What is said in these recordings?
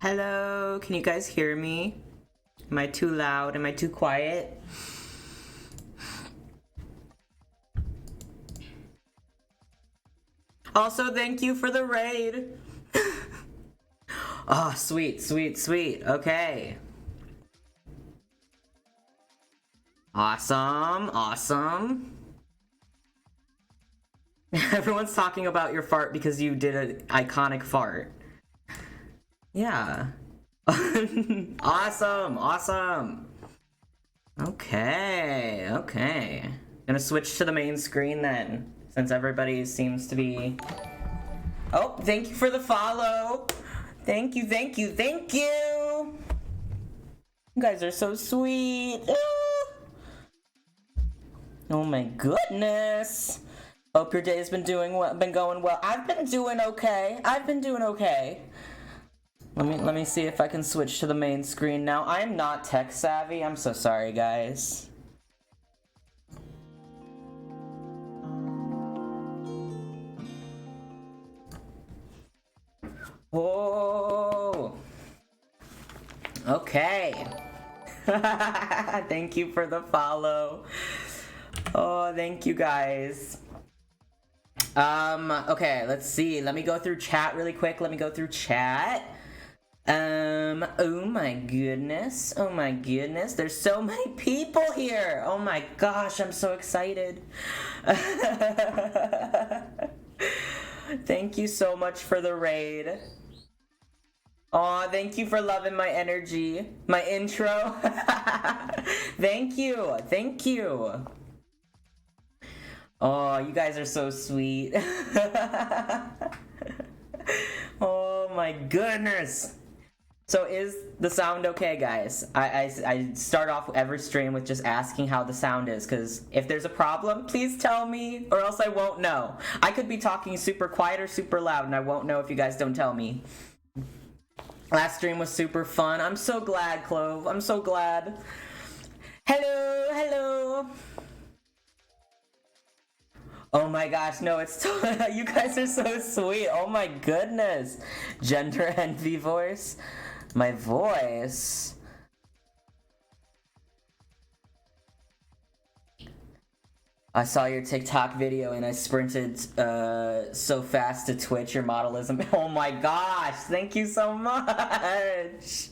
Hello, can you guys hear me? Am I too loud? Am I too quiet? Also, thank you for the raid. Oh, sweet, sweet, sweet. Okay. Awesome, awesome. Everyone's talking about your fart because you did an iconic fart. Yeah. Awesome, awesome. Okay, okay. Gonna switch to the main screen then, since everybody seems to be... Oh, thank you for the follow. Thank you, thank you, thank you. You guys are so sweet. Oh my goodness. Hope your day's been going well. I've been doing okay. Let me see if I can switch to the main screen now. I'm not tech savvy. I'm so sorry, guys. Oh. Okay. Thank you for the follow. Oh, thank you guys. Okay, let's see. Let me go through chat really quick. Oh my goodness. There's so many people here. Oh my gosh, I'm so excited. Thank you so much for the raid. Aw, thank you for loving my energy. My intro. Thank you. Oh, you guys are so sweet. Oh my goodness. So is the sound okay, guys? I start off every stream with just asking how the sound is, because if there's a problem, please tell me, or else I won't know. I could be talking super quiet or super loud, and I won't know if you guys don't tell me. Last stream was super fun. I'm so glad, Clove. I'm so glad. Hello. Oh my gosh, no, it's you guys are so sweet. Oh my goodness. Gender envy voice. My voice. I saw your TikTok video and I sprinted so fast to Twitch. Your modelism. Oh my gosh, thank you so much.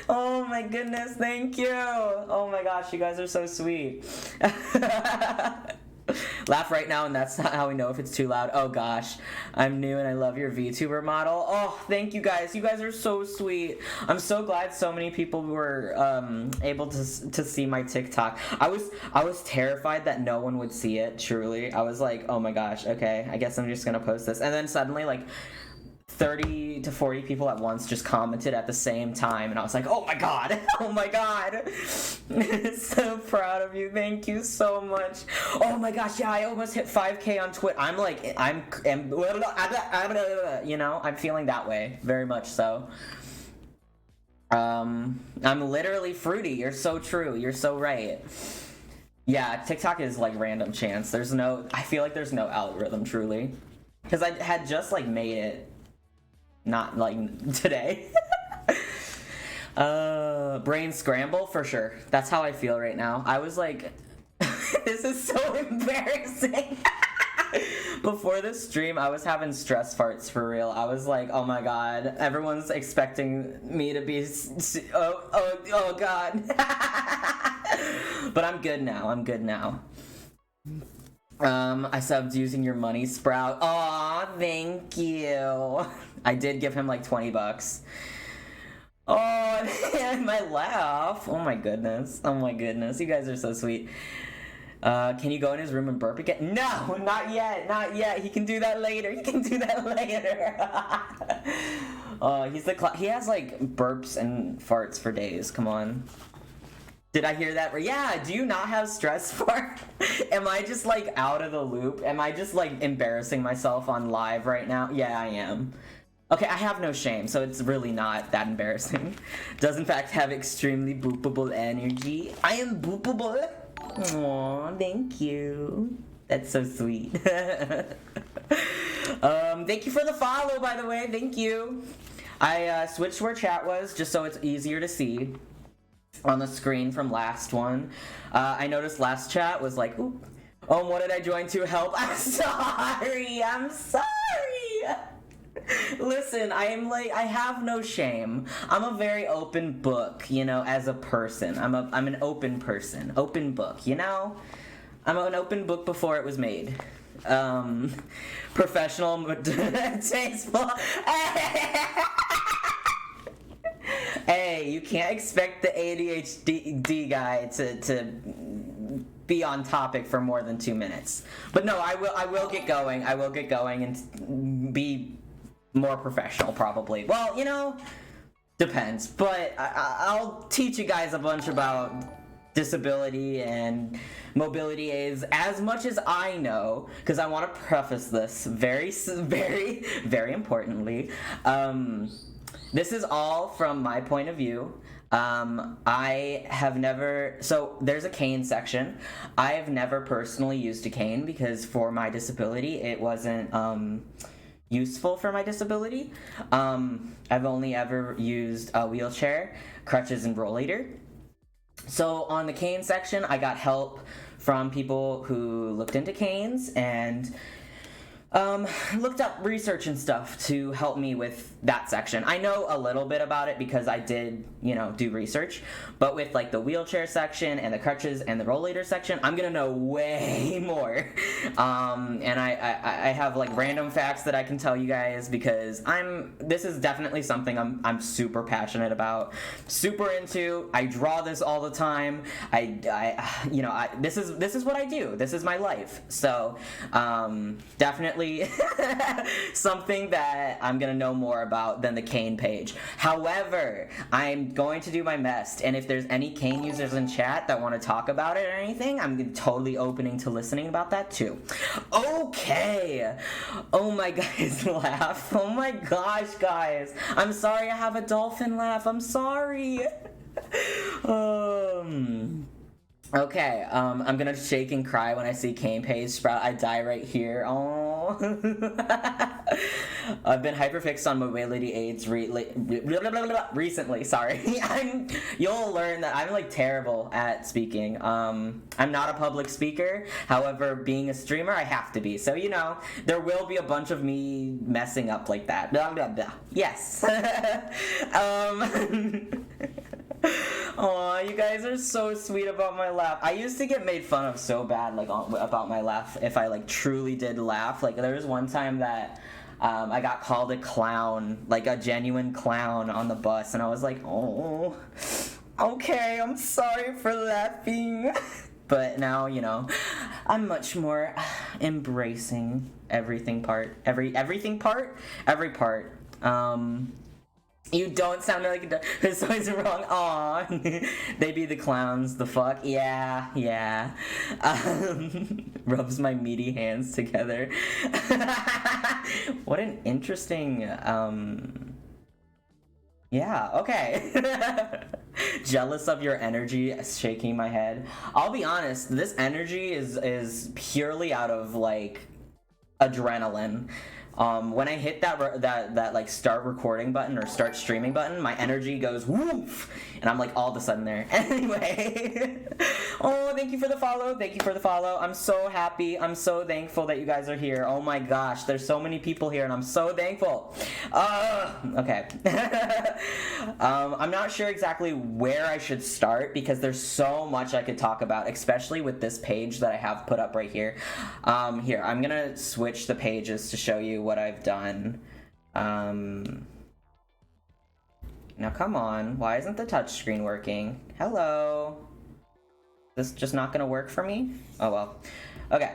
Oh my goodness, thank you. Oh my gosh, you guys are so sweet. Laugh right now and that's not how we know if it's too loud. Oh gosh, I'm new and I love your VTuber model. Oh, thank you guys. You guys are so sweet. I'm so glad so many people were able to see my TikTok. I was terrified that no one would see it, truly. I was like, oh my gosh, okay, I guess I'm just gonna post this. And then suddenly, like, 30 to 40 people at once just commented at the same time, and I was like, oh my god. So proud of you. Thank you so much. Oh my gosh, yeah, I almost hit 5K on Twitter. I'm feeling that way, very much so. I'm literally fruity. You're so true. You're so right. Yeah, TikTok is like random chance. I feel like there's no algorithm, truly. Because I had just like made it. Not like today. Brain scramble for sure. That's how I feel right now. I was like, this is so embarrassing. Before this stream, I was having stress farts for real. I was like, oh my god, everyone's expecting me to be, oh god. But I'm good now. I subbed using your money, Sprout. Aw, thank you. I did give him like $20. Oh, and my laugh. Oh my goodness. You guys are so sweet. Can you go in his room and burp again? No, not yet. He can do that later. Oh, he has like burps and farts for days. Come on. Did I hear that? Yeah, do you not have stress fart? Am I just like out of the loop? Am I just like embarrassing myself on live right now? Yeah, I am. Okay, I have no shame, so it's really not that embarrassing. Does in fact have extremely boopable energy. I am boopable. Aw, thank you. That's so sweet. Thank you for the follow, by the way. Thank you. I switched where chat was just so it's easier to see on the screen from last one. I noticed last chat was like, ooh, what did I join to help? I'm sorry. Listen, I have no shame. I'm a very open book, as a person. I'm an open person. Open book, I'm an open book before it was made. Professional, tasteful. Hey, you can't expect the ADHD guy to be on topic for more than 2 minutes. But no, I will get going. And be more professional, probably. Well, depends. But I'll teach you guys a bunch about disability and mobility aids as much as I know, because I want to preface this very, very, very importantly. This is all from my point of view. I have never, so there's a cane section. I have never personally used a cane because for my disability, it wasn't useful for my disability. I've only ever used a wheelchair, crutches, and rollator. So on the cane section, I got help from people who looked into canes and looked up research and stuff to help me with that section. I know a little bit about it because I did, do research, but with like the wheelchair section and the crutches and the rollator section, I'm gonna know way more. And I have like random facts that I can tell you guys because this is definitely something I'm super passionate about, super into. I draw this all the time. This is what I do. This is my life. So, definitely something that I'm gonna know more about than the cane page. However, I'm going to do my best, and if there's any cane users in chat that want to talk about it or anything, I'm totally opening to listening about that too. Okay. Oh my guys, laugh. Oh my gosh, guys. I'm sorry I have a dolphin laugh. I'm sorry. Okay, I'm gonna shake and cry when I see cane page sprout. I die right here. Oh. I've been hyperfixed on mobility aids recently. Sorry. You'll learn that I'm like terrible at speaking. I'm not a public speaker. However, being a streamer, I have to be. So there will be a bunch of me messing up like that. Blah blah blah. Yes. Aw, you guys are so sweet about my laugh. I used to get made fun of so bad, like, about my laugh, if I, like, truly did laugh. Like, there was one time that I got called a clown, like a genuine clown on the bus, and I was like, oh, okay, I'm sorry for laughing. But now, I'm much more embracing every part. You don't sound like this is wrong. Aw, they be the clowns. The fuck, yeah. Rubs my meaty hands together. What an interesting. Yeah. Okay. Jealous of your energy, shaking my head. I'll be honest. This energy is purely out of like adrenaline. When I hit that like start recording button or start streaming button, my energy goes woof, and I'm like all of a sudden there. Anyway, oh, thank you for the follow. I'm so happy. I'm so thankful that you guys are here. Oh my gosh, there's so many people here, and I'm so thankful. Okay. I'm not sure exactly where I should start because there's so much I could talk about, especially with this page that I have put up right here. Here, I'm gonna switch the pages to show you what I've done. Now come on, why isn't the touchscreen working? Hello? This just not gonna work for me? Oh well. Okay.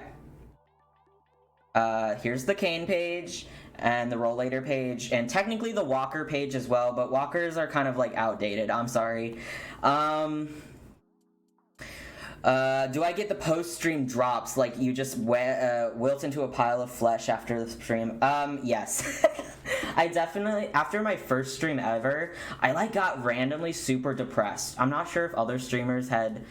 Here's the cane page and the rollator page and technically the walker page as well, but walkers are kind of like outdated. I'm sorry. Do I get the post-stream drops like you just wilt into a pile of flesh after the stream? Yes. I definitely, after my first stream ever, I like got randomly super depressed. I'm not sure if other streamers had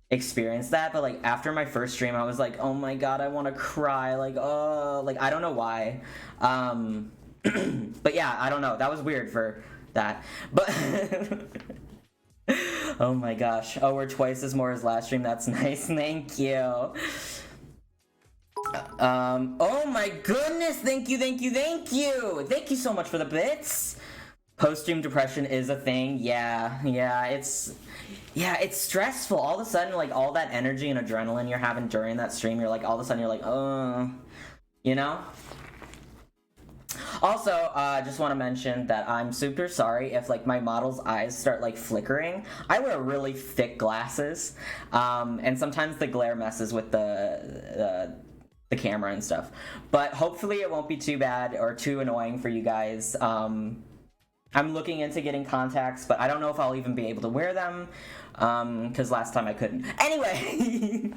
experienced that, but like after my first stream I was like, oh my god, I want to cry, like I don't know why. But yeah, I don't know, that was weird for that, but oh my gosh. Oh, we're twice as more as last stream. That's nice. Thank you. Oh my goodness. Thank you. Thank you so much for the bits. Post-stream depression is a thing. Yeah, it's stressful. All of a sudden, like, all that energy and adrenaline you're having during that stream, you're like, all of a sudden you're like, Also, just want to mention that I'm super sorry if like my model's eyes start like flickering. I wear really thick glasses, and sometimes the glare messes with the camera and stuff. But hopefully it won't be too bad or too annoying for you guys. I'm looking into getting contacts, but I don't know if I'll even be able to wear them, because last time I couldn't. Anyway,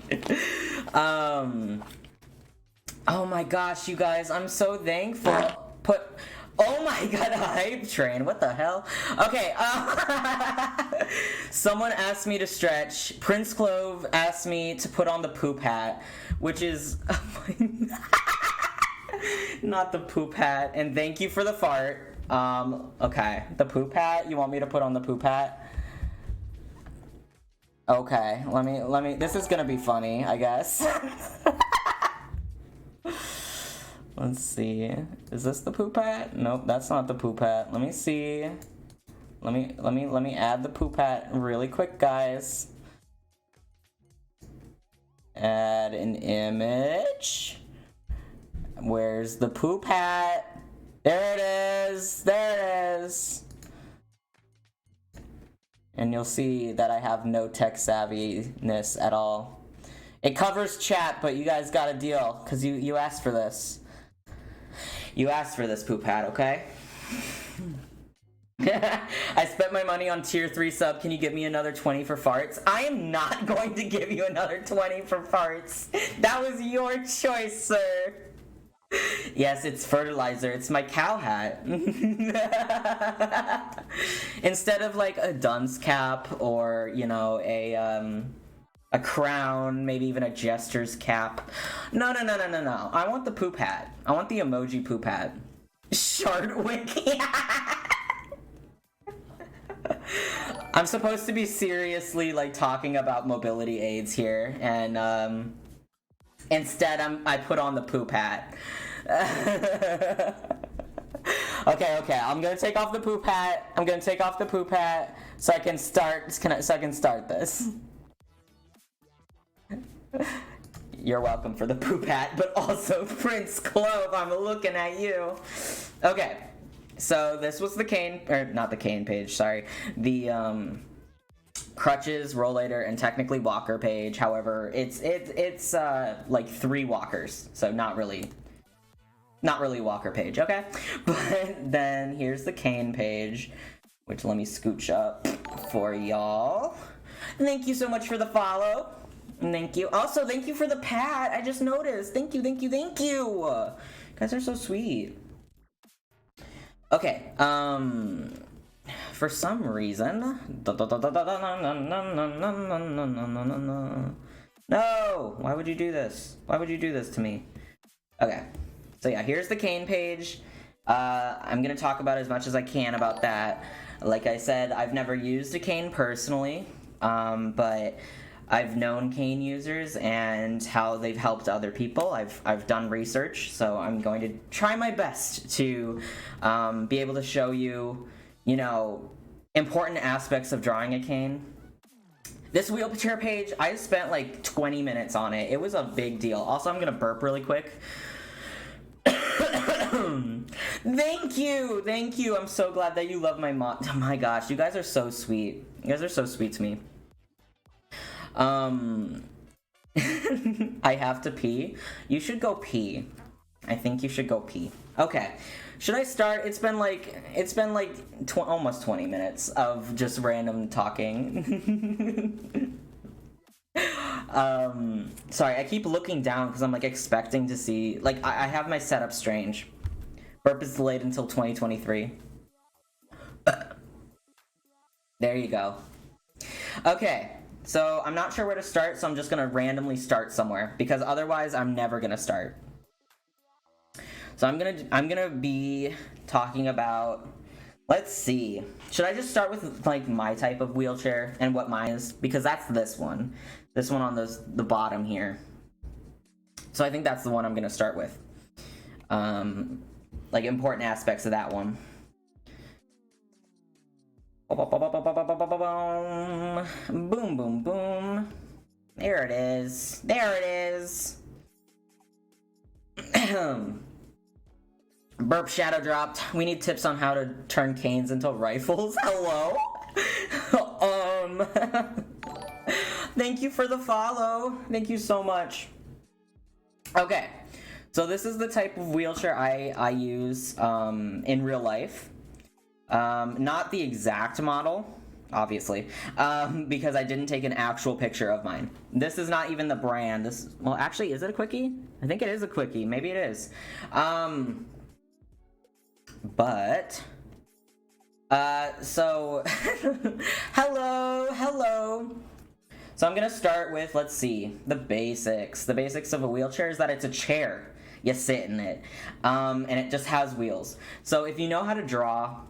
oh my gosh, you guys, I'm so thankful. Oh my god, a hype train, what the hell? Okay, someone asked me to stretch. Prince Clove asked me to put on the poop hat, which is, not the poop hat, and thank you for the fart. Okay, the poop hat, you want me to put on the poop hat? Okay, let me, this is gonna be funny, I guess. Let's see. Is this the poop hat? Nope, that's not the poop hat. Let me see. Let me add the poop hat really quick, guys. Add an image. Where's the poop hat? There it is. There it is. And you'll see that I have no tech savviness at all. It covers chat, but you guys got a deal, because you asked for this. You asked for this poop hat, okay? I spent my money on tier 3 sub. Can you give me another 20 for farts? I am not going to give you another 20 for farts. That was your choice, sir. Yes, it's fertilizer. It's my cow hat. Instead of like a dunce cap or, you know, a crown, maybe even a jester's cap. No. I want the poop hat. I want the emoji poop hat. Shardwick. I'm supposed to be seriously like talking about mobility aids here, and instead I put on the poop hat. Okay. I'm gonna take off the poop hat. So I can start this. You're welcome for the poop hat, but also Prince Clove, I'm looking at you. Okay, so this was the cane, or not the cane page, sorry. The Crutches, Rollator, and technically Walker page. However, it's like 3 walkers, so not really Walker page, okay? But then here's the cane page, which let me scooch up for y'all. Thank you so much for the follow. Thank you. Also, thank you for the pat. I just noticed. Thank you. You guys are so sweet. Okay, for some reason... No! Why would you do this? Why would you do this to me? Okay, so yeah, here's the cane page. I'm gonna talk about as much as I can about that. Like I said, I've never used a cane personally, but I've known cane users and how they've helped other people. I've done research, so I'm going to try my best to be able to show you, you know, important aspects of drawing a cane. This wheelchair page, I spent like 20 minutes on it. It was a big deal. Also, I'm gonna burp really quick. Thank you. I'm so glad that you love my mod. Oh my gosh, you guys are so sweet. You guys are so sweet to me. I have to pee. You should go pee. I think you should go pee. Okay. Should I start? It's been like almost 20 minutes of just random talking. Sorry, I keep looking down because I'm like expecting to see, like, I have my setup strange. Burp is delayed until 2023. There you go. Okay. So, I'm not sure where to start, so I'm just gonna randomly start somewhere, because otherwise I'm never gonna start. So I'm gonna be talking about, let's see, should I just start with like my type of wheelchair and what mine is? Because that's this one on the bottom here. So I think that's the one I'm gonna start with. Like important aspects of that one. Boom, boom, boom. There it is. Burp shadow dropped. We need tips on how to turn canes into rifles. Hello? Thank you for the follow. Thank you so much. Okay. So this is the type of wheelchair I use in real life. Not the exact model, obviously, because I didn't take an actual picture of mine. This is not even the brand. Well, actually, is it a Quickie? I think it is a Quickie. Maybe it is. So, hello. So I'm gonna start with, let's see, the basics. The basics of a wheelchair is that it's a chair. You sit in it, and it just has wheels. So if you know how to draw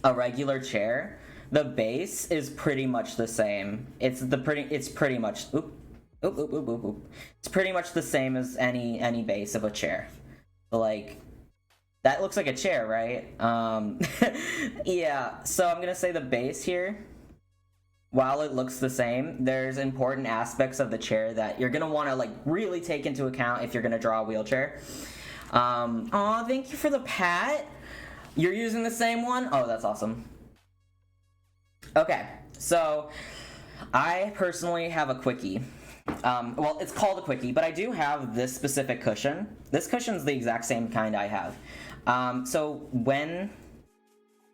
a regular chair, the base is pretty much the same. It's pretty much It's pretty much the same as any base of a chair. So, like, that looks like a chair, right? Yeah. So I'm gonna say the base here, while it looks the same, there's important aspects of the chair that you're gonna want to like really take into account if you're gonna draw a wheelchair. Aw, thank you for the pat. You're using the same one? Oh, that's awesome. Okay, so I personally have a Quickie. Well, it's called a Quickie, but I do have this specific cushion. This cushion's the exact same kind I have. So when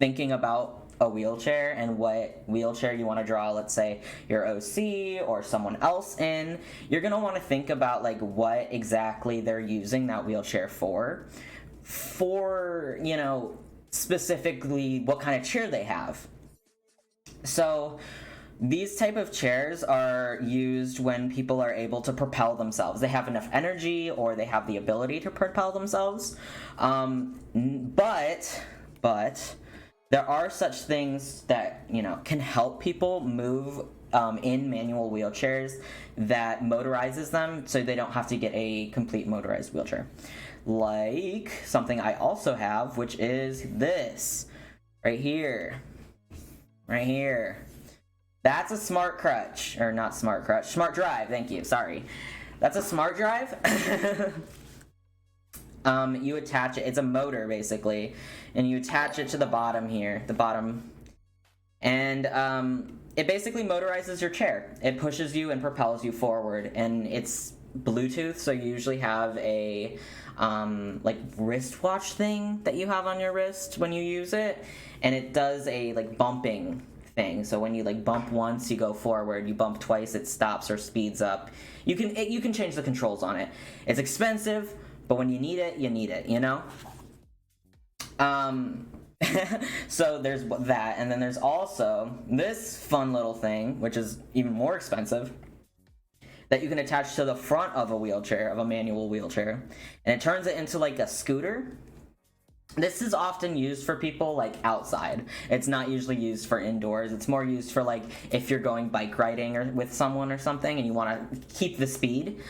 thinking about a wheelchair and what wheelchair you want to draw, let's say your OC or someone else in, you're going to want to think about like what exactly they're using that wheelchair for, you know, specifically what kind of chair they have. So these type of chairs are used when people are able to propel themselves. They have enough energy or they have the ability to propel themselves. But there are such things that, you know, can help people move in manual wheelchairs that motorizes them so they don't have to get a complete motorized wheelchair. Like something I also have, which is this right here. Right here. That's a smart crutch, or not smart crutch, smart drive, thank you, sorry. That's a smart drive. You attach it, it's a motor basically, and you attach it to the bottom here, and it basically motorizes your chair. It pushes you and propels you forward, and it's Bluetooth, so you usually have a like wristwatch thing that you have on your wrist when you use it, and it does a like bumping thing. So when you like bump once, you go forward. You bump twice, it stops or speeds up. You can change the controls on it. It's expensive, but when you need it, you know. So there's that, and then there's also this fun little thing, which is even more expensive, that you can attach to the front of a wheelchair, of a manual wheelchair, and it turns it into like a scooter. This is often used for people like outside. It's not usually used for indoors. It's more used for like if you're going bike riding or with someone or something and you want to keep the speed.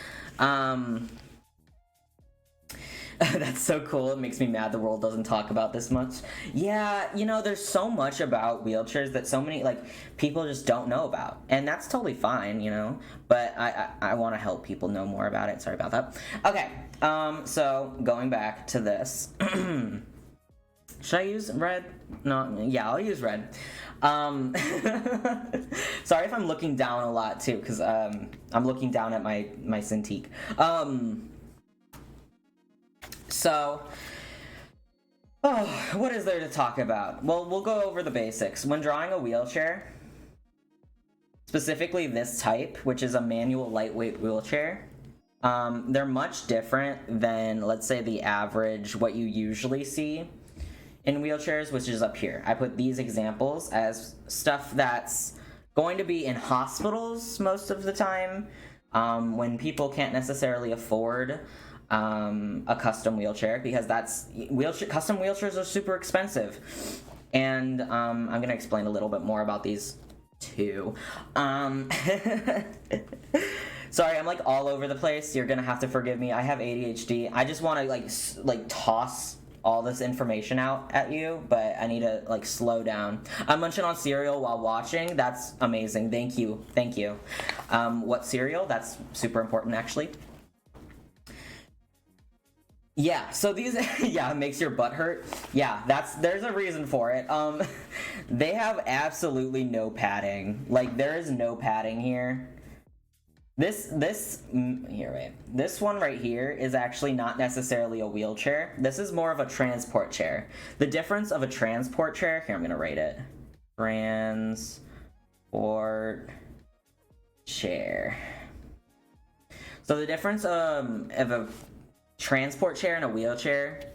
That's so cool. It makes me mad the world doesn't talk about this much. Yeah, you know, there's so much about wheelchairs that so many like people just don't know about, and that's totally fine, you know. But I want to help people know more about it. Sorry about that. Okay, so going back to this. Should I use red? No, yeah, I'll use red. Sorry if I'm looking down a lot too, because I'm looking down at my Cintiq. So, what is there to talk about? Well, we'll go over the basics. When drawing a wheelchair, specifically this type, which is a manual lightweight wheelchair, they're much different than, let's say, the average, what you usually see in wheelchairs, which is up here. I put these examples as stuff that's going to be in hospitals most of the time, when people can't necessarily afford a custom wheelchair, because custom wheelchairs are super expensive. And I'm going to explain a little bit more about these too. Sorry, I'm like all over the place. You're going to have to forgive me. I have ADHD. I just want to like toss all this information out at you, but I need to like slow down. I'm munching on cereal while watching. That's amazing. Thank you. What cereal? That's super important actually. Yeah, so these, yeah, it makes your butt hurt. Yeah, there's a reason for it. They have absolutely no padding. Like, there is no padding here. This one right here is actually not necessarily a wheelchair. This is more of a transport chair. The difference of a transport chair, here, I'm gonna rate it. Transport chair. So the difference of a transport chair and a wheelchair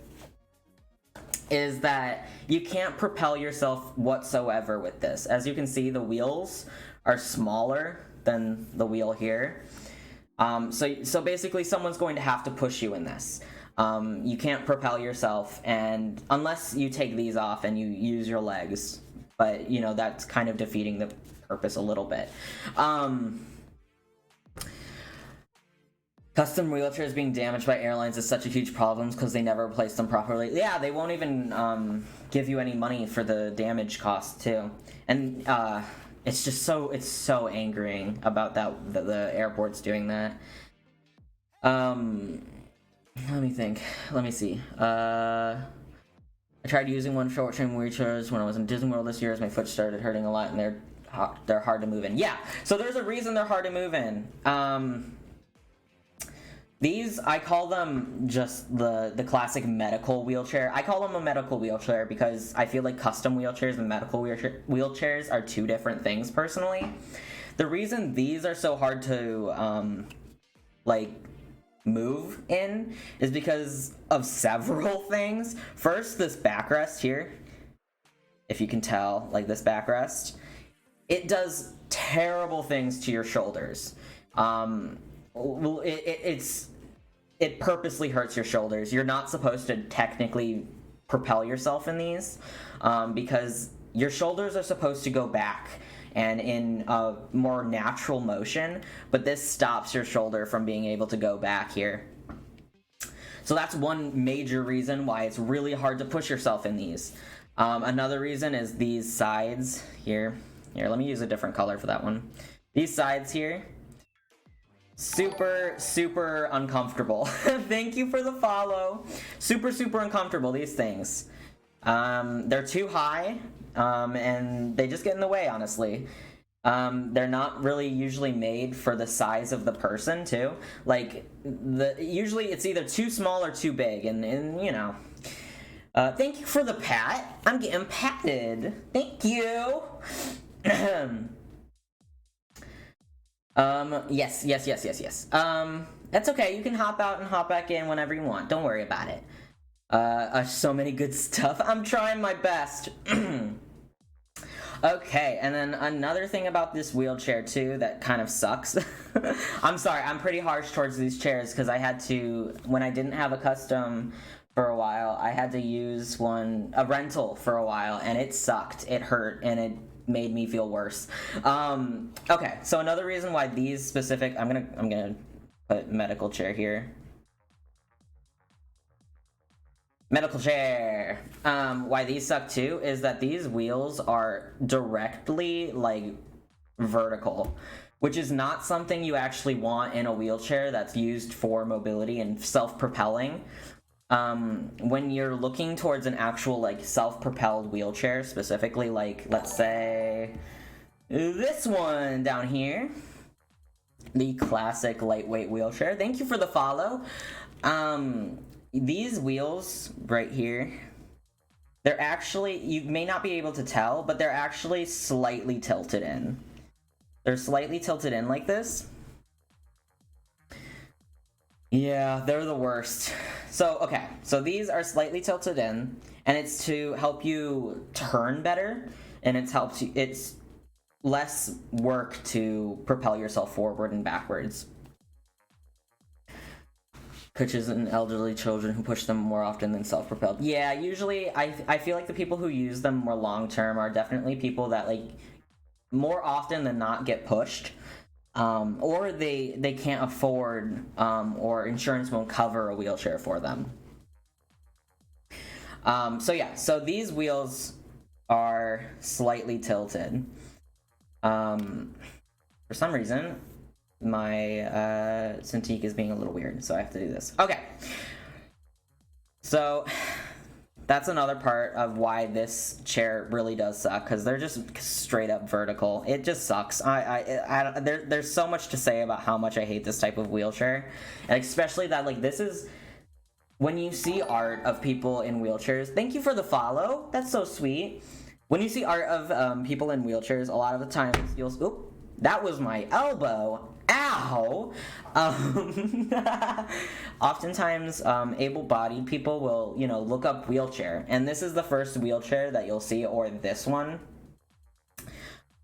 is that you can't propel yourself whatsoever with this. As you can see, the wheels are smaller than the wheel here. So basically someone's going to have to push you in this. You can't propel yourself, and unless you take these off and you use your legs, but you know, that's kind of defeating the purpose a little bit. Custom wheelchairs being damaged by airlines is such a huge problem because they never replace them properly. Yeah, they won't even give you any money for the damage cost too. And it's just it's so angering about that the airport's doing that. Let me think. Let me see. I tried using one short-term wheelchairs when I was in Disney World this year as my foot started hurting a lot, and they're hard to move in. Yeah, so there's a reason they're hard to move in. These, I call them just the classic medical wheelchair. I call them a medical wheelchair because I feel like custom wheelchairs and medical wheelchairs are two different things, personally. The reason these are so hard to, move in is because of several things. First, this backrest here, if you can tell, like this backrest, it does terrible things to your shoulders. It purposely hurts your shoulders. You're not supposed to technically propel yourself in these because your shoulders are supposed to go back and in a more natural motion, but this stops your shoulder from being able to go back here. So that's one major reason why it's really hard to push yourself in these. Another reason is these sides here. Here, let me use a different color for that one. These sides here, super uncomfortable. Thank you for the follow. Super uncomfortable, these things. They're too high, and they just get in the way, honestly. They're not really usually made for the size of the person, too. Like, usually it's either too small or too big, and you know. Thank you for the pat. I'm getting patted. Thank you. Yes. That's okay. You can hop out and hop back in whenever you want. Don't worry about it. So many good stuff. I'm trying my best. Okay, and then another thing about this wheelchair, too, that kind of sucks. I'm sorry, I'm pretty harsh towards these chairs, because I had to, when I didn't have a custom for a while, I had to use a rental for a while, and it sucked. It hurt, and it made me feel worse. Okay, so another reason why these specific, I'm gonna put medical chair here. Medical chair. Why these suck too is that these wheels are directly like vertical, which is not something you actually want in a wheelchair that's used for mobility and self-propelling. When you're looking towards an actual like self-propelled wheelchair, specifically like, let's say this one down here, the classic lightweight wheelchair. Thank you for the follow. These wheels right here, they're actually, you may not be able to tell, but they're actually slightly tilted in. They're slightly tilted in like this. Yeah, they're the worst. So, okay, so these are slightly tilted in, and it's to help you turn better, and it's less work to propel yourself forward and backwards. Crutches and elderly children who push them more often than self-propelled. Yeah, usually I feel like the people who use them more long-term are definitely people that like more often than not get pushed. Or they can't afford or insurance won't cover a wheelchair for them. So yeah, so these wheels are slightly tilted. For some reason, my Cintiq is being a little weird, so I have to do this. Okay. So that's another part of why this chair really does suck, because they're just straight up vertical. It just sucks. There's so much to say about how much I hate this type of wheelchair, and especially that, like, this is when you see art of people in wheelchairs. Thank you for the follow. That's so sweet. When you see art of people in wheelchairs, a lot of the times you'll... Oop, that was my elbow. Ow! Oftentimes, able-bodied people will, look up wheelchair. And this is the first wheelchair that you'll see, or this one.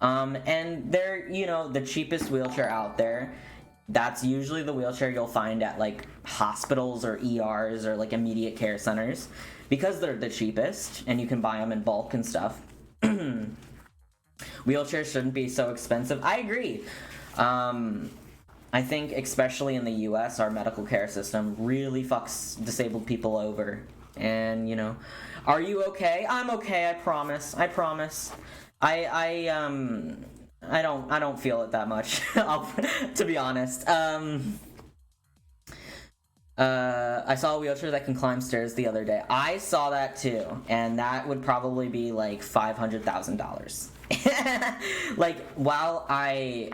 And they're, the cheapest wheelchair out there. That's usually the wheelchair you'll find at, like, hospitals or ERs or, like, immediate care centers. Because they're the cheapest, and you can buy them in bulk and stuff. Wheelchairs shouldn't be so expensive. I agree. I think especially in the US, our medical care system really fucks disabled people over. And, are you okay? I'm okay, I promise. I don't feel it that much, to be honest. I saw a wheelchair that can climb stairs the other day. I saw that too, and that would probably be like $500,000. Like, while I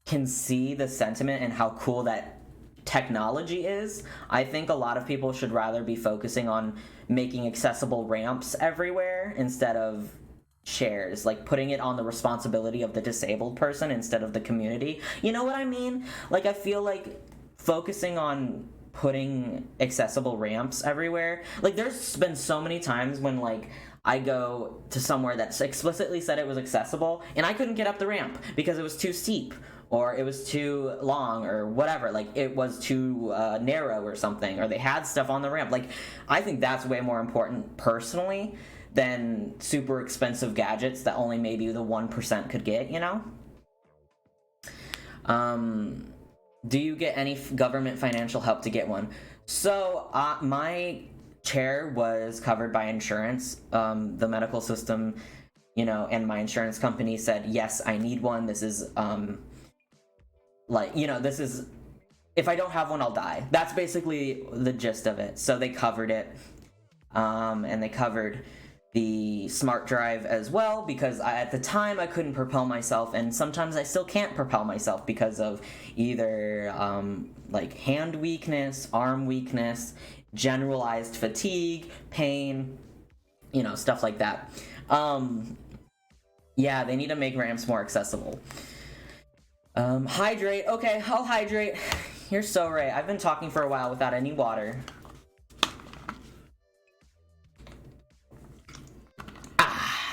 can see the sentiment and how cool that technology is, I think a lot of people should rather be focusing on making accessible ramps everywhere instead of chairs, like putting it on the responsibility of the disabled person instead of the community. You know what I mean? Like, I feel like focusing on putting accessible ramps everywhere, like, there's been so many times when, like, I go to somewhere that explicitly said it was accessible and I couldn't get up the ramp because it was too steep or it was too long or whatever, like it was too narrow or something, or they had stuff on the ramp. Like, I think that's way more important personally than super expensive gadgets that only maybe the 1% could get, Do you get any government financial help to get one? So, my chair was covered by insurance. The medical system, and my insurance company said, yes, I need one. This is, this is, if I don't have one, I'll die. That's basically the gist of it. So they covered it, and they covered the smart drive as well, because at the time I couldn't propel myself, and sometimes I still can't propel myself because of either hand weakness, arm weakness, generalized fatigue, pain, stuff like that. Yeah, they need to make ramps more accessible. Hydrate. Okay, I'll hydrate. You're so right. I've been talking for a while without any water.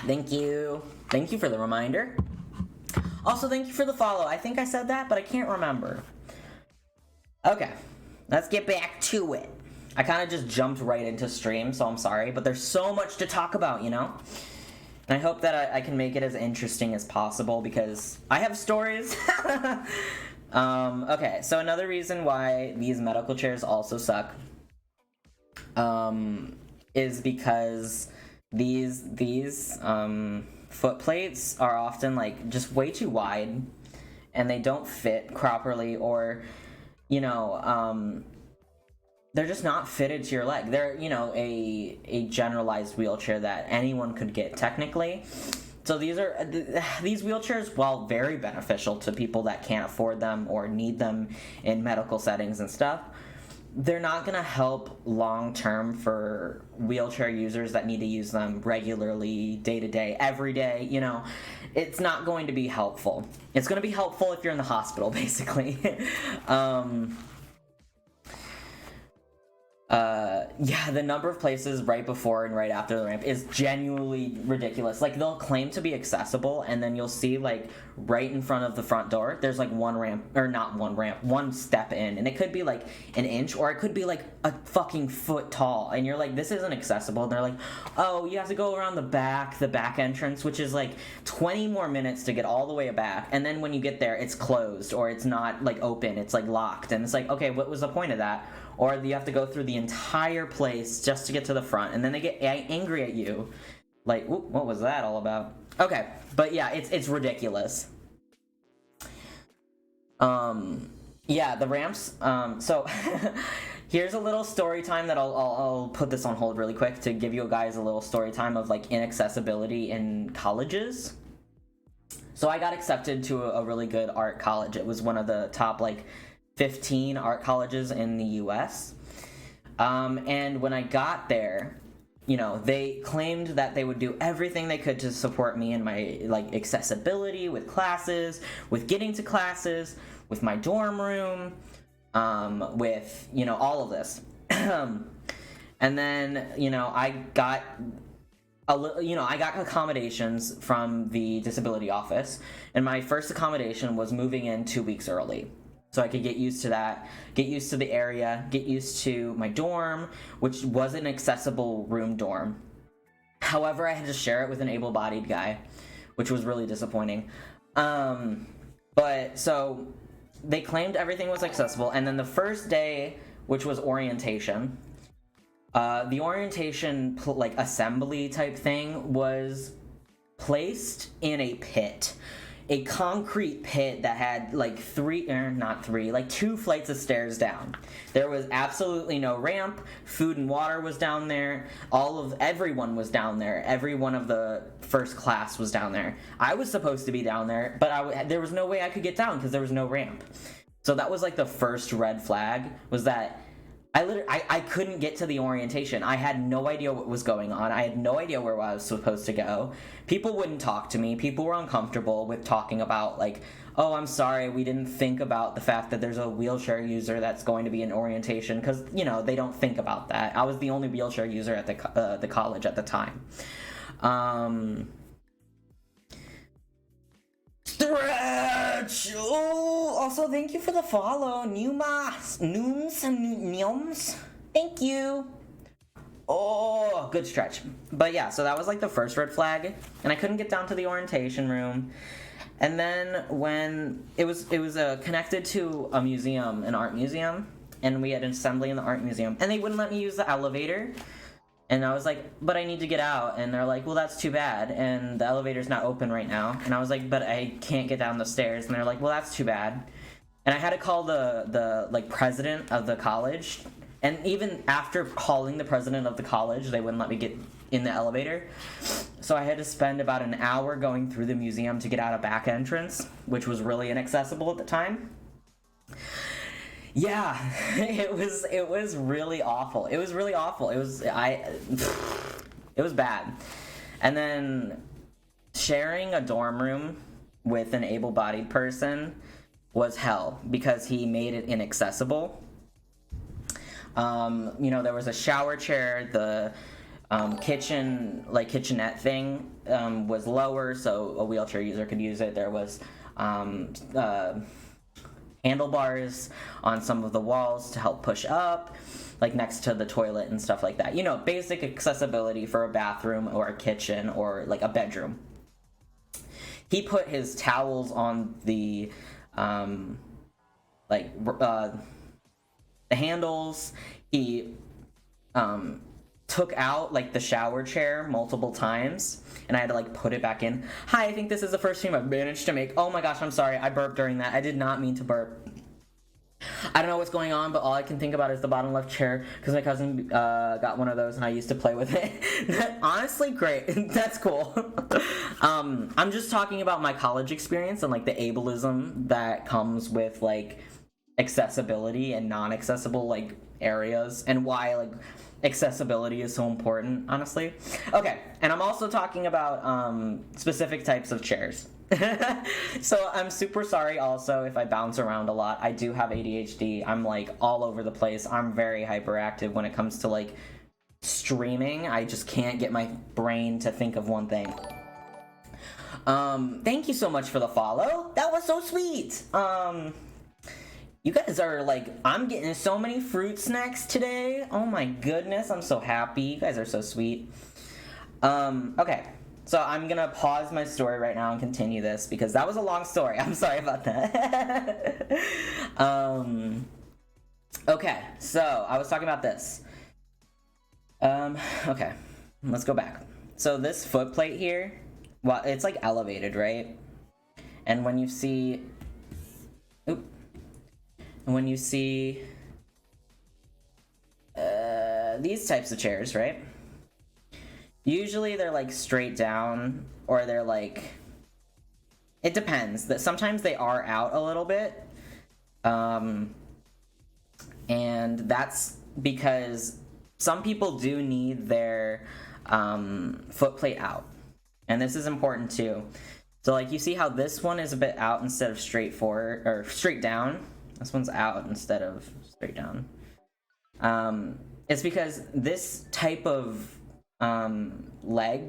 Thank you. Thank you for the reminder. Also, thank you for the follow. I think I said that, but I can't remember. Okay, let's get back to it. I kind of just jumped right into stream, so I'm sorry, but there's so much to talk about, And I hope that I can make it as interesting as possible, because I have stories. Okay, so another reason why these medical chairs also suck is because these foot plates are often, like, just way too wide, and they don't fit properly, or they're just not fitted to your leg. They're a generalized wheelchair that anyone could get technically. So these wheelchairs, while very beneficial to people that can't afford them or need them in medical settings and stuff, they're not going to help long-term for wheelchair users that need to use them regularly, day-to-day, every day, It's not going to be helpful. It's going to be helpful if you're in the hospital, basically. Yeah, the number of places right before and right after the ramp is genuinely ridiculous. Like, they'll claim to be accessible, and then you'll see, like, right in front of the front door, there's, like, one step in, and it could be, like, an inch, or it could be, like, a fucking foot tall, and you're like, this isn't accessible, and they're like, oh, you have to go around the back entrance, which is, like, 20 more minutes to get all the way back, and then when you get there, it's closed, or it's not, like, open, it's, like, locked, and it's like, okay, what was the point of that? Or you have to go through the entire place just to get to the front, and then they get angry at you. Like, what was that all about? Okay, but yeah, it's ridiculous. Yeah, the ramps, so Here's a little story time that I'll put this on hold really quick to give you guys a little story time of like inaccessibility in colleges. So I got accepted to a really good art college. It was one of the top like 15 art colleges in the US. And when I got there, you know, they claimed that they would do everything they could to support me in my like accessibility with classes, with getting to classes, with my dorm room, with, you know, all of this. And then, you know, I got accommodations from the disability office, and my first accommodation was moving in 2 weeks early. So I could get used to that, get used to the area, get used to my dorm, which was an accessible room dorm. However, I had to share it with an able-bodied guy, which was really disappointing. But so they claimed everything was accessible, and then the first day, which was orientation, the orientation like assembly type thing was placed in a pit. A concrete pit that had like two flights of stairs down. There was absolutely no ramp. Food and water was down there. Everyone was down there. Every one of the first class was down there. I was supposed to be down there, but there was no way I could get down because there was no ramp. So that was like the first red flag, was that I couldn't get to the orientation. I had no idea what was going on. I had no idea where I was supposed to go. People wouldn't talk to me. People were uncomfortable with talking about, like, oh, I'm sorry, we didn't think about the fact that there's a wheelchair user that's going to be in orientation, because, you know, they don't think about that. I was the only wheelchair user at the college at the time. Stretch! Oh, also, thank you for the follow. Nooms. Thank you. Oh, good stretch. But yeah, so that was like the first red flag, and I couldn't get down to the orientation room. And then when it was connected to a museum, an art museum, and we had an assembly in the art museum, and they wouldn't let me use the elevator. And I was like, but I need to get out. And they're like, well, that's too bad. And the elevator's not open right now. And I was like, but I can't get down the stairs. And they're like, well, that's too bad. And I had to call the like president of the college. And even after calling the president of the college, they wouldn't let me get in the elevator. So I had to spend about an hour going through the museum to get out a back entrance, which was really inaccessible at the time. Yeah, it was really awful. It was really awful. It was bad. And then sharing a dorm room with an able-bodied person was hell, because he made it inaccessible. You know, there was a shower chair, the kitchenette thing was lower, so a wheelchair user could use it. There was handlebars on some of the walls to help push up, like next to the toilet and stuff like that. You know, basic accessibility for a bathroom or a kitchen or like a bedroom. He put his towels on the handles. He took out like the shower chair multiple times, and I had to like put it back in. Hi, I think this is the first stream I've managed to make. Oh my gosh, I'm sorry, I burped during that. I did not mean to burp. I don't know what's going on, but all I can think about is the bottom left chair, because my cousin got one of those and I used to play with it. Honestly, great. That's cool. I'm just talking about my college experience and like the ableism that comes with like accessibility and non-accessible like areas, and why like accessibility is so important, honestly. Okay, and I'm also talking about specific types of chairs. So I'm super sorry also if I bounce around a lot. I do have ADHD. I'm like all over the place. I'm very hyperactive when it comes to like streaming. I just can't get my brain to think of one thing. Thank you so much for the follow. That was so sweet. You guys are like, I'm getting so many fruit snacks today. Oh my goodness, I'm so happy. You guys are so sweet. Okay, so I'm gonna pause my story right now and continue this, because that was a long story. I'm sorry about that. Okay, so I was talking about this. Okay, let's go back. So this foot plate here, well, it's like elevated, right? And when you see, when you see these types of chairs, right? Usually they're like straight down, or they're like, it depends. That sometimes they are out a little bit, and that's because some people do need their foot plate out, and this is important too. So like you see how this one is a bit out instead of straight forward or straight down. This one's out instead of straight down. It's because this type of leg,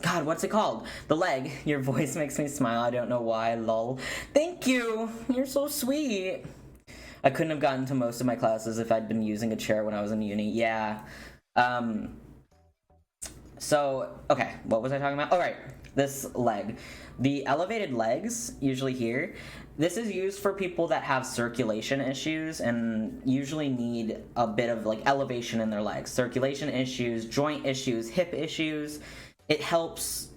God, what's it called? The leg. Your voice makes me smile. I don't know why. Lol. Thank you. You're so sweet. I couldn't have gotten to most of my classes if I'd been using a chair when I was in uni. Yeah. So, okay, what was I talking about? All right, this leg. The elevated legs, usually here, this is used for people that have circulation issues and usually need a bit of like elevation in their legs. Circulation issues, joint issues, hip issues. It helps,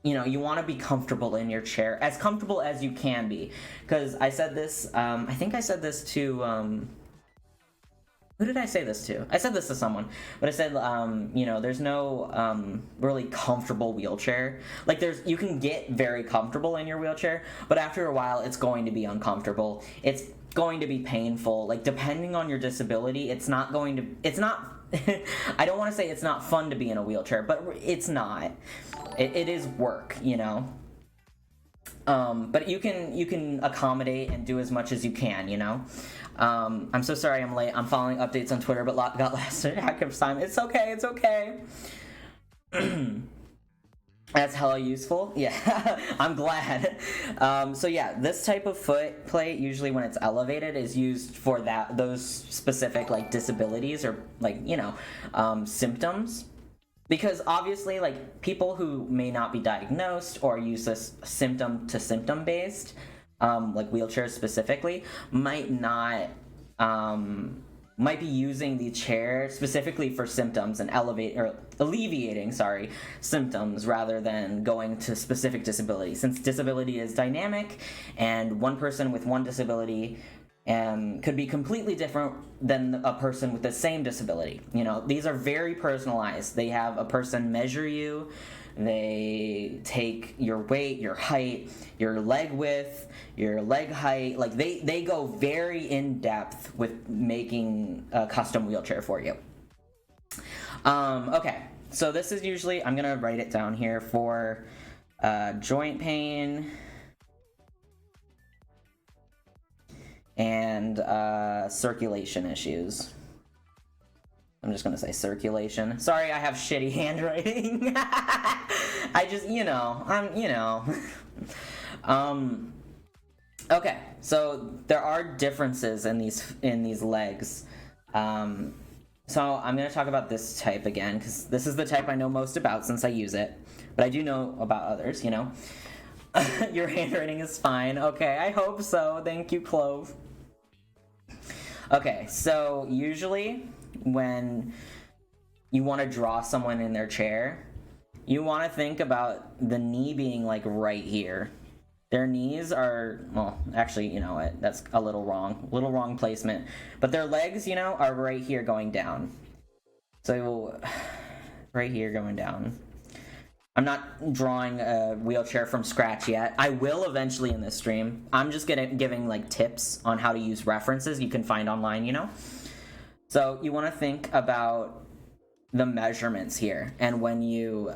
you know, you want to be comfortable in your chair, as comfortable as you can be. Because I said this, I think I said this to, who did I say this to? I said this to someone, but I said, you know, there's no really comfortable wheelchair. Like, you can get very comfortable in your wheelchair, but after a while, it's going to be uncomfortable. It's going to be painful. Like, depending on your disability, it's not, I don't want to say it's not fun to be in a wheelchair, but it's not. It is work, you know? But you can accommodate and do as much as you can, you know? I'm so sorry I'm late. I'm following updates on Twitter, but got last hack of time. It's okay, it's okay. That's hella useful. Yeah, I'm glad. So yeah, this type of foot plate, usually when it's elevated, is used for those specific like disabilities or like, you know, symptoms. Because obviously, like, people who may not be diagnosed or use this symptom to symptom based, like wheelchairs specifically, might be using the chair specifically for symptoms and alleviating symptoms rather than going to specific disability. Since disability is dynamic, and one person with one disability could be completely different than a person with the same disability. You know, these are very personalized. They have a person measure you. They take your weight, your height, your leg width, your leg height. Like, they go very in depth with making a custom wheelchair for you. Okay, so this is usually, I'm gonna write it down here for joint pain and circulation issues. I'm just gonna say circulation. Sorry, I have shitty handwriting. I just, Okay, so there are differences in these legs. So I'm gonna talk about this type again, because this is the type I know most about since I use it. But I do know about others, you know. Your handwriting is fine. Okay, I hope so. Thank you, Clove. Okay, so usually when you want to draw someone in their chair, you want to think about the knee being like right here. Their knees are, well, actually, you know what, that's a little wrong placement. But their legs, you know, are right here going down. So, right here going down. I'm not drawing a wheelchair from scratch yet. I will eventually in this stream. I'm just giving like tips on how to use references you can find online, you know? So you want to think about the measurements here. And when you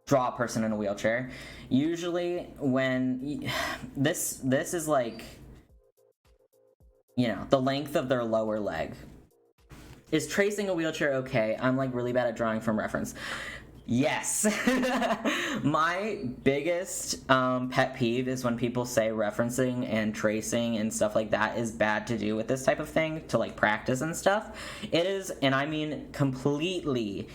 draw a person in a wheelchair, usually when this is like, you know, the length of their lower leg. Is tracing a wheelchair okay? I'm like really bad at drawing from reference. Yes. My biggest pet peeve is when people say referencing and tracing and stuff like that is bad to do with this type of thing, to like practice and stuff. It is, and I mean completely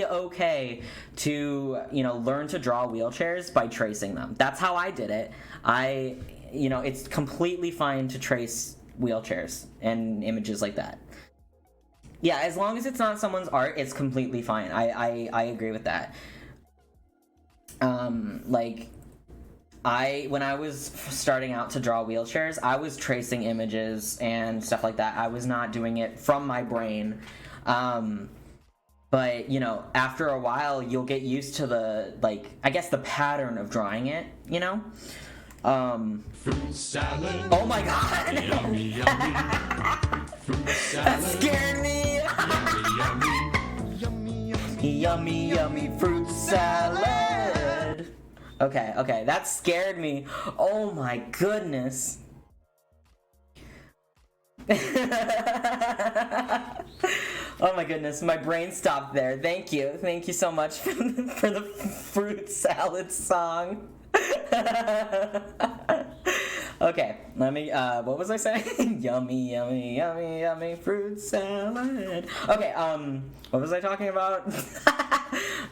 okay to, you know, learn to draw wheelchairs by tracing them. That's how I did it. You know, it's completely fine to trace wheelchairs and images like that. Yeah, as long as it's not someone's art, it's completely fine. I agree with that. Like, when I was starting out to draw wheelchairs, I was tracing images and stuff like that. I was not doing it from my brain. But, you know, after a while, you'll get used to the, like, I guess the pattern of drawing it, you know? Fruit salad. Oh my god! Yummy, yummy. Fruit salad. That scared me! Yummy, yummy. Yummy, yummy fruit salad! Okay, that scared me. Oh my goodness. Oh my goodness, my brain stopped there. Thank you so much for the fruit salad song. Okay, let me, what was I saying? Yummy, yummy, yummy, yummy fruit salad. Okay, what was I talking about?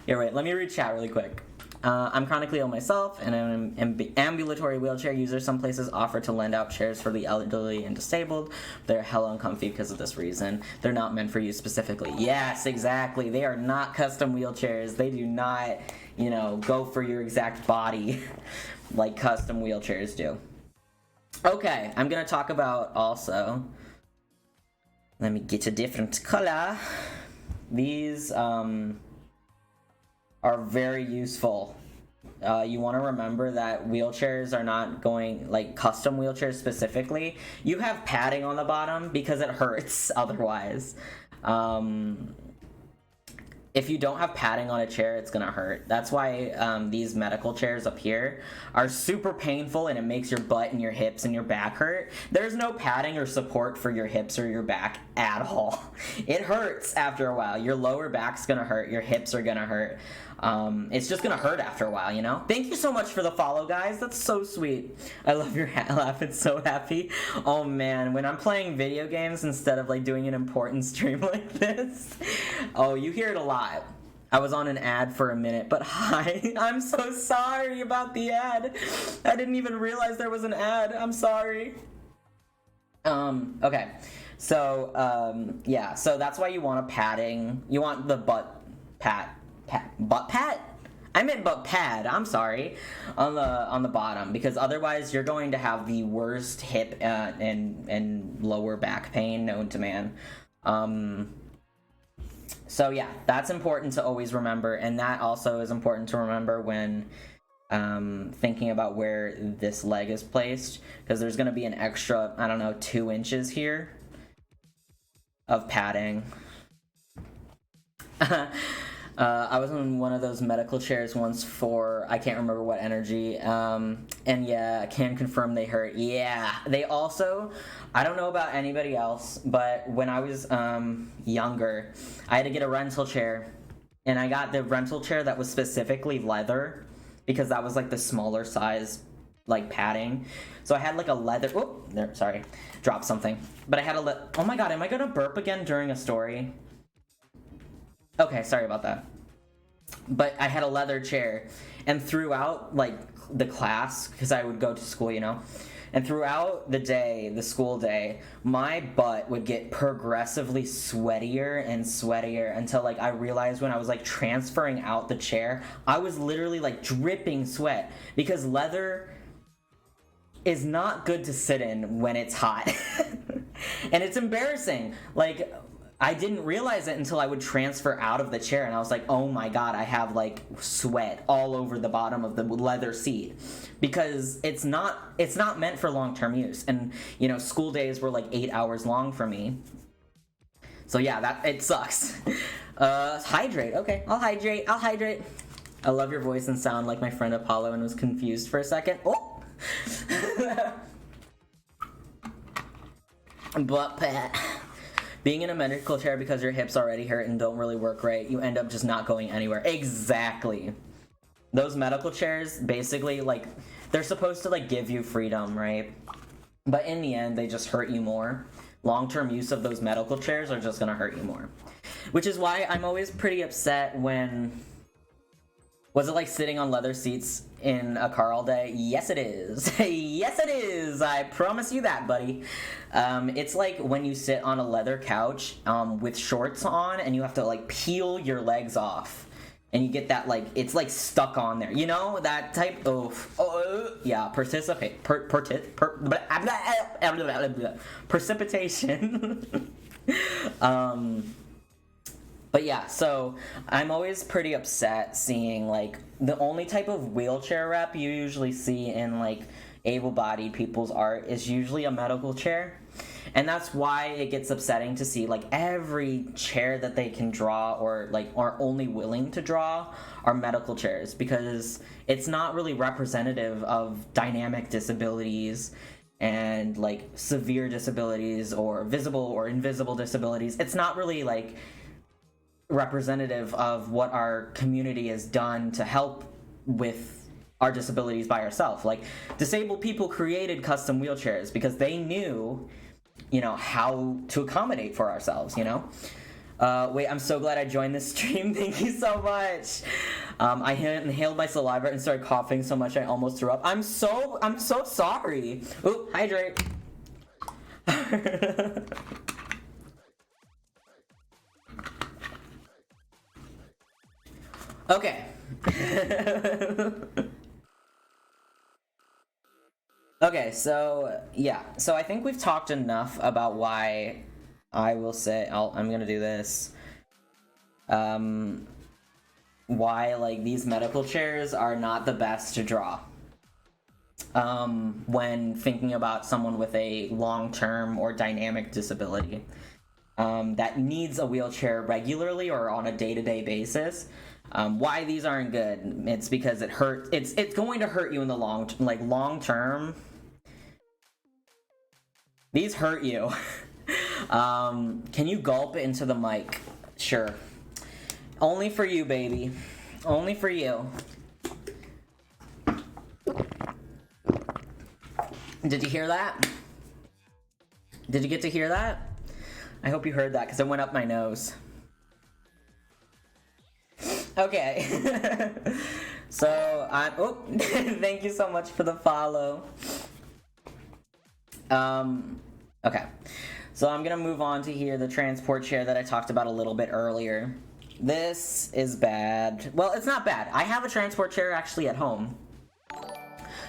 Here, wait, let me read chat really quick. I'm chronically ill myself, and I'm an ambulatory wheelchair user. Some places offer to lend out chairs for the elderly and disabled. They're hella uncomfy because of this reason. They're not meant for you specifically. Yes, exactly. They are not custom wheelchairs. They do not, you know, go for your exact body like custom wheelchairs do. Okay, I'm going to talk about also, let me get a different color. These, are very useful. You want to remember that wheelchairs are not going, like custom wheelchairs specifically, you have padding on the bottom because it hurts otherwise. If you don't have padding on a chair, it's gonna hurt. That's why these medical chairs up here are super painful, and it makes your butt and your hips and your back hurt. There's no padding or support for your hips or your back at all. It hurts after a while. Your lower back's gonna hurt, your hips are gonna hurt. It's just gonna hurt after a while, you know? Thank you so much for the follow, guys. That's so sweet. I love your laugh. It's so happy. Oh man, when I'm playing video games instead of like doing an important stream like this, oh, you hear it a lot. I was on an ad for a minute, but hi. I'm so sorry about the ad. I didn't even realize there was an ad. I'm sorry. Okay. So, yeah. So that's why you want a padding. You want the butt pat. Butt pat? I meant butt pad, I'm sorry, on the bottom, because otherwise you're going to have the worst hip and lower back pain known to man. So yeah, that's important to always remember, and that also is important to remember when thinking about where this leg is placed, because there's going to be an extra, I don't know, 2 inches here of padding. I was in one of those medical chairs once for, I can't remember what energy, and yeah, I can confirm they hurt. Yeah, they also, I don't know about anybody else, but when I was younger, I had to get a rental chair, and I got the rental chair that was specifically leather, because that was like the smaller size, like padding. So I had like a leather, whoop, there, sorry, dropped something. But I had oh my god, am I gonna burp again during a story? Okay, sorry about that. But I had a leather chair, and throughout, like, the class, because I would go to school, you know, and throughout the day, the school day, my butt would get progressively sweatier and sweatier until, like, I realized when I was, like, transferring out the chair, I was literally, like, dripping sweat, because leather is not good to sit in when it's hot. And it's embarrassing. Like, I didn't realize it until I would transfer out of the chair, and I was like, oh my god, I have like sweat all over the bottom of the leather seat, because it's not meant for long-term use. And you know, school days were like 8 hours long for me, so yeah, that it sucks. Hydrate. Okay, I'll hydrate. I love your voice and sound like my friend Apollo, and was confused for a second. Oh. Butt pat. Being in a medical chair because your hips already hurt and don't really work right, you end up just not going anywhere. Exactly. Those medical chairs, basically, like, they're supposed to, like, give you freedom, right? But in the end, they just hurt you more. Long-term use of those medical chairs are just gonna hurt you more. Which is why I'm always pretty upset when... Was it like sitting on leather seats in a car all day? Yes, it is. Yes, it is. I promise you that, buddy. It's like when you sit on a leather couch with shorts on and you have to like peel your legs off. and you get that like it's like stuck on there, you know, that type of yeah, precipitation. But yeah, so I'm always pretty upset seeing like the only type of wheelchair rep you usually see in like able-bodied people's art is usually a medical chair. And that's why it gets upsetting to see like every chair that they can draw or like are only willing to draw are medical chairs, because it's not really representative of dynamic disabilities and like severe disabilities or visible or invisible disabilities. It's not really like representative of what our community has done to help with our disabilities by ourselves. Like, disabled people created custom wheelchairs because they knew, you know, how to accommodate for ourselves, you know? Wait, I'm so glad I joined this stream. Thank you so much. I inhaled my saliva and started coughing so much I almost threw up. I'm so sorry. Ooh, hydrate. Okay. Okay, so yeah, so I think we've talked enough about why I will say I'm gonna do this. Why like these medical chairs are not the best to draw. When thinking about someone with a long-term or dynamic disability that needs a wheelchair regularly or on a day-to-day basis. Why these aren't good? It's because it hurts. It's going to hurt you in the long term. These hurt you. Can you gulp into the mic? Sure. Only for you, baby. Only for you. Did you hear that? Did you get to hear that? I hope you heard that because it went up my nose. Okay. So thank you so much for the follow. Okay. So I'm gonna move on to here the transport chair that I talked about a little bit earlier. This is bad. Well, it's not bad. I have a transport chair actually at home.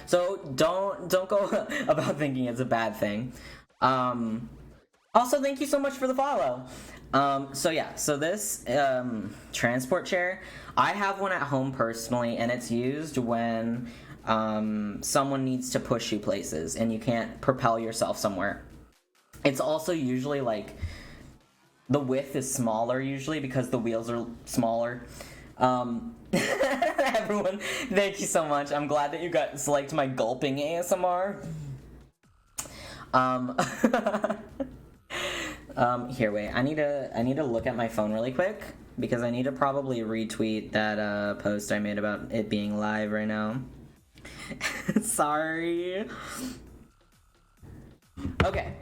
So don't go about thinking it's a bad thing. Also, thank you so much for the follow. So this transport chair, I have one at home personally, and it's used when someone needs to push you places and you can't propel yourself somewhere. It's also usually like the width is smaller usually because the wheels are smaller. Everyone, thank you so much. I'm glad that you guys liked my gulping ASMR. Here, wait. I need to look at my phone really quick because I need to probably retweet that post I made about it being live right now. Sorry. Okay.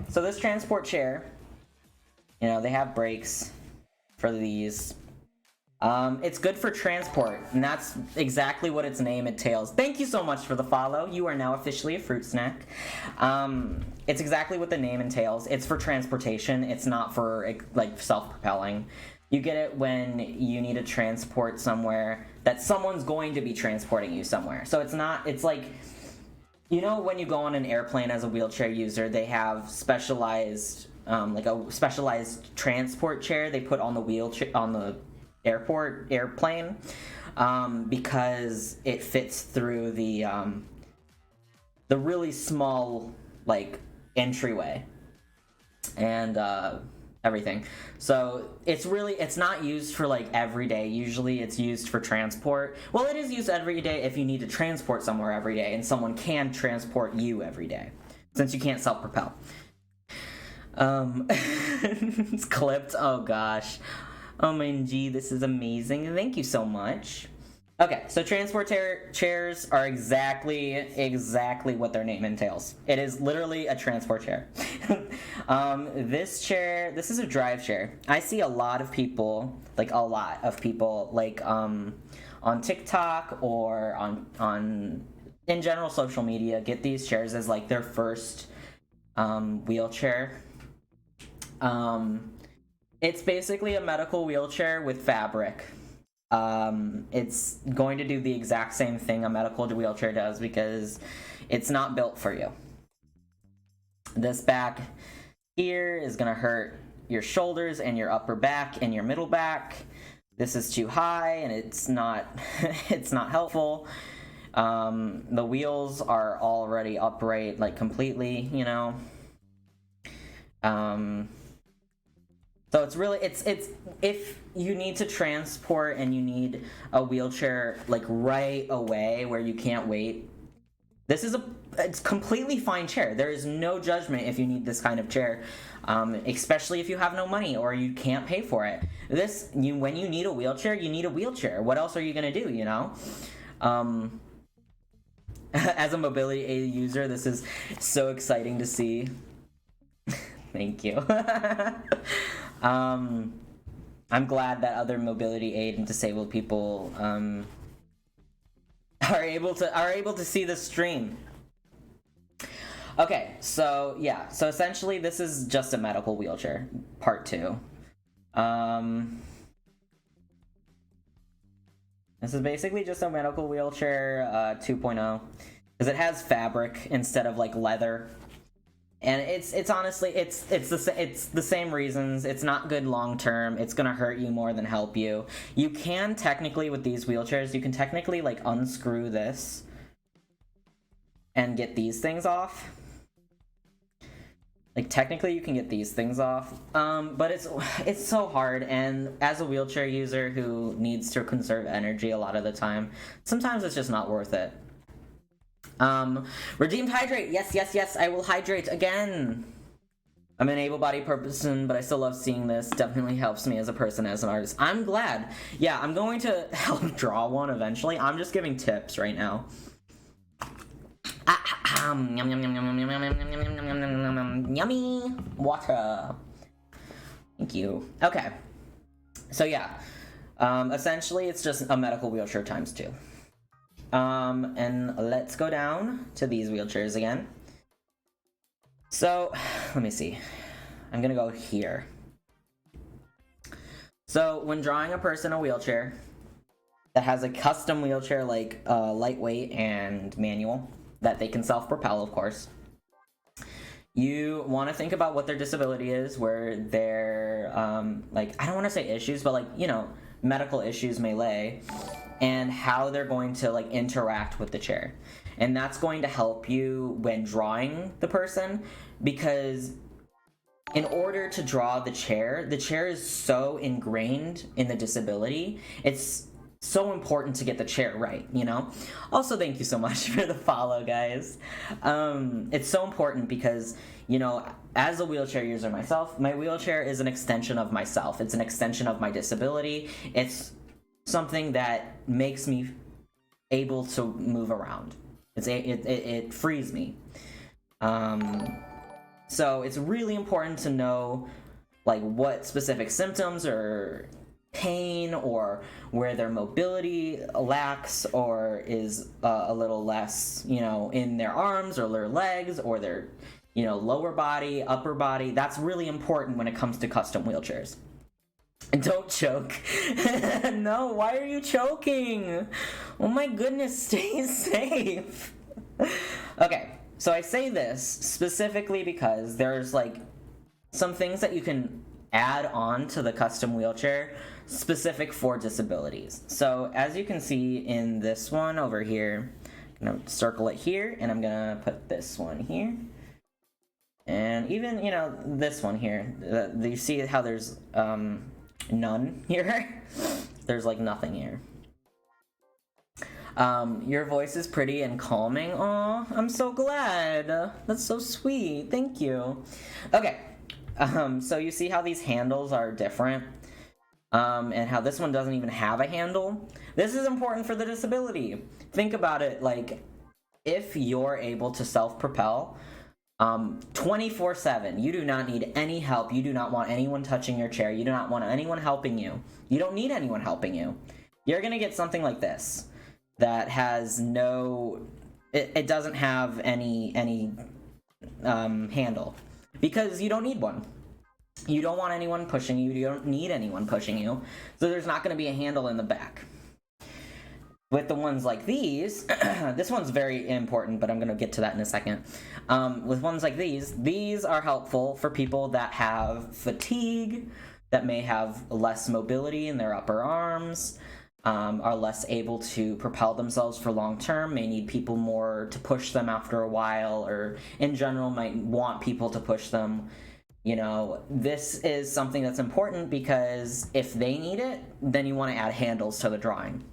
So this transport chair, you know, they have brakes for these. It's good for transport, and that's exactly what its name entails. Thank you so much for the follow. You are now officially a fruit snack. It's exactly what the name entails. It's for transportation. It's not for, like, self-propelling. You get it when you need to transport somewhere that someone's going to be transporting you somewhere. So it's like, you know, when you go on an airplane as a wheelchair user, they have specialized, like a specialized transport chair they put on the wheelchair, on the airplane, because it fits through the really small, like, entryway and everything. So it's not used for like every day. Usually it's used for transport. Well, it is used every day if you need to transport somewhere every day and someone can transport you every day, since you can't self-propel. It's clipped. Oh gosh. OMG, this is amazing. Thank you so much. Okay, so transport chairs are exactly what their name entails. It is literally a transport chair. This chair, this is a drive chair. I see a lot of people, like on TikTok or on in general social media, get these chairs as like their first wheelchair. It's basically a medical wheelchair with fabric. it's going to do the exact same thing a medical wheelchair does because it's not built for you. This back here is going to hurt your shoulders and your upper back and your middle back. This is too high and it's not it's not helpful. The wheels are already upright, like completely, you know. So it's really it's if you need to transport and you need a wheelchair like right away where you can't wait, this is it's completely fine chair. There is no judgment if you need this kind of chair, especially if you have no money or you can't pay for it. When you need a wheelchair, you need a wheelchair. What else are you gonna do? You know. As a mobility aid user, this is so exciting to see. Thank you. I'm glad that other mobility aid and disabled people are able to see the stream. Okay, so yeah, so essentially this is just a medical wheelchair, part 2. This is basically just a medical wheelchair 2.0 because it has fabric instead of like leather. And it's honestly it's the same reasons. It's not good long term. It's gonna hurt you more than help you. You can technically with these wheelchairs, you can technically like unscrew this and get these things off. Like technically you can get these things off, but it's so hard. And as a wheelchair user who needs to conserve energy a lot of the time, sometimes it's just not worth it. Redeemed hydrate. Yes, I will hydrate again. I'm an able-bodied person, but I still love seeing this. Definitely helps me as a person, as an artist. I'm glad. Yeah, I'm going to help draw one eventually. I'm just giving tips right now. Yummy water. Thank you. Okay. So yeah, essentially it's just a medical wheelchair times 2. And let's go down to these wheelchairs again. So, let me see. I'm gonna go here. So, when drawing a person a wheelchair that has a custom wheelchair, like lightweight and manual, that they can self-propel, of course, you want to think about what their disability is, where their, like, I don't want to say issues, but like, you know, medical issues may lay, and how they're going to like interact with the chair. And that's going to help you when drawing the person, because in order to draw the chair is so ingrained in the disability. It's so important to get the chair right, you know? Also, thank you so much for the follow, guys. It's so important because, you know, as a wheelchair user myself, my wheelchair is an extension of myself. It's an extension of my disability. It's something that makes me able to move around. It frees me. So it's really important to know like what specific symptoms or pain or where their mobility lacks or is a little less, you know, in their arms or their legs or their, you know, lower body, upper body. That's really important when it comes to custom wheelchairs. And don't choke. No, why are you choking? Oh my goodness, stay safe. Okay, so I say this specifically because there's like some things that you can add on to the custom wheelchair specific for disabilities. So as you can see in this one over here, I'm gonna circle it here and I'm gonna put this one here. And even, you know, this one here, you see how there's none here? There's like nothing here. Your voice is pretty and calming. Aw, I'm so glad. That's so sweet. Thank you. Okay. So you see how these handles are different? And how this one doesn't even have a handle? This is important for the disability. Think about it, like, if you're able to self-propel 24/7, you do not need any help. You do not want anyone touching your chair. You do not want anyone helping you. You don't need anyone helping you. You're gonna get something like this that has no... It doesn't have any handle because you don't need one. You don't want anyone pushing you. You don't need anyone pushing you. So there's not going to be a handle in the back. With the ones like these, this one's very important, but I'm going to get to that in a second. With ones like these are helpful for people that have fatigue, that may have less mobility in their upper arms, are less able to propel themselves for long term, may need people more to push them after a while, or in general might want people to push them. You know, this is something that's important because if they need it, then you want to add handles to the drawing.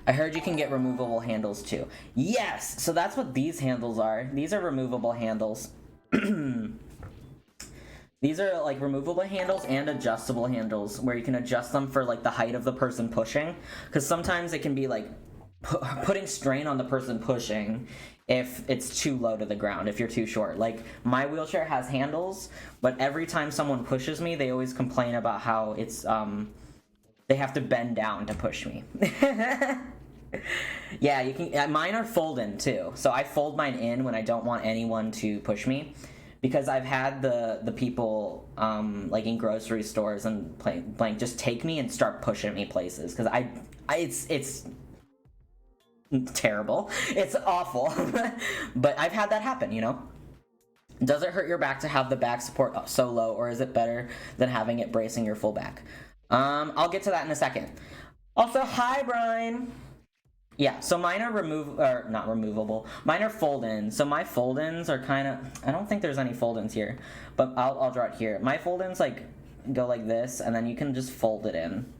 I heard you can get removable handles too. Yes! So that's what these handles are. These are removable handles. These are like removable handles and adjustable handles where you can adjust them for like the height of the person pushing. Because sometimes it can be like putting strain on the person pushing if it's too low to the ground, if you're too short. Like, my wheelchair has handles, but every time someone pushes me, they always complain about how it's, they have to bend down to push me. Yeah, you can, mine are fold-in, too. So I fold mine in when I don't want anyone to push me. Because I've had the people, like, in grocery stores and like just take me and start pushing me places. Because it's terrible. It's awful. But I've had that happen, you know? Does it hurt your back to have the back support so low, or is it better than having it bracing your full back? I'll get to that in a second. Also, hi, Brian! Yeah, so mine are not removable. Mine are fold-ins. So my fold-ins are kind of... I don't think there's any fold-ins here, but I'll draw it here. My fold-ins, like, go like this, and then you can just fold it in.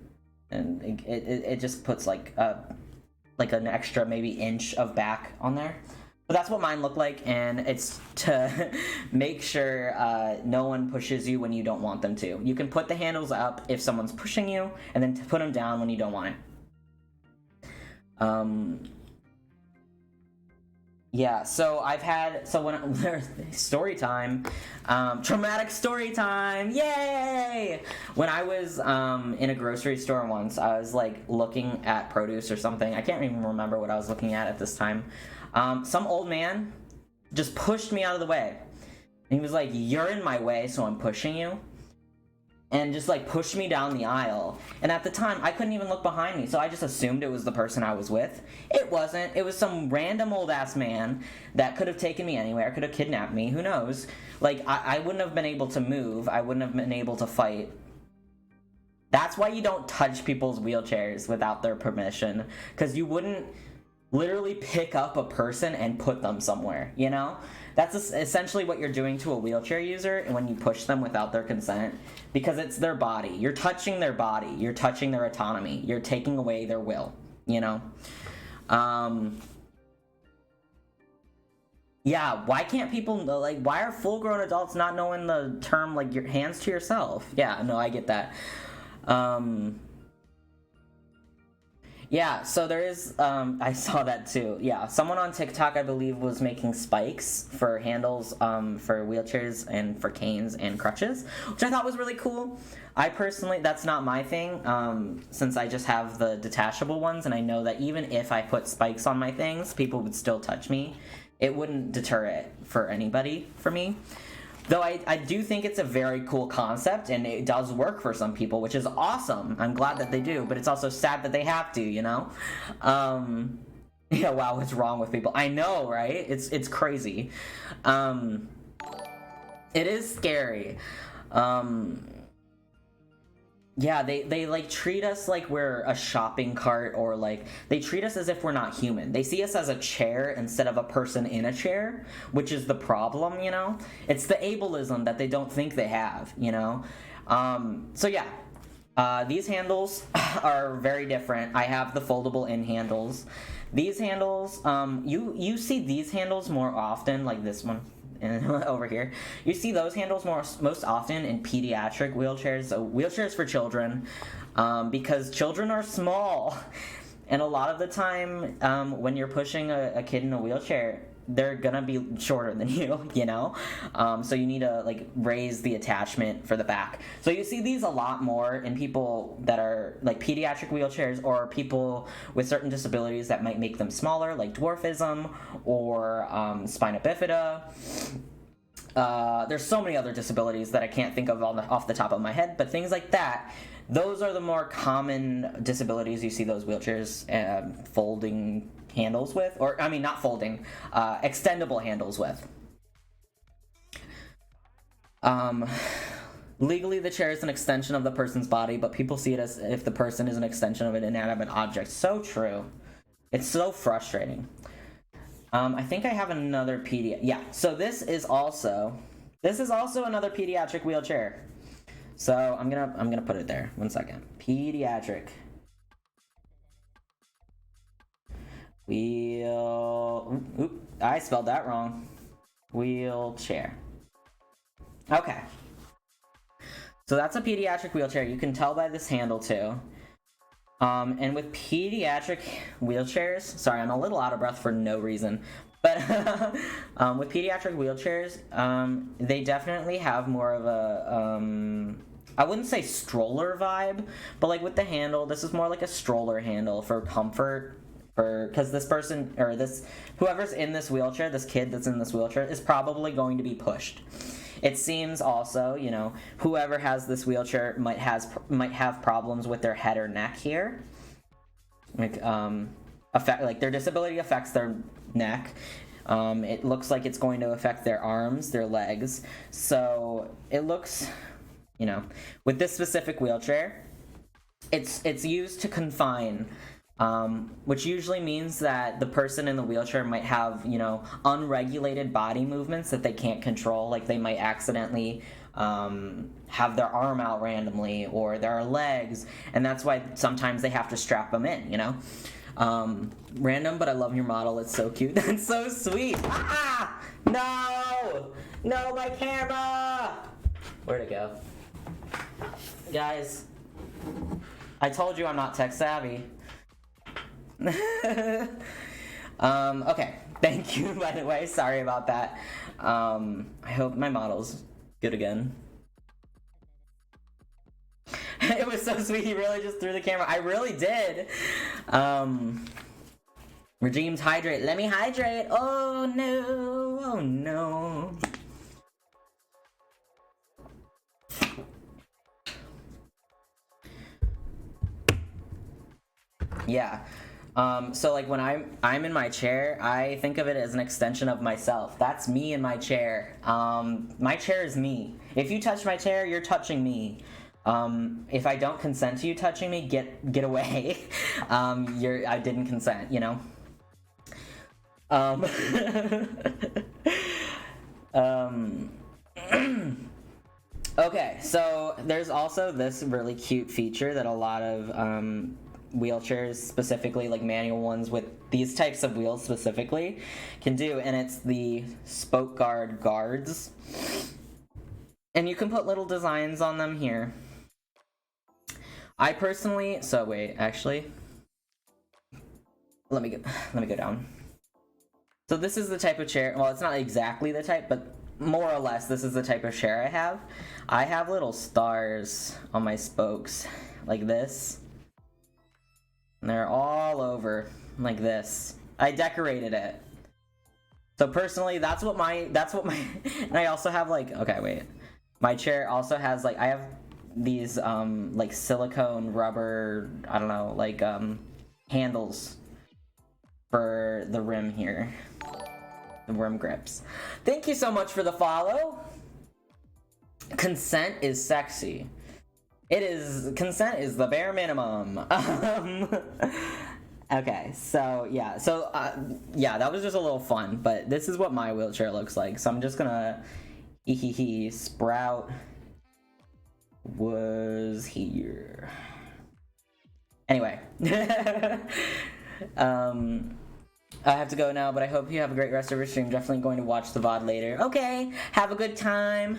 And it just puts, like an extra maybe inch of back on there. But that's what mine look like, and it's to make sure no one pushes you when you don't want them to. You can put the handles up if someone's pushing you, and then put them down when you don't want it. Yeah, so when there's story time, traumatic story time, yay! When I was in a grocery store once, I was like looking at produce or something. I can't even remember what I was looking at this time. Some old man just pushed me out of the way. And he was like, "You're in my way, so I'm pushing you." And just like pushed me down the aisle. And at the time, I couldn't even look behind me, so I just assumed it was the person I was with. It wasn't. It was some random old ass man that could have taken me anywhere, could have kidnapped me, who knows. Like, I wouldn't have been able to move, I wouldn't have been able to fight. That's why you don't touch people's wheelchairs without their permission, because you wouldn't literally pick up a person and put them somewhere, you know? That's essentially what you're doing to a wheelchair user when you push them without their consent, because it's their body. You're touching their body. You're touching their autonomy. You're taking away their will, you know? Yeah, why can't people, like, why are full-grown adults not knowing the term, like, your hands to yourself? Yeah, no, I get that. Yeah, so there is, I saw that too. Yeah, someone on TikTok, I believe, was making spikes for handles for wheelchairs and for canes and crutches, which I thought was really cool. I personally, that's not my thing, since I just have the detachable ones, and I know that even if I put spikes on my things, people would still touch me. It wouldn't deter it for anybody, for me. Though I do think it's a very cool concept, and it does work for some people, which is awesome. I'm glad that they do, but it's also sad that they have to, you know? Yeah, wow, what's wrong with people? I know, right? It's crazy. It is scary. Yeah, they like treat us like we're a shopping cart, or like they treat us as if we're not human. They see us as a chair instead of a person in a chair, which is the problem, you know? It's the ableism that they don't think they have, you know? So yeah, these handles are very different. I have the foldable in handles. These handles, you see these handles more often, like this one. And over here, you see those handles most often in pediatric wheelchairs, so wheelchairs for children, because children are small, and a lot of the time, when you're pushing a kid in a wheelchair, they're gonna be shorter than you know? So you need to, like, raise the attachment for the back. So you see these a lot more in people that are, like, pediatric wheelchairs, or people with certain disabilities that might make them smaller, like dwarfism, or spina bifida. there's so many other disabilities that I can't think of off the top of my head, but things like that, those are the more common disabilities you see those wheelchairs folding handles with, or I mean not folding, extendable handles with. Legally, the chair is an extension of the person's body, but people see it as if the person is an extension of an inanimate object. So true. It's so frustrating. I think I have another yeah, so this is also another pediatric wheelchair. So I'm gonna put it there. 1 second. Pediatric I spelled that wrong. Wheelchair. Okay. So that's a pediatric wheelchair. You can tell by this handle too. And with pediatric wheelchairs, sorry, I'm a little out of breath for no reason, but with pediatric wheelchairs, they definitely have more of a, I wouldn't say stroller vibe, but like with the handle, this is more like a stroller handle for comfort, because this person, or whoever's in this wheelchair, this kid that's in this wheelchair, is probably going to be pushed. It seems also, you know, whoever has this wheelchair might have problems with their head or neck here. Like their disability affects their neck. It looks like it's going to affect their arms, their legs. So it looks, you know, with this specific wheelchair, it's used to confine. Which usually means that the person in the wheelchair might have, you know, unregulated body movements that they can't control. Like they might accidentally have their arm out randomly or their legs, and that's why sometimes they have to strap them in, you know? Random, but I love your model. It's so cute. That's so sweet. Ah! No! No, my camera! Where'd it go? Guys, I told you I'm not tech savvy. Okay, thank you, by the way. Sorry about that. I hope my model's good again. It was so sweet. He really just threw the camera. I really did. Regimes hydrate. Let me hydrate. Oh no. Oh no. Yeah. So like when I'm in my chair, I think of it as an extension of myself. That's me in my chair. My chair is me. If you touch my chair, you're touching me. If I don't consent to you touching me, get away. I didn't consent, you know. Okay, so there's also this really cute feature that a lot of wheelchairs, specifically like manual ones with these types of wheels specifically, can do, and it's the spoke guard guards. And you can put little designs on them here. I personally, so wait, actually, let me go down. So this is the type of chair, well, it's not exactly the type, but more or less this is the type of chair I have. I have little stars on my spokes like this. And they're all over like this. I decorated it. So personally, that's what my, and I also have like, okay, wait. My chair also has like, I have these like silicone rubber, I don't know, like handles for the rim here. The rim grips. Thank you so much for the follow. Consent is sexy. Consent is the bare minimum. Okay, so yeah, yeah, that was just a little fun, but this is what my wheelchair looks like. So I'm just gonna, Sprout was here. Anyway, I have to go now, but I hope you have a great rest of your stream. Definitely going to watch the VOD later. Okay, have a good time.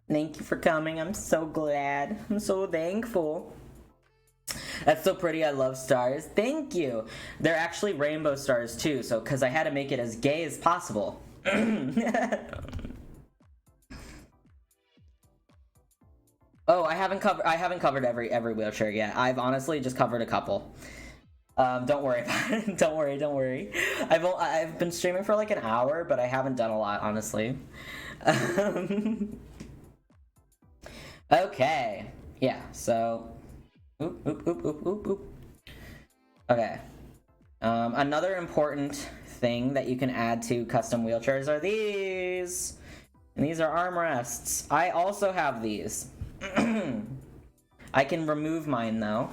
Thank you for coming. I'm so glad. I'm so thankful. That's so pretty. I love stars. Thank you. They're actually rainbow stars too, so because I had to make it as gay as possible. Oh, I haven't covered every wheelchair yet. I've honestly just covered a couple. Don't worry about it. Don't worry. I've been streaming for like an hour, but I haven't done a lot, honestly. Okay. Yeah, so... Oop, oop, oop, oop, oop, oop. Okay. Another important thing that you can add to custom wheelchairs are these. And these are armrests. I also have these. I can remove mine though.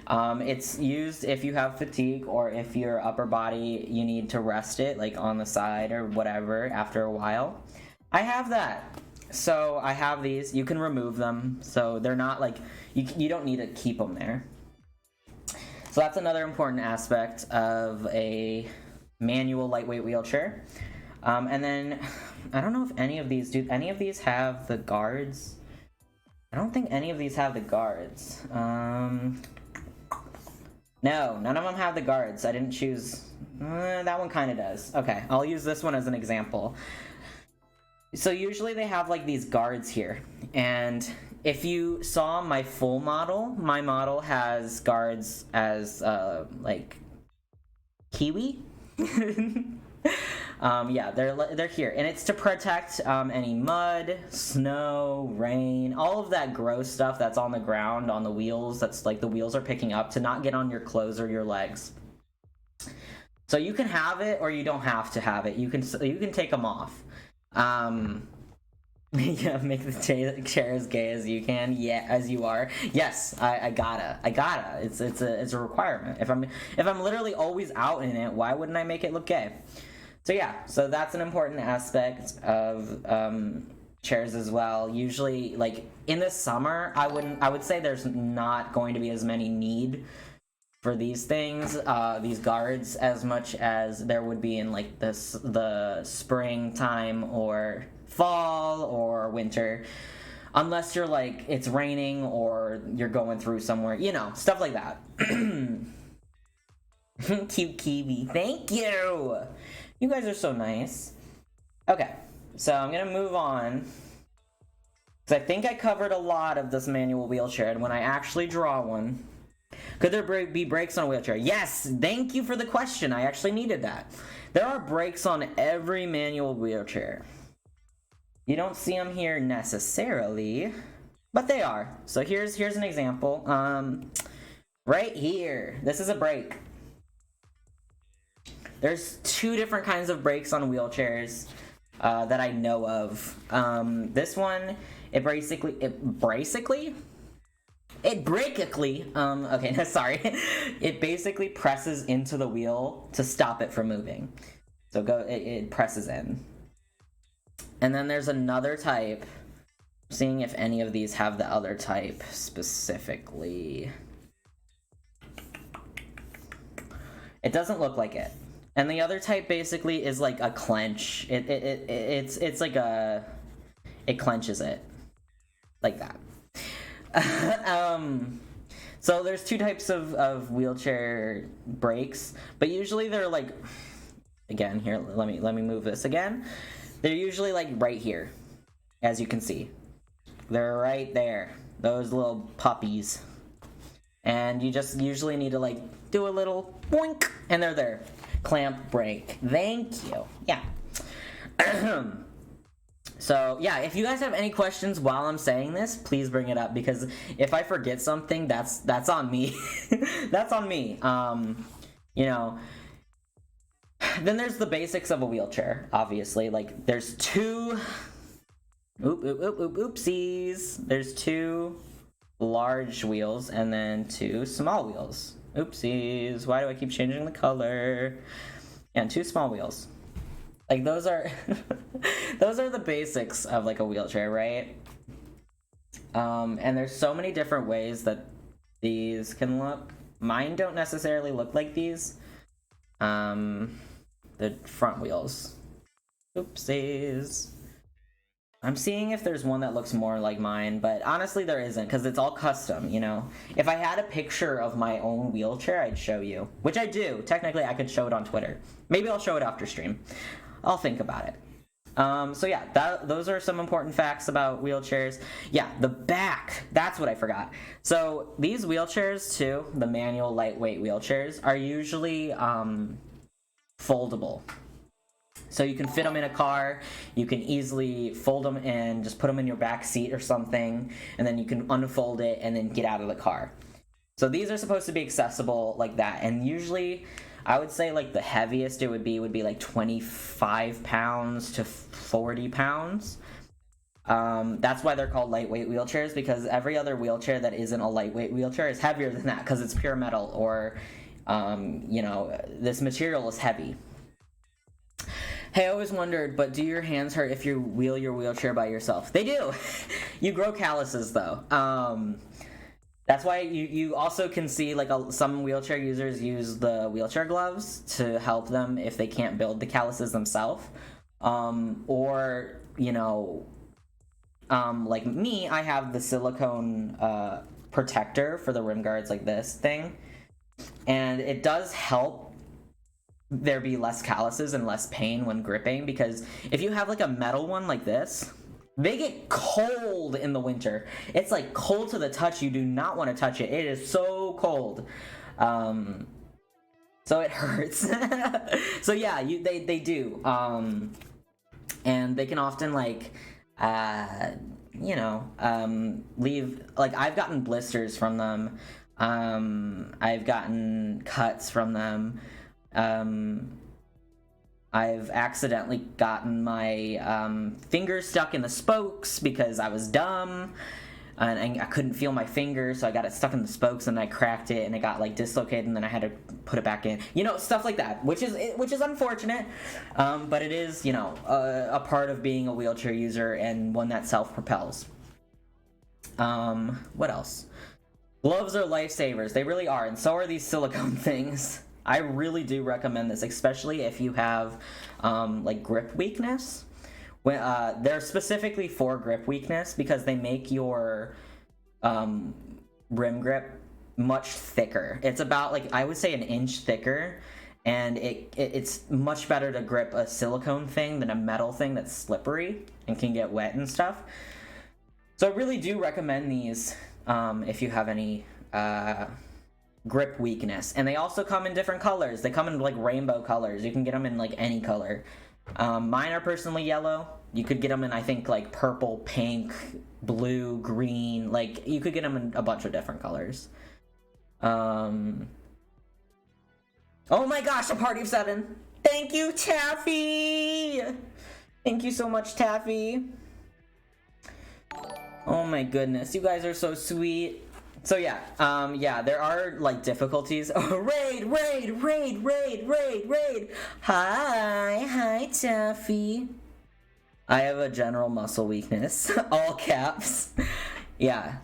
It's used if you have fatigue or if your upper body, you need to rest it like on the side or whatever after a while. I have that. So I have these. You can remove them. So they're not like, you don't need to keep them there. So that's another important aspect of a manual lightweight wheelchair. And then, I don't know if any of these, do any of these have the guards? I don't think any of these have the guards. No, none of them have the guards. I didn't choose, that one kind of does. Okay, I'll use this one as an example. So usually they have like these guards here, and if you saw my full model, my model has guards as like kiwi. Yeah, they're here, and it's to protect any mud, snow, rain, all of that gross stuff that's on the ground, on the wheels, that's like the wheels are picking up, to not get on your clothes or your legs. So you can have it, or you don't have to have it. You can take them off. Yeah, make the chair as gay as you can. Yeah, as you are. Yes, I gotta. It's a requirement. If I'm literally always out in it, why wouldn't I make it look gay? So yeah, so that's an important aspect of chairs as well. Usually, like in the summer, I would say there's not going to be as many need for these things, these guards, as much as there would be in like the springtime or fall or winter, unless you're like it's raining or you're going through somewhere, you know, stuff like that. Cute kiwi, thank you. You guys are so nice. Okay, so I'm gonna move on, because I think I covered a lot of this manual wheelchair, and when I actually draw one. Could there be brakes on a wheelchair? Yes, thank you for the question. I actually needed that. There are brakes on every manual wheelchair. You don't see them here necessarily, but they are. So here's an example. Right here, this is a brake. There's two different kinds of brakes on wheelchairs that I know of. This one, it basically, okay, no, sorry. It basically presses into the wheel to stop it from moving. So it presses in. And then there's another type. I'm seeing if any of these have the other type specifically. It doesn't look like it. And the other type basically is like a clench. It's like it clenches it. Like that. So there's two types of wheelchair brakes, but usually they're like, again, here, let me move this again. They're usually like right here, as you can see. They're right there, those little puppies. And you just usually need to like do a little boink, and they're there. Clamp brake. Thank you. Yeah. So, yeah, if you guys have any questions while I'm saying this, please bring it up, because if I forget something, that's on me. That's on me. You know, then there's the basics of a wheelchair, obviously. Like, there's two... Oopsies. There's two large wheels and then two small wheels. Oopsies. Why do I keep changing the color? And two small wheels. Like, those are those are the basics of like a wheelchair, right? And there's so many different ways that these can look. Mine don't necessarily look like these. The front wheels. Oopsies. I'm seeing if there's one that looks more like mine, but honestly there isn't, because it's all custom, you know? If I had a picture of my own wheelchair, I'd show you. Which I do. Technically, I could show it on Twitter. Maybe I'll show it after stream. I'll think about it. So yeah, those are some important facts about wheelchairs. Yeah, the back. That's what I forgot. So these wheelchairs, too, the manual lightweight wheelchairs, are usually foldable. So you can fit them in a car, you can easily fold them and just put them in your back seat or something, and then you can unfold it and then get out of the car. So these are supposed to be accessible like that, and usually I would say like the heaviest it would be like 25 pounds to 40 pounds. That's why they're called lightweight wheelchairs, because every other wheelchair that isn't a lightweight wheelchair is heavier than that because it's pure metal, or this material is heavy. Hey, I always wondered, but do your hands hurt if you wheel your wheelchair by yourself? They do. You grow calluses, though. That's why you also can see, like, some wheelchair users use the wheelchair gloves to help them if they can't build the calluses themselves. Or, like me, I have the silicone protector for the rim guards, like this thing. And it does help there be less calluses and less pain when gripping, because if you have like a metal one like this, they get cold in the winter. It's like cold to the touch. You do not want to touch it. It is so cold. So it hurts. So yeah, they do. And they can often like leave, like, I've gotten blisters from them. I've gotten cuts from them. I've accidentally gotten my fingers stuck in the spokes because I was dumb and I couldn't feel my finger, so I got it stuck in the spokes and I cracked it and it got like dislocated and then I had to put it back in. Stuff like that, which is unfortunate, but it is, a part of being a wheelchair user and one that self-propels. What else? Gloves are lifesavers. They really are, and so are these silicone things. I really do recommend this, especially if you have like grip weakness. They're specifically for grip weakness because they make your rim grip much thicker. It's about, like, I would say an inch thicker, and it's much better to grip a silicone thing than a metal thing that's slippery and can get wet and stuff. So I really do recommend these if you have any grip weakness. And they also come in different colors. They come in like rainbow colors. You can get them in like any color. Mine are personally yellow. You could get them in, I think, like purple, pink, blue, green. Like, you could get them in a bunch of different colors. Oh my gosh, a party of 7. Thank you, Taffy. Thank you so much, Taffy. Oh my goodness, you guys are so sweet. So yeah, there are like difficulties. Oh, raid. Hi, Taffy. I have a general muscle weakness. All caps. Yeah.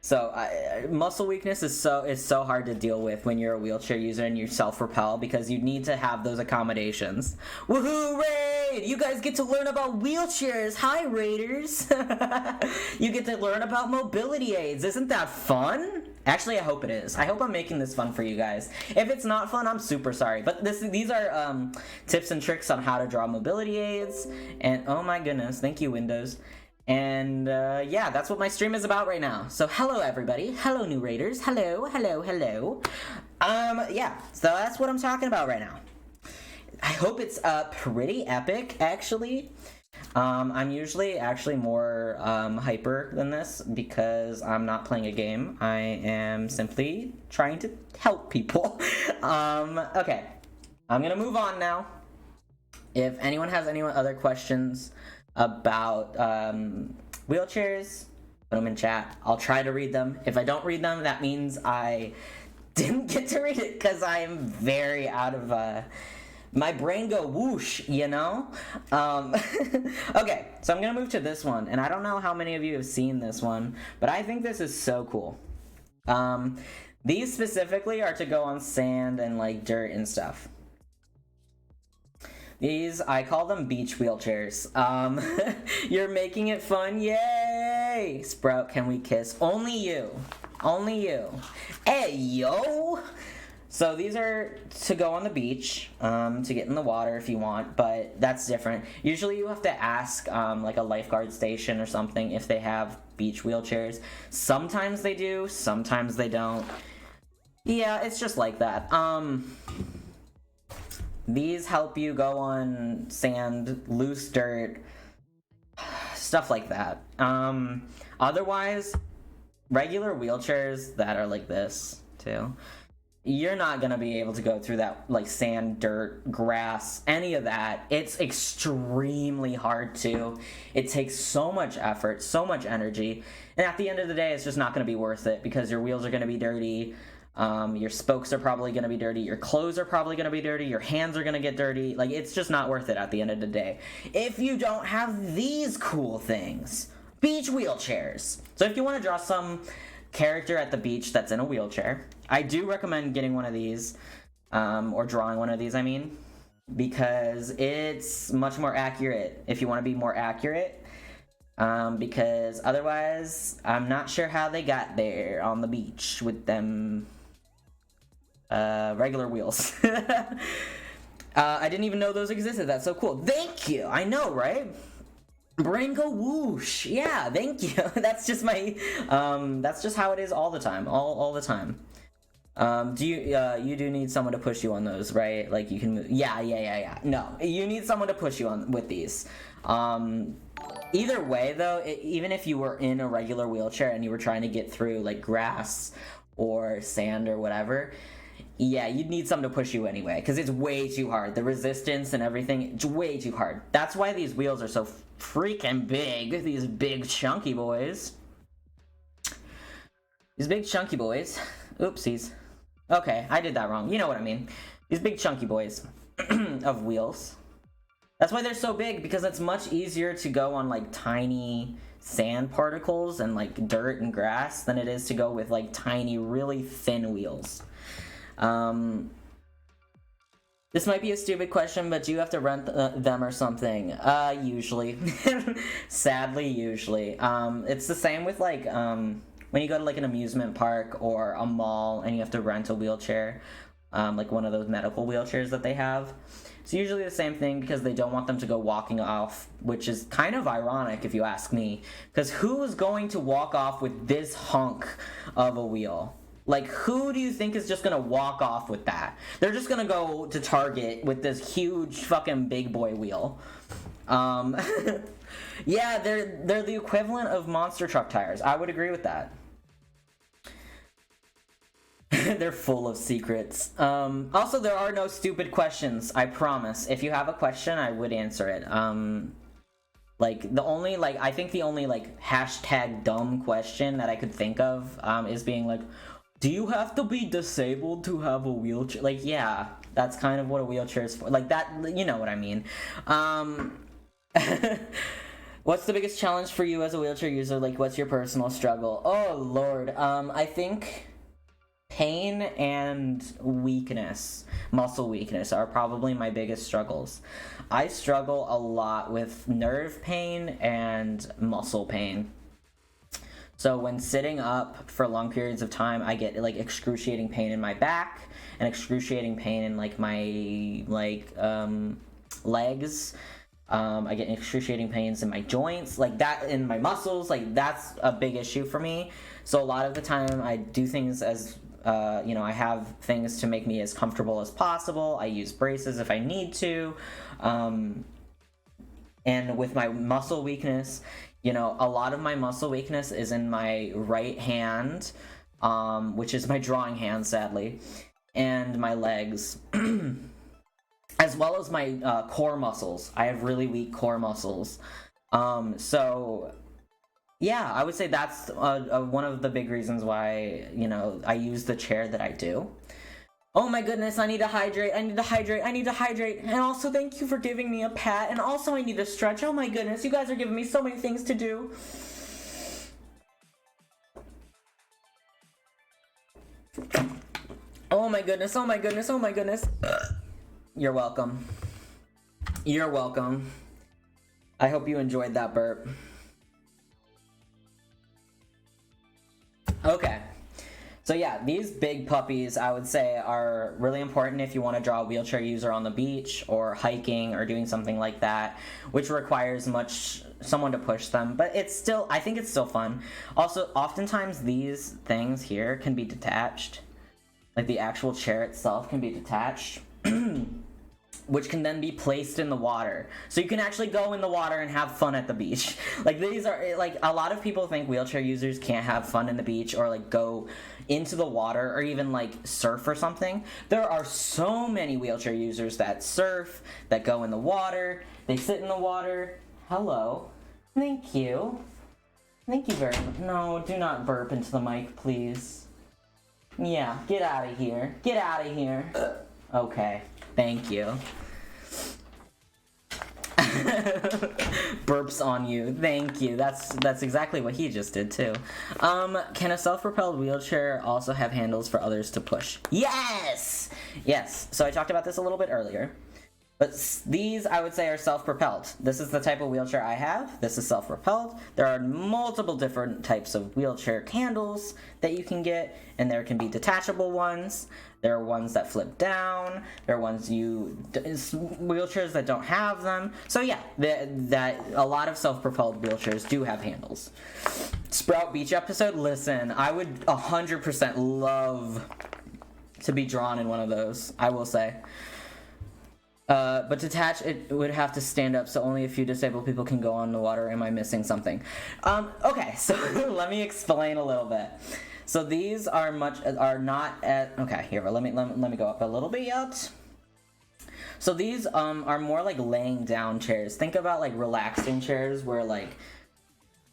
So muscle weakness is so hard to deal with when you're a wheelchair user and you self-propel, because you need to have those accommodations. Woohoo, raid! You guys get to learn about wheelchairs. Hi, raiders. You get to learn about mobility aids. Isn't that fun? Actually, I hope it is. I hope I'm making this fun for you guys. If it's not fun, I'm super sorry. But these are tips and tricks on how to draw mobility aids. And oh my goodness, thank you, Windows. And yeah, that's what my stream is about right now. So hello, everybody. Hello, new raiders. Hello. Yeah, so that's what I'm talking about right now. I hope it's pretty epic, actually. I'm usually actually more hyper than this because I'm not playing a game. I am simply trying to help people. Okay, I'm gonna move on now. If anyone has any other questions about wheelchairs, put them in chat. I'll try to read them. If I don't read them, that means I didn't get to read it because I am very out of my brain go whoosh, Okay, so I'm gonna move to this one, and I don't know how many of you have seen this one, but I think this is so cool. These specifically are to go on sand and like dirt and stuff. These, I call them beach wheelchairs. You're making it fun, yay! Sprout, can we kiss? Only you. Hey, yo! So these are to go on the beach, to get in the water if you want, but that's different. Usually you have to ask like a lifeguard station or something if they have beach wheelchairs. Sometimes they do, sometimes they don't. Yeah, it's just like that. These help you go on sand, loose dirt, stuff like that. Otherwise, regular wheelchairs that are like this, too, you're not gonna be able to go through that, like, sand, dirt, grass, any of that. It's extremely hard to. It takes so much effort, so much energy, and at the end of the day, it's just not gonna be worth it because your wheels are gonna be dirty, your spokes are probably gonna be dirty, your clothes are probably gonna be dirty, your hands are gonna get dirty. Like, it's just not worth it at the end of the day. If you don't have these cool things, beach wheelchairs. So if you want to draw some character at the beach that's in a wheelchair, I do recommend getting one of these, or drawing one of these, I mean, because it's much more accurate if you want to be more accurate, because otherwise, I'm not sure how they got there on the beach with them regular wheels. I didn't even know those existed. That's so cool. Thank you. I know, right? Branko whoosh. Yeah, thank you. That's just my that's just how it is all the time. All the time. Do you you do need someone to push you on those, right? Like you can move. Yeah. No, you need someone to push you on with these. Either way though, even if you were in a regular wheelchair and you were trying to get through like grass or sand or whatever, yeah, you'd need someone to push you anyway, because it's way too hard. The resistance and everything, it's way too hard. That's why these wheels are so freaking big. These big chunky boys. These big chunky boys. Oopsies. Okay, I did that wrong. You know what I mean. These big chunky boys of wheels. That's why they're so big, because it's much easier to go on like tiny sand particles and like dirt and grass than it is to go with like tiny, really thin wheels. This might be a stupid question, but do you have to rent them or something? Usually. Sadly, usually. It's the same with like, when you go to like an amusement park or a mall and you have to rent a wheelchair, like one of those medical wheelchairs that they have. It's usually the same thing because they don't want them to go walking off, which is kind of ironic if you ask me. Because who is going to walk off with this hunk of a wheel? Like, who do you think is just gonna walk off with that? They're just gonna go to Target with this huge fucking big boy wheel. Yeah, they're the equivalent of monster truck tires. I would agree with that. They're full of secrets. Also, there are no stupid questions, I promise. If you have a question, I would answer it. Like, the only, like, I think the only, like, hashtag dumb question that I could think of, is being like, do you have to be disabled to have a wheelchair? Like, yeah, that's kind of what a wheelchair is for. Like, that, you know what I mean. What's the biggest challenge for you as a wheelchair user? Like, what's your personal struggle? Oh, Lord. I think pain and weakness, muscle weakness, are probably my biggest struggles. I struggle a lot with nerve pain and muscle pain. So when sitting up for long periods of time, I get like excruciating pain in my back and excruciating pain in like my legs. I get excruciating pains in my joints, like that, in my muscles. Like, that's a big issue for me. So a lot of the time I do things as I have things to make me as comfortable as possible. I use braces if I need to. And with my muscle weakness, a lot of my muscle weakness is in my right hand, which is my drawing hand, sadly, and my legs, as well as my core muscles. I have really weak core muscles. So, yeah, I would say that's one of the big reasons why, I use the chair that I do. Oh my goodness, I need to hydrate, and also thank you for giving me a pat, and also I need to stretch. Oh my goodness, you guys are giving me so many things to do. Oh my goodness. You're welcome. I hope you enjoyed that burp. Okay. So yeah, these big puppies, I would say, are really important if you want to draw a wheelchair user on the beach or hiking or doing something like that, which requires someone to push them. But I think it's still fun. Also, oftentimes these things here can be detached. like the actual chair itself can be detached, which can then be placed in the water. So you can actually go in the water and have fun at the beach. Like, these are, like, a lot of people think wheelchair users can't have fun in the beach or, like, go into the water or even, like, surf or something. There are so many wheelchair users that surf, that go in the water, they sit in the water. Hello. Thank you. Thank you very much. No, do not burp into the mic, please. Yeah, get out of here. Get out of here. Okay. Thank you. Burps on you. Thank you. That's exactly what he just did too. Can a self-propelled wheelchair also have handles for others to push? Yes! Yes. So I talked about this a little bit earlier. But these, I would say, are self-propelled. This is the type of wheelchair I have. This is self-propelled. There are multiple different types of wheelchair handles that you can get, and there can be detachable ones. There are ones that flip down. There are ones wheelchairs that don't have them. So yeah, that a lot of self-propelled wheelchairs do have handles. Sprout Beach episode. Listen, I would 100% love to be drawn in one of those. I will say. But detach, it would have to stand up, so only a few disabled people can go on the water. Am I missing something? Okay, so let me explain a little bit. So these are not at, okay, here, let me go up a little bit yet. So these are more like laying down chairs. Think about like relaxing chairs where like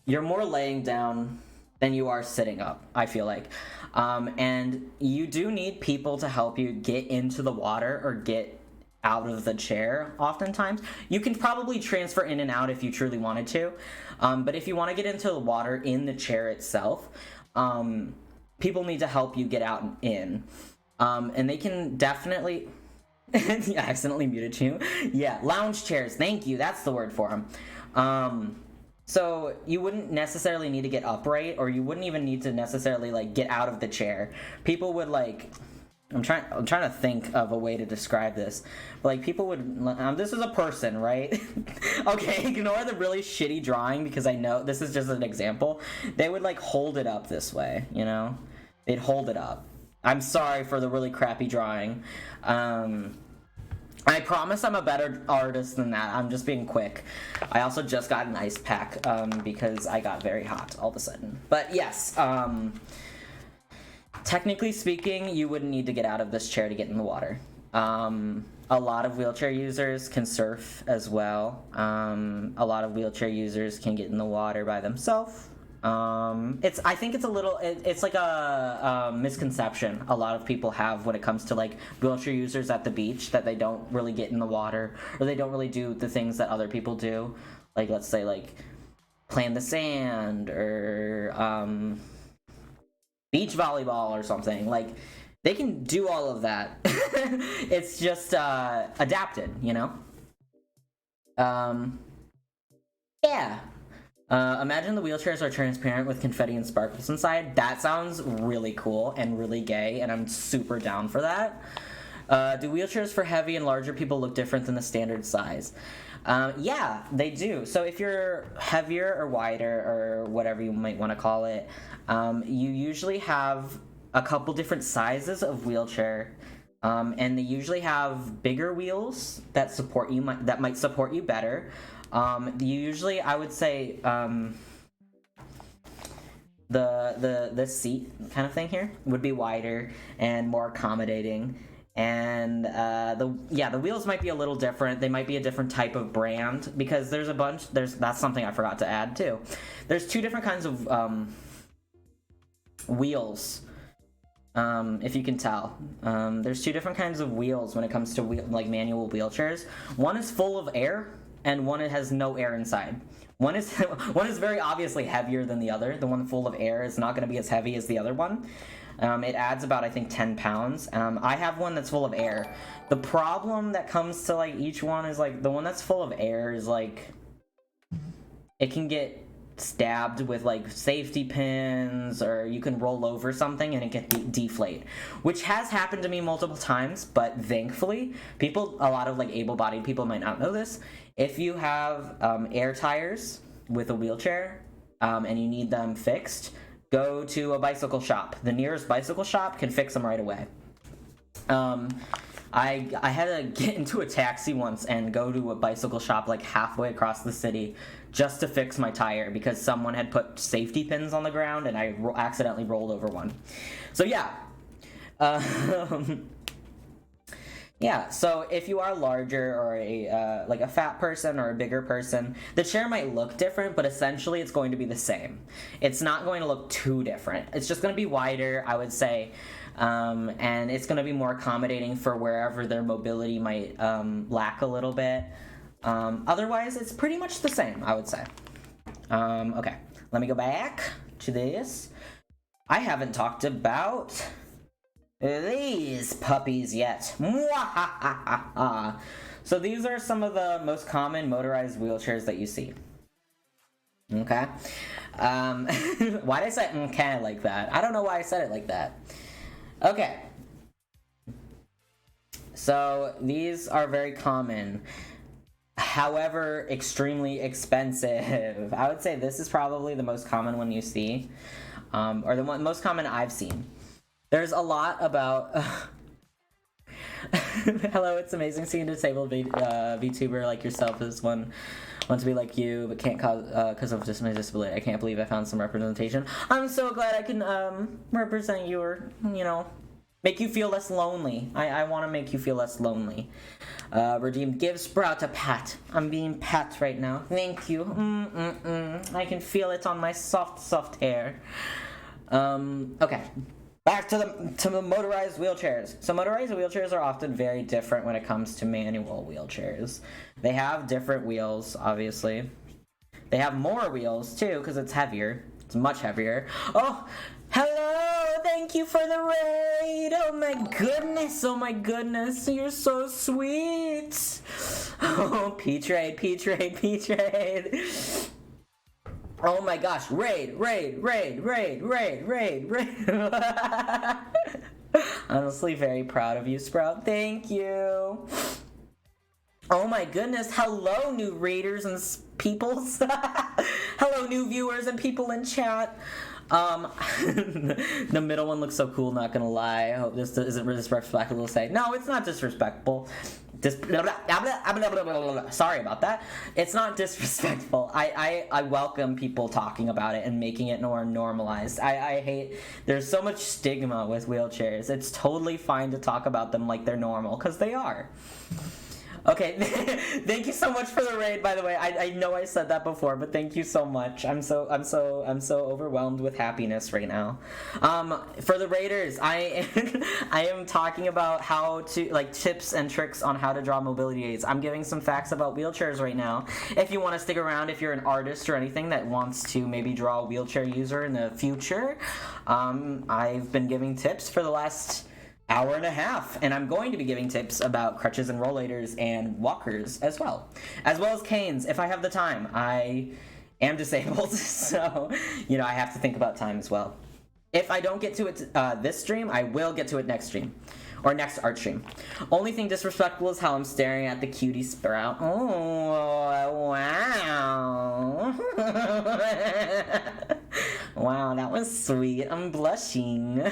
you're more laying down than you are sitting up, I feel like. And you do need people to help you get into the water or get out of the chair oftentimes. You can probably transfer in and out if you truly wanted to, but if you want to get into the water in the chair itself, people need to help you get out and in, and they can definitely I accidentally muted you. Yeah, lounge chairs, thank you, that's the word for them. So you wouldn't necessarily need to get upright, or you wouldn't even need to necessarily like get out of the chair. People would like, I'm trying to think of a way to describe this. But like people would, this is a person, right? Okay, ignore the really shitty drawing because I know this is just an example. They would like hold it up this way, you know? They'd hold it up. I'm sorry for the really crappy drawing. I promise I'm a better artist than that. I'm just being quick. I also just got an ice pack because I got very hot all of a sudden. But yes, technically speaking, you wouldn't need to get out of this chair to get in the water. A lot of wheelchair users can surf as well. A lot of wheelchair users can get in the water by themselves. I think it's like a misconception a lot of people have when it comes to like wheelchair users at the beach, that they don't really get in the water or they don't really do the things that other people do. Like, let's say like play in the sand or beach volleyball or something. Like, they can do all of that. It's just adapted, you know? Yeah. Imagine the wheelchairs are transparent with confetti and sparkles inside. That sounds really cool and really gay, and I'm super down for that. Do wheelchairs for heavy and larger people look different than the standard size? Yeah, they do. So if you're heavier or wider or whatever you might want to call it, you usually have a couple different sizes of wheelchair, and they usually have bigger wheels that support you, that might support you better. Usually, I would say the seat kind of thing here would be wider and more accommodating. And the wheels might be a little different. They might be a different type of brand because that's something I forgot to add too. There's two different kinds of wheels. If you can tell, there's two different kinds of wheels when it comes to manual wheelchairs. One is full of air, and one has no air inside. One is very obviously heavier than the other. The one full of air is not going to be as heavy as the other one. It adds about, I think, 10 pounds. I have one that's full of air. The problem that comes to like each one is like the one that's full of air is like it can get stabbed with like safety pins, or you can roll over something and it can deflate, which has happened to me multiple times. But thankfully, a lot of like able-bodied people might not know this. If you have air tires with a wheelchair and you need them fixed, go to a bicycle shop. The nearest bicycle shop can fix them right away. I had to get into a taxi once and go to a bicycle shop like halfway across the city just to fix my tire because someone had put safety pins on the ground and I accidentally rolled over one. So yeah. Yeah, so if you are larger or a fat person or a bigger person, the chair might look different, but essentially it's going to be the same. It's not going to look too different. It's just going to be wider, I would say, and it's going to be more accommodating for wherever their mobility might lack a little bit. Otherwise, it's pretty much the same, I would say. Okay, let me go back to this. I haven't talked about these puppies yet. So these are some of the most common motorized wheelchairs that you see. Okay. Why did I say okay like that? I don't know why I said it like that. Okay. So these are very common. However, extremely expensive. I would say this is probably the most common one you see. Or the most common I've seen. There's a lot about... Hello, it's amazing seeing a disabled VTuber like yourself as one want to be like you, but can't because of just my disability. I can't believe I found some representation. I'm so glad I can represent you or, make you feel less lonely. I want to make you feel less lonely. Redeemed, give Sprout a pat. I'm being pat right now. Thank you. I can feel it on my soft hair. Okay. Back to the motorized wheelchairs. So motorized wheelchairs are often very different when it comes to manual wheelchairs. They have different wheels, obviously. They have more wheels, too, because it's heavier. It's much heavier. Oh, hello! Thank you for the raid! Oh my goodness! You're so sweet! Oh, P-Trade. Oh my gosh, raid. Honestly, very proud of you, Sprout. Thank you. Oh my goodness, hello new raiders and peoples. Hello new viewers and people in chat. The middle one looks so cool, not gonna lie. I hope this isn't disrespectful to say. No, it's not disrespectful. Sorry about that. It's not disrespectful. I welcome people talking about it and making it more normalized. I hate, there's so much stigma with wheelchairs. It's totally fine to talk about them like they're normal, because they are. Okay, thank you so much for the raid, by the way. I know I said that before, but thank you so much. I'm so overwhelmed with happiness right now. For the raiders, I am talking about how to, tips and tricks on how to draw mobility aids. I'm giving some facts about wheelchairs right now. If you want to stick around, if you're an artist or anything that wants to maybe draw a wheelchair user in the future, I've been giving tips for the last hour and a half, and I'm going to be giving tips about crutches and rollators and walkers as well as canes if I have the time. I am disabled, so I have to think about time as well. If I don't get to it this stream, I will get to it next stream or next art stream. Only thing disrespectful is how I'm staring at the cutie Sprout. Oh wow. Wow, that was sweet. I'm blushing.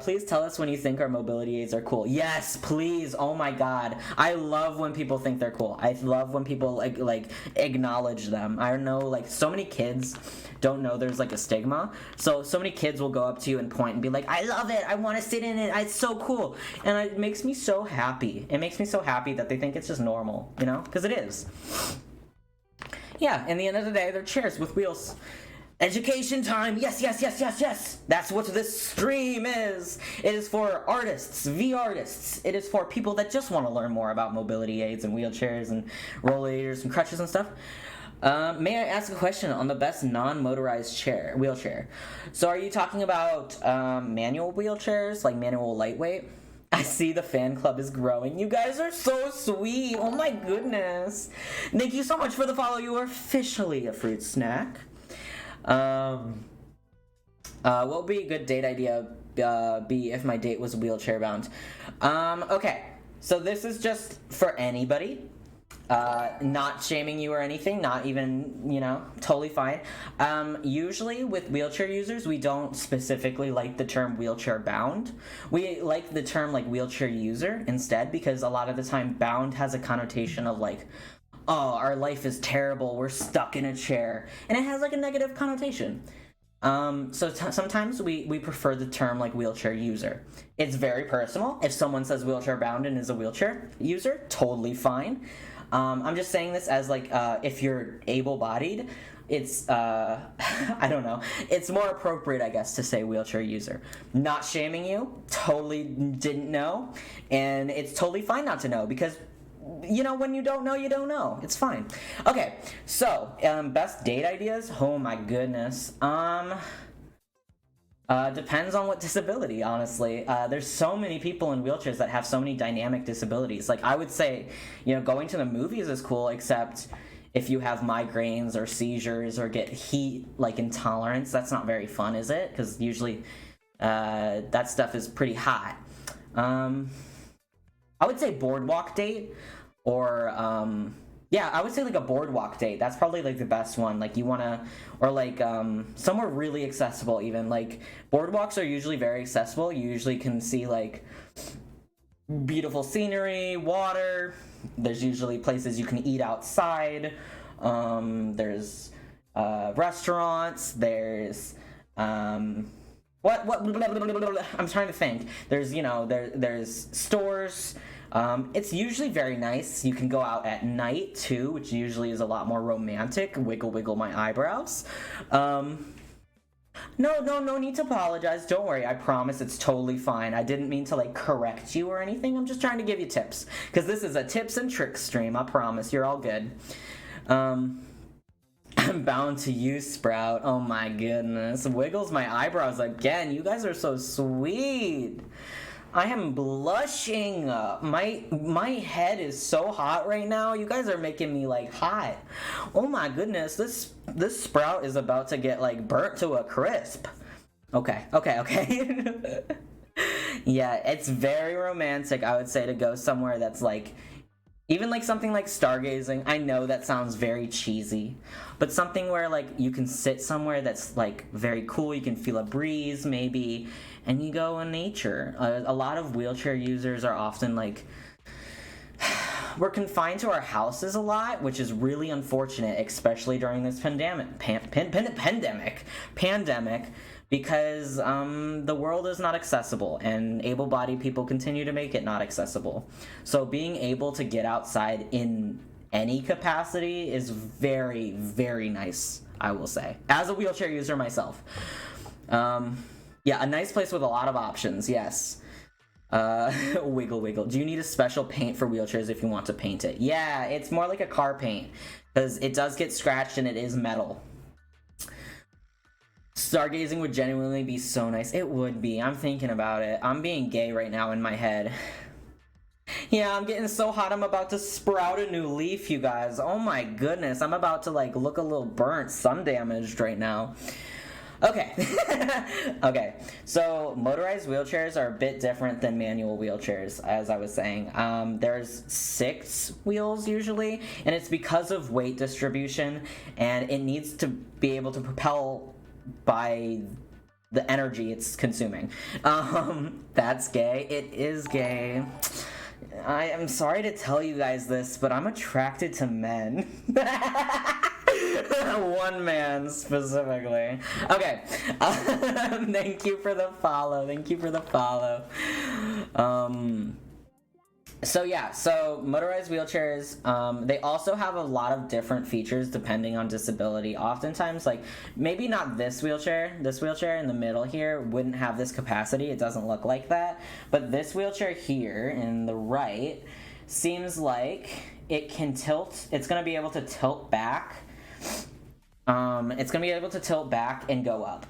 Please tell us when you think our mobility aids are cool. Yes, please. Oh my god. I love when people think they're cool. I love when people like acknowledge them. I know so many kids don't know there's a stigma. So many kids will go up to you and point and be like, I love it. I want to sit in it. It's so cool. And it makes me so happy. It makes me so happy that they think it's just normal, because it is. Yeah, in the end of the day, they're chairs with wheels. Education time! Yes! That's what this stream is! It is for artists, V-artists. It is for people that just want to learn more about mobility aids and wheelchairs and rollators and crutches and stuff. May I ask a question on the best non-motorized wheelchair? So are you talking about manual wheelchairs, like manual lightweight? I see the fan club is growing. You guys are so sweet! Oh my goodness! Thank you so much for the follow. You are officially a fruit snack. What would be a good date idea be if my date was wheelchair bound? Okay, so this is just for anybody. Not shaming you or anything, not even, totally fine. Usually with wheelchair users, we don't specifically like the term wheelchair bound. We like the term like wheelchair user instead, because a lot of the time bound has a connotation of like, oh, our life is terrible, we're stuck in a chair, and it has like a negative connotation. Sometimes we prefer the term like wheelchair user. It's very personal. If someone says wheelchair bound and is a wheelchair user, totally fine. I'm just saying this as like, if you're able-bodied, it's, I don't know, it's more appropriate, I guess, to say wheelchair user. Not shaming you, totally didn't know, and it's totally fine not to know, because, when you don't know, you don't know. It's fine. Okay, so, best date ideas? Oh my goodness. Depends on what disability, honestly. There's so many people in wheelchairs that have so many dynamic disabilities. Like, I would say, going to the movies is cool, except if you have migraines or seizures or get heat, like, intolerance, that's not very fun, is it? Because usually, that stuff is pretty hot. I would say boardwalk date, or, yeah, I would say like a boardwalk date. That's probably like the best one. Like you wanna, or like somewhere really accessible even. Like boardwalks are usually very accessible. You usually can see like beautiful scenery, water. There's usually places you can eat outside. There's restaurants. There's what I'm trying to think. There's there's stores. It's usually very nice. You can go out at night too, which usually is a lot more romantic. Wiggle my eyebrows. No need to apologize. Don't worry. I promise it's totally fine. I didn't mean to like correct you or anything. I'm just trying to give you tips, because this is a tips and tricks stream. I promise you're all good. I'm bound to you, Sprout. Oh my goodness. Wiggles my eyebrows again. You guys are so sweet. I am blushing. My head is so hot right now. You guys are making me like hot. Oh my goodness. This Sprout is about to get like burnt to a crisp. Okay. Yeah, it's very romantic, I would say, to go somewhere that's like, even like something like stargazing. I know that sounds very cheesy, but something where like you can sit somewhere that's like very cool, you can feel a breeze maybe, and you go in nature. A lot of wheelchair users are often like, we're confined to our houses a lot, which is really unfortunate, especially during this pandemic, because the world is not accessible, and able-bodied people continue to make it not accessible. So being able to get outside in any capacity is very, very nice, I will say, as a wheelchair user myself. Yeah, a nice place with a lot of options, yes. Wiggle. Do you need a special paint for wheelchairs if you want to paint it? Yeah, it's more like a car paint, because it does get scratched and it is metal. Stargazing would genuinely be so nice. It would be. I'm thinking about it. I'm being gay right now in my head. Yeah, I'm getting so hot I'm about to sprout a new leaf, you guys. Oh my goodness. I'm about to like look a little burnt, sun damaged right now. Okay. Okay. So motorized wheelchairs are a bit different than manual wheelchairs, as I was saying. There's 6 wheels usually, and it's because of weight distribution, and it needs to be able to propel by the energy it's consuming. That's gay. It is gay. I am sorry to tell you guys this, but I'm attracted to men. One man specifically. Okay. Thank you for the follow. So motorized wheelchairs, they also have a lot of different features depending on disability. Oftentimes, like, maybe not this wheelchair in the middle here wouldn't have this capacity. It doesn't look like that. But this wheelchair here in the right seems like it can tilt. It's going to be able to tilt back. It's going to be able to tilt back and go up,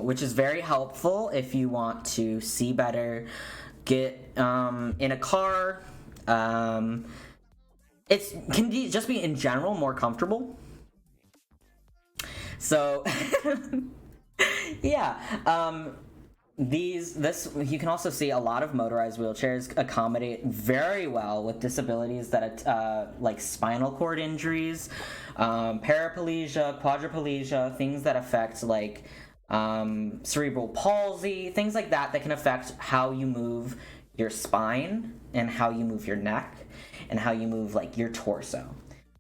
which is very helpful if you want to see better, get in a car. It can just be in general more comfortable. So yeah, you can also see a lot of motorized wheelchairs accommodate very well with disabilities that like spinal cord injuries, paraplegia, quadriplegia, things that affect like cerebral palsy, things like that can affect how you move your spine and how you move your neck and how you move like your torso.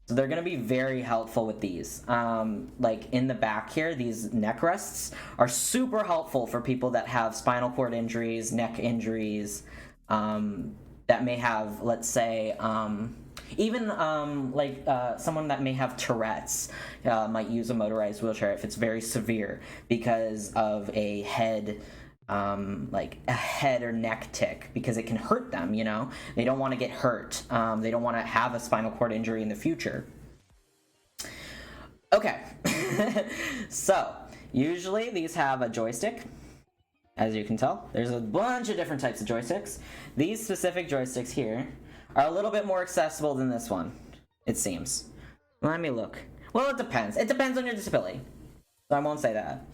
So they're going to be very helpful with these. Like in the back here, these neck rests are super helpful for people that have spinal cord injuries, neck injuries, that may have, let's say, even someone that may have Tourette's might use a motorized wheelchair if it's very severe because of a head or neck tick, because it can hurt them, you know? They don't want to get hurt. They don't want to have a spinal cord injury in the future. Okay. So, usually these have a joystick. As you can tell, there's a bunch of different types of joysticks. These specific joysticks here are a little bit more accessible than this one, it seems. Let me look. Well, it depends. It depends on your disability. So I won't say that.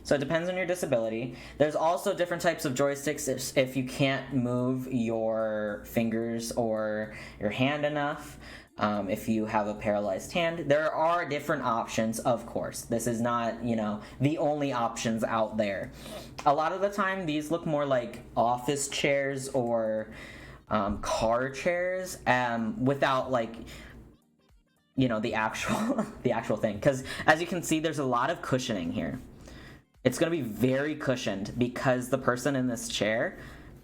So it depends on your disability. There's also different types of joysticks if you can't move your fingers or your hand enough. If you have a paralyzed hand, there are different options, of course. This is not, the only options out there. A lot of the time, these look more like office chairs or car chairs, without the actual thing. Because as you can see, there's a lot of cushioning here. It's going to be very cushioned because the person in this chair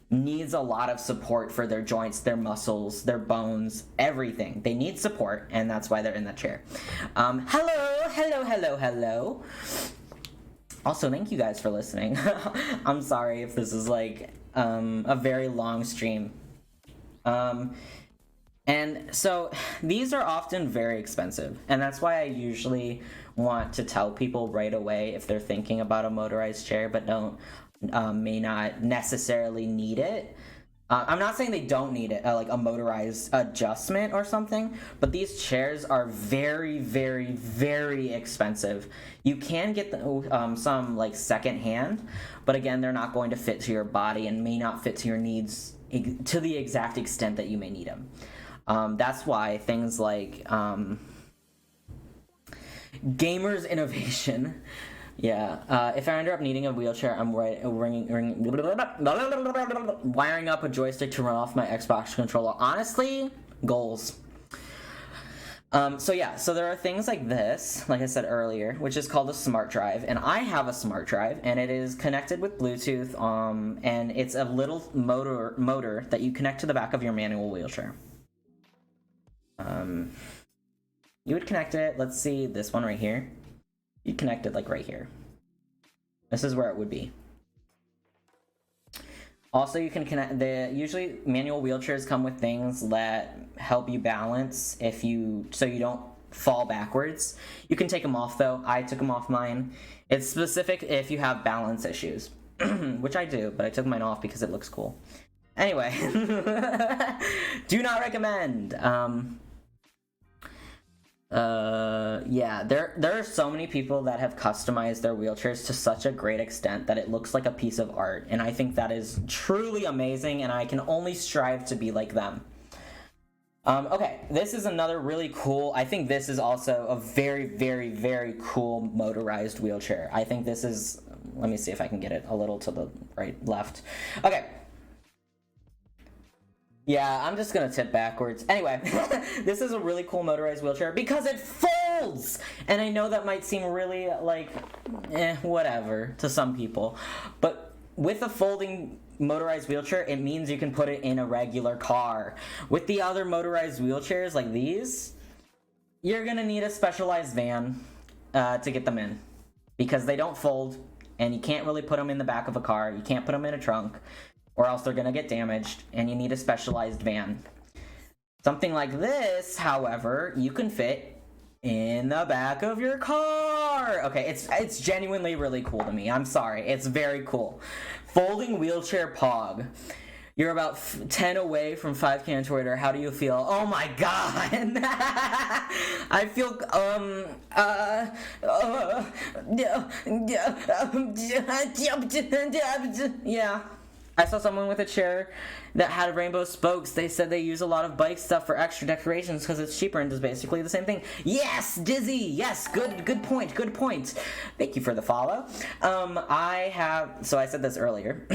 needs a lot of support for their joints, their muscles, their bones, everything. They need support, and that's why they're in that chair. Hello. Also, thank you guys for listening. I'm sorry if this is like a very long stream. And so these are often very expensive, and that's why I usually want to tell people right away if they're thinking about a motorized chair but may not necessarily need it. I'm not saying they don't need it, like a motorized adjustment or something, but these chairs are very, very, very expensive. You can get some like secondhand, but again, they're not going to fit to your body and may not fit to your needs to the exact extent that you may need them. That's why things like Gamers Innovation. Yeah, if I end up needing a wheelchair, I'm wiring up a joystick to run off my Xbox controller. Honestly, goals. So there are things like this, like I said earlier, which is called a smart drive, and I have a smart drive, and it is connected with Bluetooth, and it's a little motor that you connect to the back of your manual wheelchair. You would connect it, let's see, this one right here. You'd connect it like right here. This is where it would be. Also, you can connect usually manual wheelchairs come with things that help you balance so you don't fall backwards. You can take them off though. I took them off mine. It's specific if you have balance issues, which I do, but I took mine off because it looks cool. Anyway, do not recommend. There are so many people that have customized their wheelchairs to such a great extent that it looks like a piece of art, and I think that is truly amazing, and I can only strive to be like them. Okay, this is another really cool, I think this is also a very, very, very cool motorized wheelchair. I think this is, let me see if I can get it a little to the left. Okay. Yeah, I'm just gonna tip backwards. Anyway, this is a really cool motorized wheelchair because it folds! And I know that might seem really, whatever to some people. But with a folding motorized wheelchair, it means you can put it in a regular car. With the other motorized wheelchairs like these, you're gonna need a specialized van to get them in. Because they don't fold, and you can't really put them in the back of a car. You can't put them in a trunk, or else they're gonna get damaged, and you need a specialized van. Something like this, however, you can fit in the back of your car. Okay, it's genuinely really cool to me. I'm sorry, it's very cool. Folding wheelchair Pog. You're about 10 away from 5 Twitter. How do you feel? Oh my god! I feel, yeah. I saw someone with a chair that had rainbow spokes. They said they use a lot of bike stuff for extra decorations because it's cheaper and does basically the same thing. Yes, Dizzy. Yes, good point. Good point. Thank you for the follow. So I said this earlier,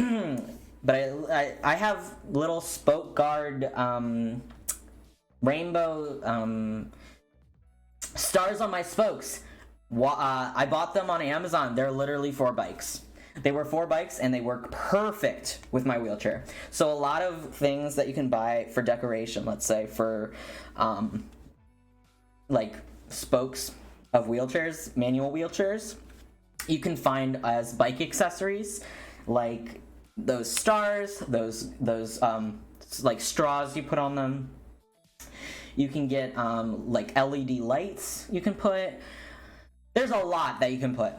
but I have little spoke guard rainbow stars on my spokes. I bought them on Amazon. They're literally 4 bikes. They were 4 bikes and they work perfect with my wheelchair. So a lot of things that you can buy for decoration, let's say for like spokes of wheelchairs, manual wheelchairs, you can find as bike accessories, like those stars, those like straws you put on them. You can get like LED lights you can put. There's a lot that you can put.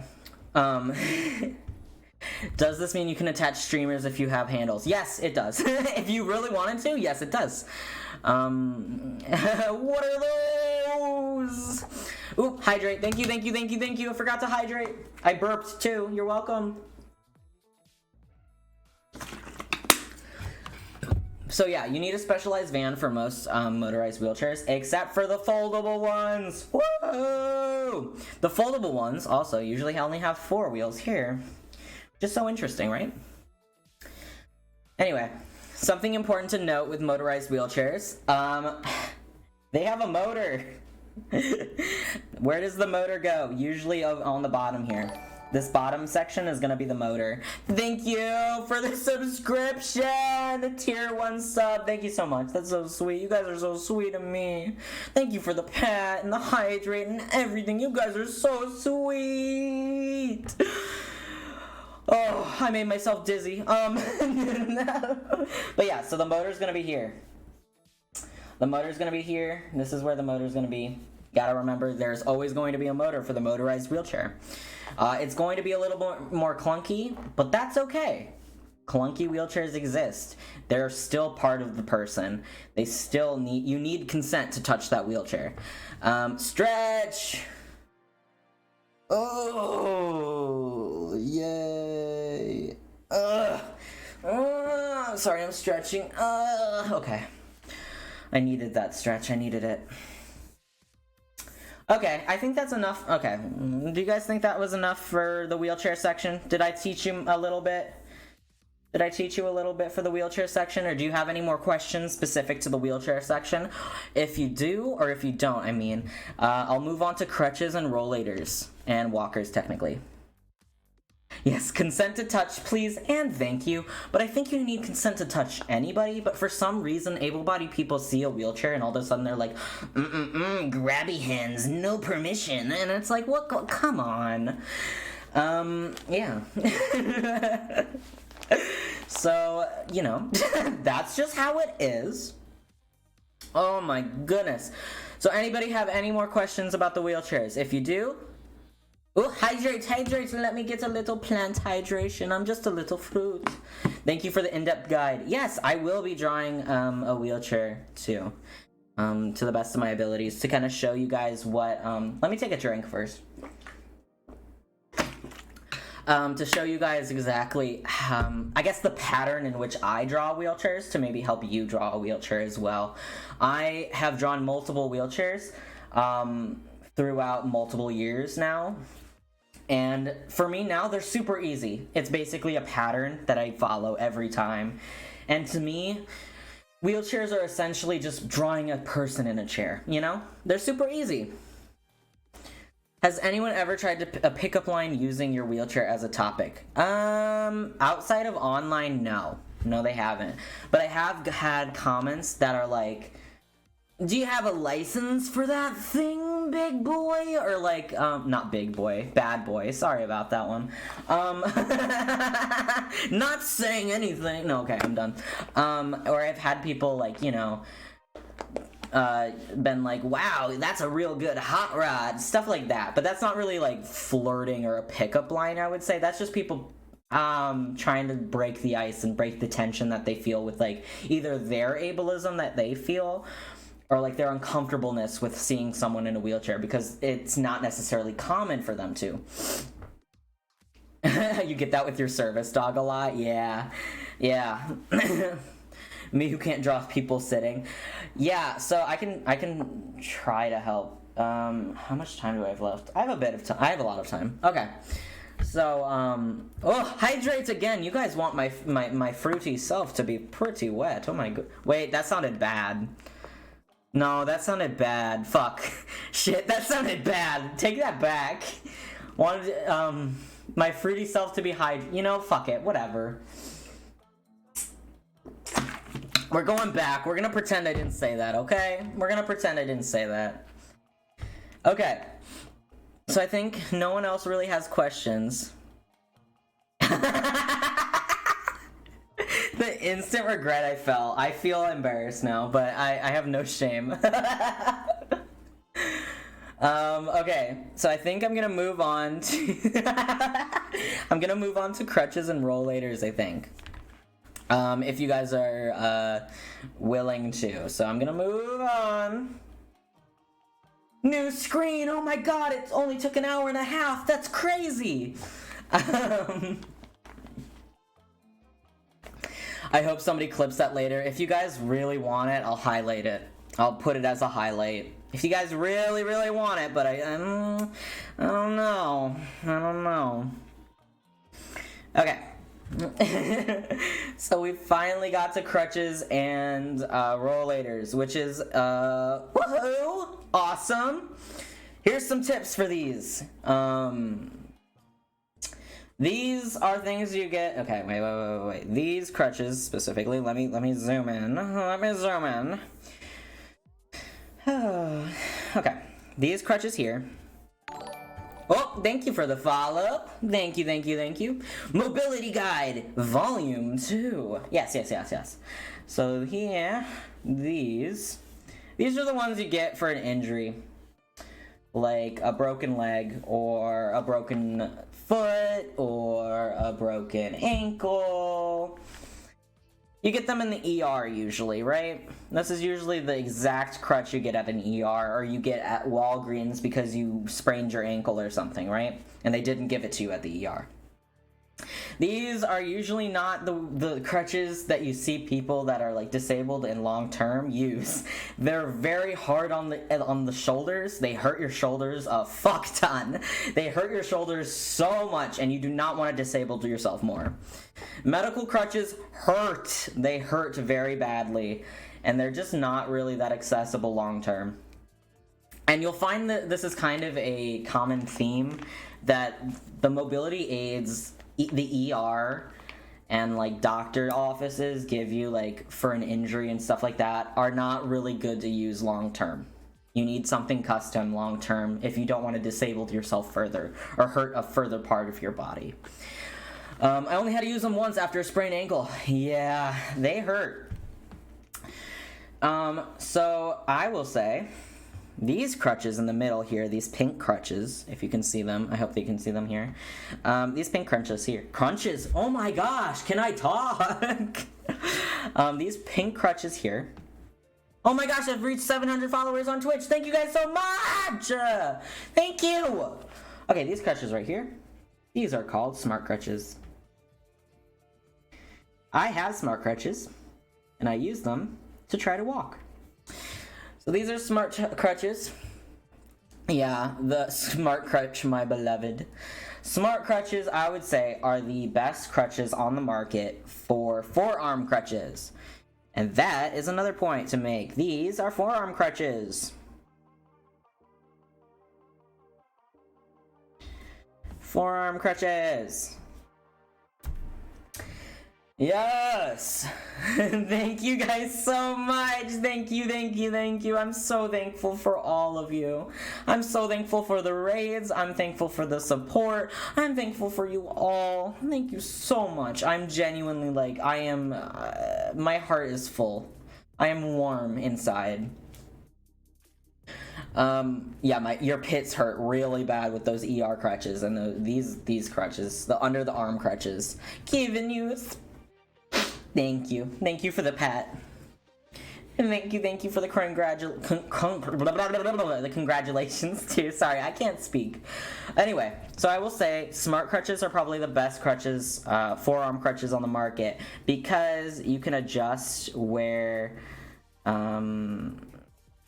Does this mean you can attach streamers if you have handles? Yes, it does. If you really wanted to, yes, it does. What are those? Ooh, hydrate. Thank you. I forgot to hydrate. I burped too. You're welcome. So yeah, you need a specialized van for most motorized wheelchairs, except for the foldable ones. Whoa! The foldable ones also usually only have 4 wheels here. Just so interesting, right? Anyway, something important to note with motorized wheelchairs. They have a motor. Where does the motor go? Usually on the bottom here. This bottom section is gonna be the motor. Thank you for the subscription! The tier 1 sub. Thank you so much. That's so sweet. You guys are so sweet to me. Thank you for the pat and the hydrate and everything. You guys are so sweet. Oh, I made myself dizzy. But yeah, so the motor's gonna be here. The motor's gonna be here. This is where the motor's gonna be. Gotta remember, there's always going to be a motor for the motorized wheelchair. It's going to be a little bit more clunky, but that's okay. Clunky wheelchairs exist. They're still part of the person. They still you need consent to touch that wheelchair. Stretch! Oh, yay. Sorry, I'm stretching. Okay. I needed that stretch. I needed it. Okay, I think that's enough. Okay. Do you guys think that was enough for the wheelchair section? Did I teach you a little bit? Did I teach you a little bit for the wheelchair section, or do you have any more questions specific to the wheelchair section? If you do, or if you don't, I mean, I'll move on to crutches and rollators, and walkers, technically. Yes, consent to touch, please, and thank you. But I think you need consent to touch anybody, but for some reason, able-bodied people see a wheelchair, and all of a sudden they're like, grabby hands, no permission, and it's like, what? Come on. Yeah. So, you know, that's just how it is. Oh my goodness. So anybody have any more questions about the wheelchairs? If you do, hydrate, let me get a little plant hydration. I'm just a little fruit. Thank you for the in-depth guide. Yes, I will be drawing a wheelchair too, to the best of my abilities, to kind of show you guys what, let me take a drink first. To show you guys exactly, I guess, the pattern in which I draw wheelchairs, to maybe help you draw a wheelchair as well. I have drawn multiple wheelchairs throughout multiple years now, and for me now, they're super easy. It's basically a pattern that I follow every time, and to me, wheelchairs are essentially just drawing a person in a chair, you know? They're super easy. Has anyone ever tried to a pickup line using your wheelchair as a topic? Outside of online, no. No, they haven't. But I have had comments that are like, do you have a license for that thing, big boy? Or like, not big boy, bad boy. Sorry about that one. Not saying anything. No, okay, I'm done. Or I've had people like, you know, been like, wow, that's a real good hot rod, stuff like that. But that's not really like flirting or a pickup line, I would say. That's just people trying to break the ice and break the tension that they feel with like either their ableism that they feel or like their uncomfortableness with seeing someone in a wheelchair, because it's not necessarily common for them to. You get that with your service dog a lot? Yeah. Me who can't draw people sitting. Yeah, so I can try to help. How much time do I have left? I have a bit of time. I have a lot of time. Okay. So, hydrates again. You guys want my fruity self to be pretty wet. Oh my god. Wait, that sounded bad. No, that sounded bad. Fuck. Shit, that sounded bad. Take that back. Wanted, my fruity self to be fuck it. Whatever. We're going back. We're gonna pretend I didn't say that, okay? We're gonna pretend I didn't say that. Okay. So I think no one else really has questions. The instant regret I felt. I feel embarrassed now, but I have no shame. Okay, so I think I'm gonna move on to Crutches and Rollators, I think. If you guys are willing to. So I'm gonna move on. New screen! Oh my god, it only took an hour and a half! That's crazy! I hope somebody clips that later. If you guys really want it, I'll highlight it. I'll put it as a highlight. If you guys really, really want it, but I don't know. Okay. So we finally got to Crutches and Rollators, which is woohoo! Awesome! Here's some tips for these. These are things you get. Okay, wait. These Crutches specifically. Let me zoom in. Okay, these Crutches here. Oh, thank you for the follow. Thank you. Mobility Guide, Volume 2. Yes. So here, these are the ones you get for an injury. Like a broken leg, or a broken foot, or a broken ankle. You get them in the ER usually, right? This is usually the exact crutch you get at an ER, or you get at Walgreens because you sprained your ankle or something, right? And they didn't give it to you at the ER. These are usually not the crutches that you see people that are like disabled and long term use. They're very hard on the shoulders. They hurt your shoulders a fuck ton. They hurt your shoulders so much, and you do not want to disable yourself more. Medical crutches hurt. They hurt very badly, and they're just not really that accessible long term. And you'll find that this is kind of a common theme, that the mobility aids, the ER and like doctor offices give you like for an injury and stuff like that, are not really good to use long term. You need something custom long term if you don't want to disable yourself further or hurt a further part of your body. I only had to use them once after a sprained ankle. Yeah, they hurt. So I will say, these crutches in the middle here, these pink crutches, if you can see them, I hope they can see them here. These pink crunches here. Crunches! Oh my gosh, can I talk? These pink crutches here. Oh my gosh, I've reached 700 followers on Twitch. Thank you guys so much! Thank you! Okay, these crutches right here. These are called smart crutches. I have smart crutches, and I use them to try to walk. So these are smart crutches. Yeah, the smart crutch, my beloved. Smart crutches, I would say, are the best crutches on the market for forearm crutches. And that is another point to make. These are forearm crutches. Forearm crutches. Yes! Thank you guys so much! Thank you. I'm so thankful for all of you. I'm so thankful for the raids. I'm thankful for the support. I'm thankful for you all. Thank you so much. I'm genuinely like, my heart is full. I am warm inside. Yeah, your pits hurt really bad with those ER crutches and these crutches, the under the arm crutches. Giving you, thank you for the pat, and thank you for the congratulations too. Sorry, I can't speak. Anyway, so I will say smart crutches are probably the best crutches, forearm crutches on the market because you can adjust where,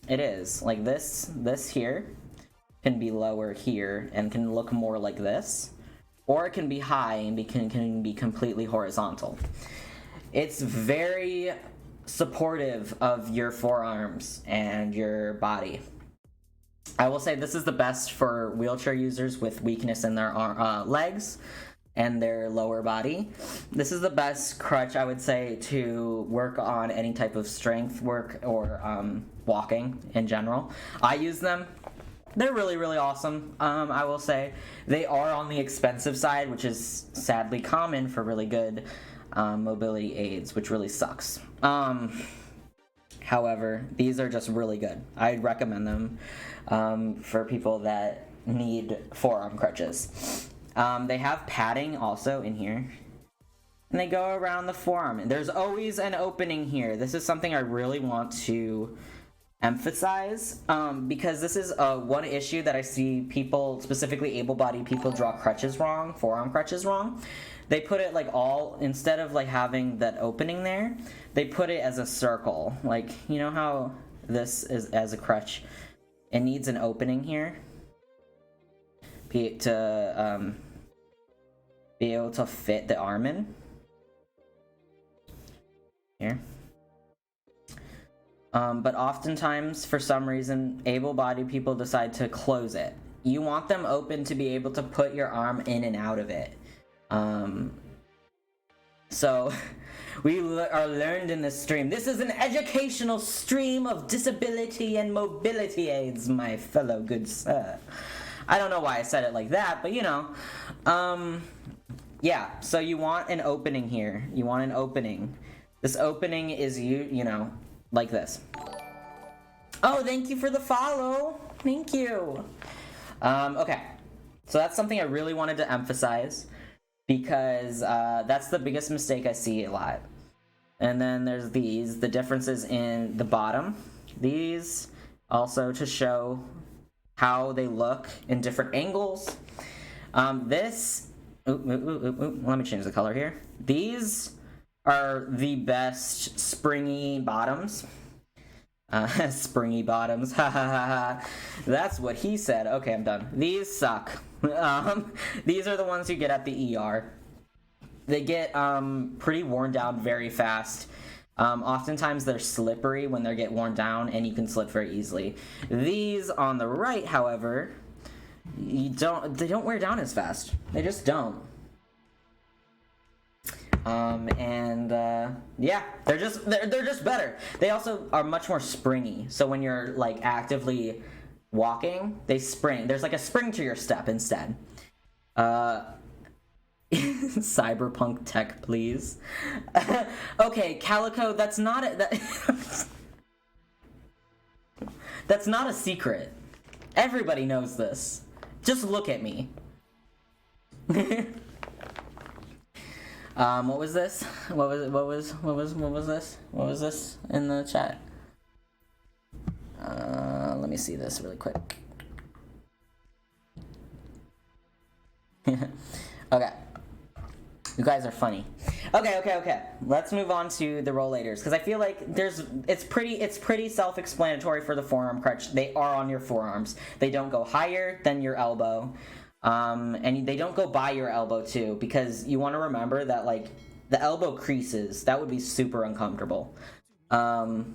it is. Like this here can be lower here and can look more like this. Or it can be high and can be completely horizontal. It's very supportive of your forearms and your body. I will say this is the best for wheelchair users with weakness in their legs and their lower body. This is the best crutch, I would say, to work on any type of strength work or walking in general. I use them. They're really, really awesome. I will say they are on the expensive side, which is sadly common for really good mobility aids, which really sucks. However, these are just really good. I'd recommend them for people that need forearm crutches. They have padding also in here. And they go around the forearm. And there's always an opening here. This is something I really want to emphasize because this is one issue that I see people, specifically able-bodied people, draw crutches wrong, forearm crutches wrong. They put it like all, instead of like having that opening there, they put it as a circle. Like, you know how this is as a crutch, it needs an opening here to be able to fit the arm in. Here. But oftentimes, for some reason, able-bodied people decide to close it. You want them open to be able to put your arm in and out of it. So, we are learned in this stream. This is an educational stream of disability and mobility aids, my fellow good sir. I don't know why I said it like that, but you know. Yeah, so you want an opening here. You want an opening. This opening is, you know, like this. Oh, thank you for the follow. Thank you. Okay, so that's something I really wanted to emphasize because that's the biggest mistake I see a lot. And then there's the differences in the bottom. These also to show how they look in different angles. Let me change the color here. These are the best springy bottoms. Springy bottoms. That's what he said. Okay, I'm done. These suck. These are the ones you get at the ER. They get pretty worn down very fast. Oftentimes they're slippery when they get worn down and you can slip very easily. These on the right, however, they don't wear down as fast. They just don't. Yeah, they're just better. They also are much more springy. So when you're like actively walking, they spring. There's like a spring to your step instead. Cyberpunk tech, please. Okay, Calico, that's not that's not a secret. Everybody knows this. Just look at me. What was this? What was this in the chat? Let me see this really quick. Okay. You guys are funny. Okay. Let's move on to the rollators because I feel like it's pretty self-explanatory for the forearm crutch. They are on your forearms. They don't go higher than your elbow. And they don't go by your elbow too, because you want to remember that like the elbow creases. That would be super uncomfortable. Okay.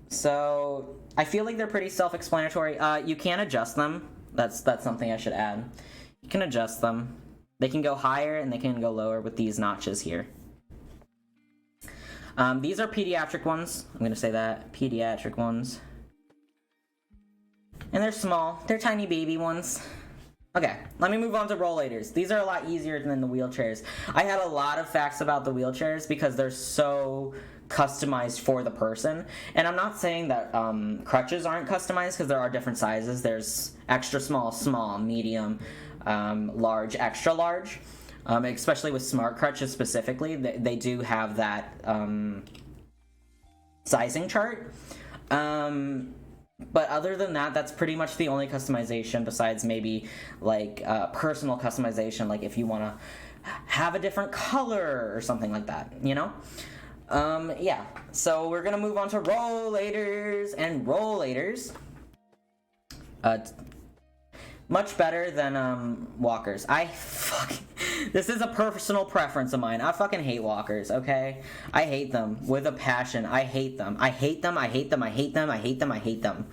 So I feel like they're pretty self-explanatory. You can adjust them. That's something I should add. You can adjust them. They can go higher and they can go lower with these notches here. These are pediatric ones. I'm gonna say that. Pediatric ones. And they're small. They're tiny baby ones. Okay, let me move on to rollators. These are a lot easier than the wheelchairs. I had a lot of facts about the wheelchairs because they're so customized for the person. And I'm not saying that crutches aren't customized, because there are different sizes. There's extra small, small, medium, large, extra large. Especially with smart crutches specifically, they do have that sizing chart. But other than that, that's pretty much the only customization, besides maybe like personal customization, like if you want to have a different color or something like that, you know? Yeah, so we're gonna move on to rollators, and rollators much better than walkers. This is a personal preference of mine. I fucking hate walkers, okay? I hate them with a passion. I hate them. I hate them. I hate them. I hate them. I hate them. I hate them.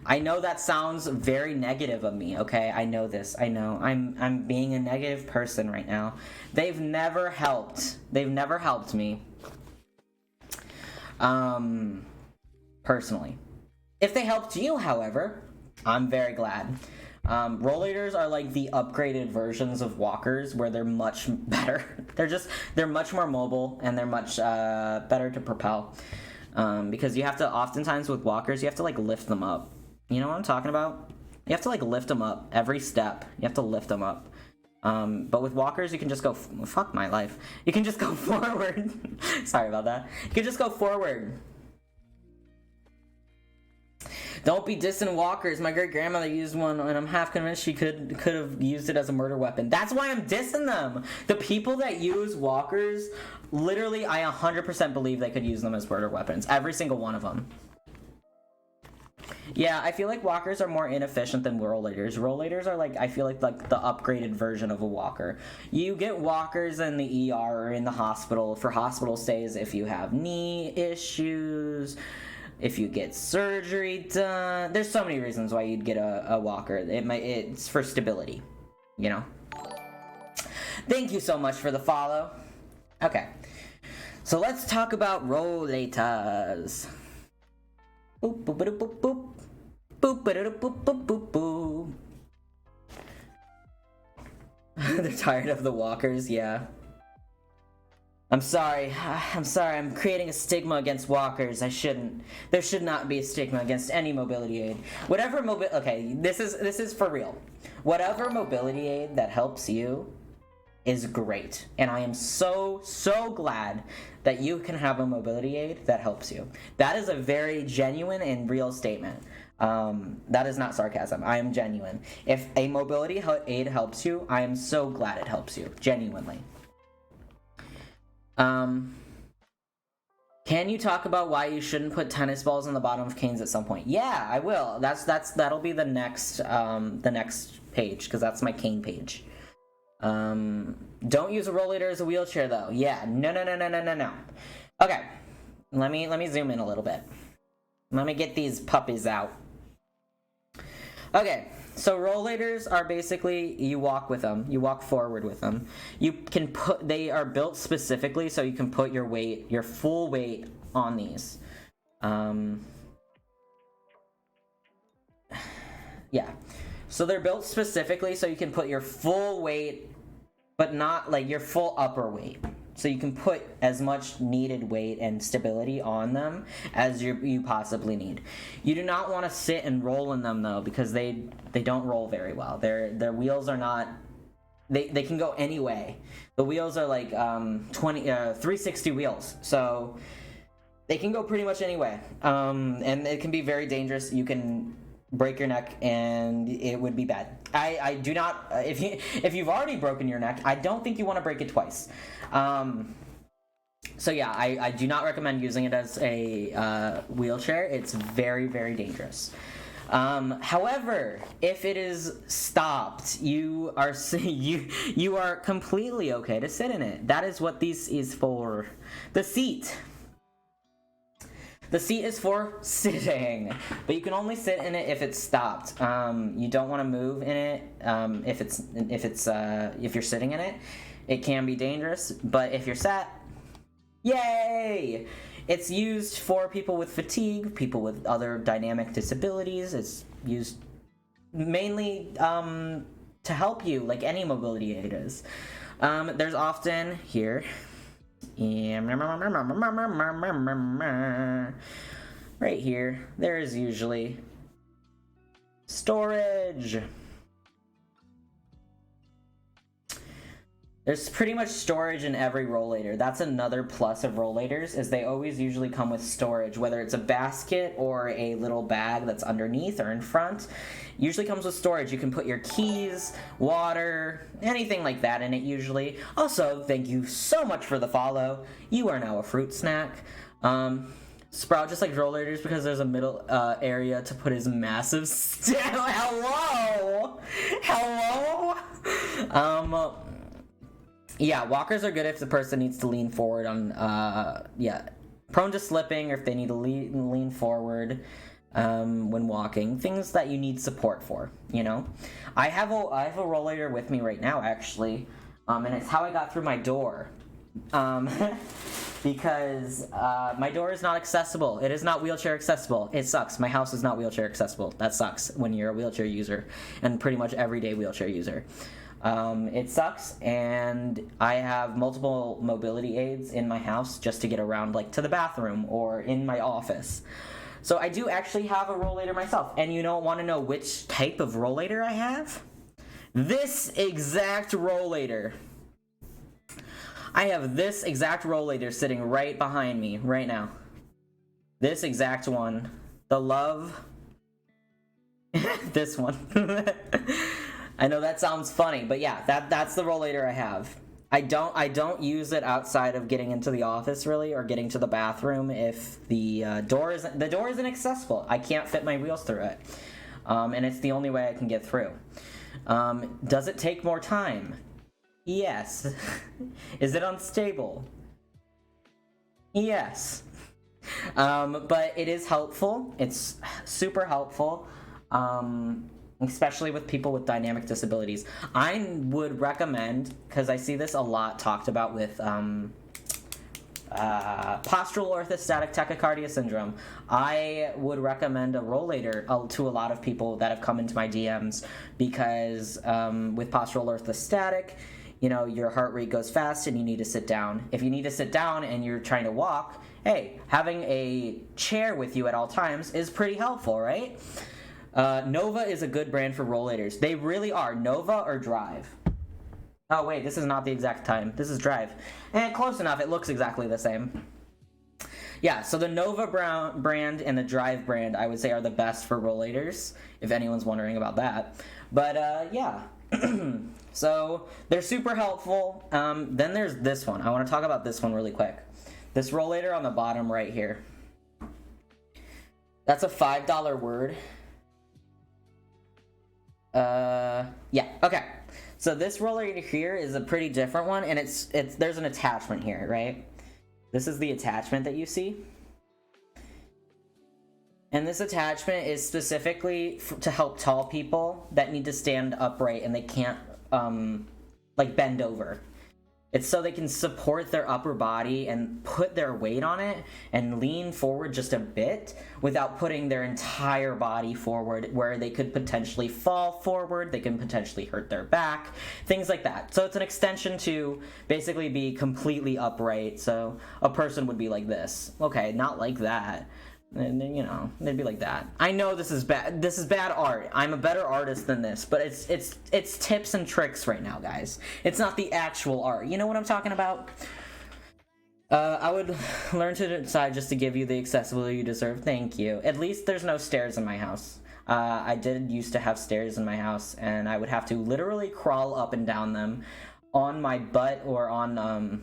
I know that sounds very negative of me, okay? I know this. I know. I'm being a negative person right now. They've never helped. They've never helped me. Personally. If they helped you, however, I'm very glad. Rollators are like the upgraded versions of walkers, where they're much better. They're much more mobile, and they're much better to propel. Because you have to, oftentimes with walkers, you have to like lift them up. You know what I'm talking about? You have to like lift them up every step. You have to lift them up. But with walkers, you can just go, fuck my life. You can just go forward. Sorry about that. You can just go forward. Don't be dissing walkers. My great grandmother used one, and I'm half convinced she could have used it as a murder weapon. That's why I'm dissing them. The people that use walkers, literally, I 100% believe they could use them as murder weapons. Every single one of them. Yeah, I feel like walkers are more inefficient than rollators. Rollators are like, I feel like the upgraded version of a walker. You get walkers in the ER or in the hospital for hospital stays if you have knee issues, if you get surgery done. There's so many reasons why you'd get a walker. It's for stability, you know? Thank you so much for the follow. Okay, so let's talk about rollators. Boop, boop, boop, boop, boop. Boop, boop, boop, boop, boop, boop. They're tired of the walkers, yeah. I'm sorry, I'm creating a stigma against walkers. I shouldn't. There should not be a stigma against any mobility aid. Okay, this is for real. Whatever mobility aid that helps you is great. And I am so glad that you can have a mobility aid that helps you. That is a very genuine and real statement. That is not sarcasm. I am genuine. If a mobility aid helps you, I am so glad it helps you. Genuinely. Can you talk about why you shouldn't put tennis balls on the bottom of canes at some point? Yeah, I will. That'll be the next page, because that's my cane page. Don't use a rollator as a wheelchair though. Yeah, no. Okay, let me zoom in a little bit. Let me get these puppies out. Okay, so rollators are basically, you walk with them. You walk forward with them. They are built specifically so you can put your full weight on these. Yeah. So they're built specifically so you can put your full weight, but not like your full upper weight. So you can put as much needed weight and stability on them as you possibly need. You do not want to sit and roll in them though, because they don't roll very well. Their wheels are not. They can go any way. The wheels are like 360 wheels, so they can go pretty much any way. And it can be very dangerous. You can break your neck and it would be bad. I do not, if you've already broken your neck, I don't think you want to break it twice. So yeah, I do not recommend using it as a wheelchair. It's very, very dangerous. However, if it is stopped, you are completely okay to sit in it. That is what this is for. The seat is for sitting, but you can only sit in it if it's stopped. You don't want to move in it if you're sitting in it. It can be dangerous, but if you're sat, yay! It's used for people with fatigue, people with other dynamic disabilities. It's used mainly to help you, like any mobility aid is. There's often here. Right here, there is usually storage. There's pretty much storage in every rollator. That's another plus of rollators, is they always usually come with storage, whether it's a basket or a little bag that's underneath or in front. Usually comes with storage. You can put your keys, water, anything like that in it usually. Also, thank you so much for the follow. You are now a fruit snack. Sprout just like rollators because there's a middle area to put his massive Hello! Yeah, walkers are good if the person needs to lean forward on, prone to slipping, or if they need to lean forward when walking. Things that you need support for, you know? I have a rollator with me right now, actually, and it's how I got through my door. Because my door is not accessible. It is not wheelchair accessible. It sucks. My house is not wheelchair accessible. That sucks when you're a wheelchair user, and pretty much everyday wheelchair user. It sucks, and I have multiple mobility aids in my house just to get around, like to the bathroom or in my office. So I do actually have a rollator myself, and you don't want to know which type of rollator I have? This exact rollator. I have this exact rollator sitting right behind me right now. This exact one. The Love. This one. I know that sounds funny, but yeah, that's the rollator I have. I don't use it outside of getting into the office really, or getting to the bathroom if the door isn't accessible. I can't fit my wheels through it, and it's the only way I can get through. Does it take more time? Yes. Is it unstable? Yes. But it is helpful. It's super helpful. Especially with people with dynamic disabilities. I would recommend, because I see this a lot talked about with postural orthostatic tachycardia syndrome, I would recommend a rollator to a lot of people that have come into my DMs, because with postural orthostatic, you know, your heart rate goes fast and you need to sit down. If you need to sit down and you're trying to walk, hey, having a chair with you at all times is pretty helpful, right? Nova is a good brand for rollators. They really are. Nova or Drive. Oh, wait, this is not the exact time. This is Drive. Close enough. It looks exactly the same. Yeah, so the Nova brand and the Drive brand, I would say, are the best for rollators, if anyone's wondering about that. But, yeah. So, they're super helpful. Then there's this one. I want to talk about this one really quick. This rollator on the bottom right here. That's a $5 word. Yeah, okay. So this rollator here is a pretty different one, and it's there's an attachment here, right? This is the attachment that you see. And this attachment is specifically to help tall people that need to stand upright and they can't, like, bend over. It's so they can support their upper body and put their weight on it and lean forward just a bit without putting their entire body forward, where they could potentially fall forward, they can potentially hurt their back, things like that. So it's an extension to basically be completely upright. So a person would be like this. Okay, not like that. And then, you know, they'd be like that. I know this is bad. This is bad art. I'm a better artist than this, but it's tips and tricks right now, guys. It's not the actual art. You know what I'm talking about? I would learn to decide just to give you the accessibility you deserve. Thank you. At least there's no stairs in my house. I did used to have stairs in my house, and I would have to literally crawl up and down them on my butt or on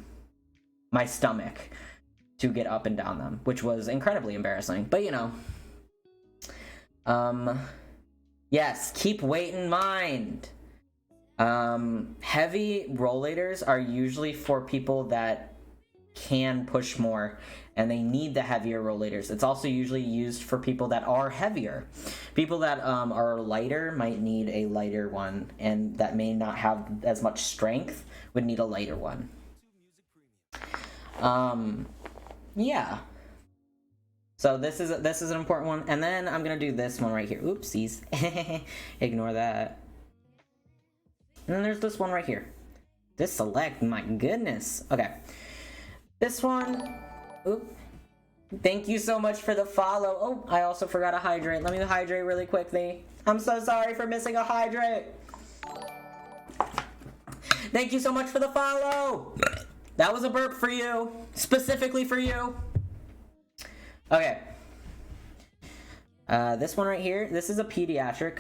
my stomach to get up and down them, which was incredibly embarrassing. But, you know. Yes, keep weight in mind. Heavy rollators are usually for people that can push more, and they need the heavier rollators. It's also usually used for people that are heavier. People that are lighter might need a lighter one, and that may not have as much strength would need a lighter one. Yeah. So this is an important one, and then I'm gonna do this one right here. Oopsies. Ignore that. And then there's this one right here. This select, my goodness. Okay. This one, oop. Thank you so much for the follow. Oh, I also forgot to hydrate. Let me hydrate really quickly. I'm so sorry for missing a hydrate. Thank you so much for the follow. That was a burp for you, specifically for you. Okay. This one right here, this is a pediatric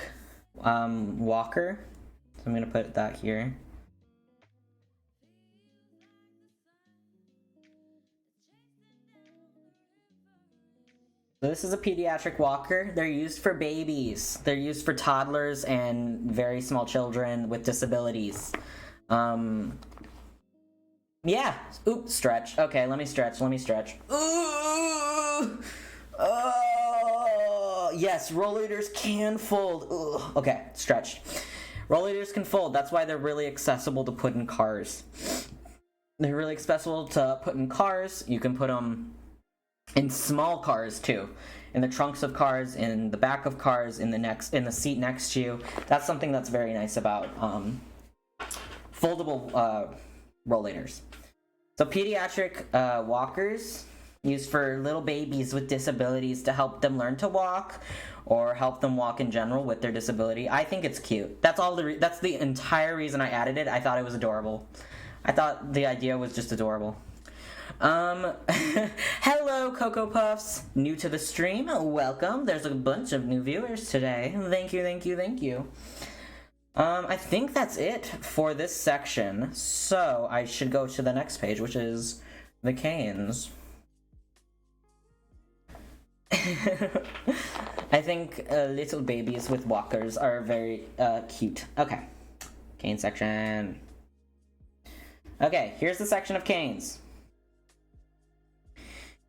walker. So I'm gonna put that here. This is a pediatric walker. They're used for babies. They're used for toddlers and very small children with disabilities. Yeah. Oops, stretch. Okay, let me stretch. Ooh! Oh! Yes, rollators can fold. Ugh. Okay, stretched. Rollators can fold. That's why they're really accessible to put in cars. They're really accessible to put in cars. You can put them in small cars too, in the trunks of cars, in the back of cars, in the seat next to you. That's something that's very nice about foldable rollators. So pediatric walkers used for little babies with disabilities to help them learn to walk or help them walk in general with their disability. I think it's cute. That's the entire reason I added it. I thought it was adorable. I thought the idea was just adorable. Hello, Cocoa Puffs. New to the stream, welcome. There's a bunch of new viewers today. Thank you. I think that's it for this section. So I should go to the next page, which is the canes. I think little babies with walkers are very cute. Okay, cane section. Okay, here's the section of canes.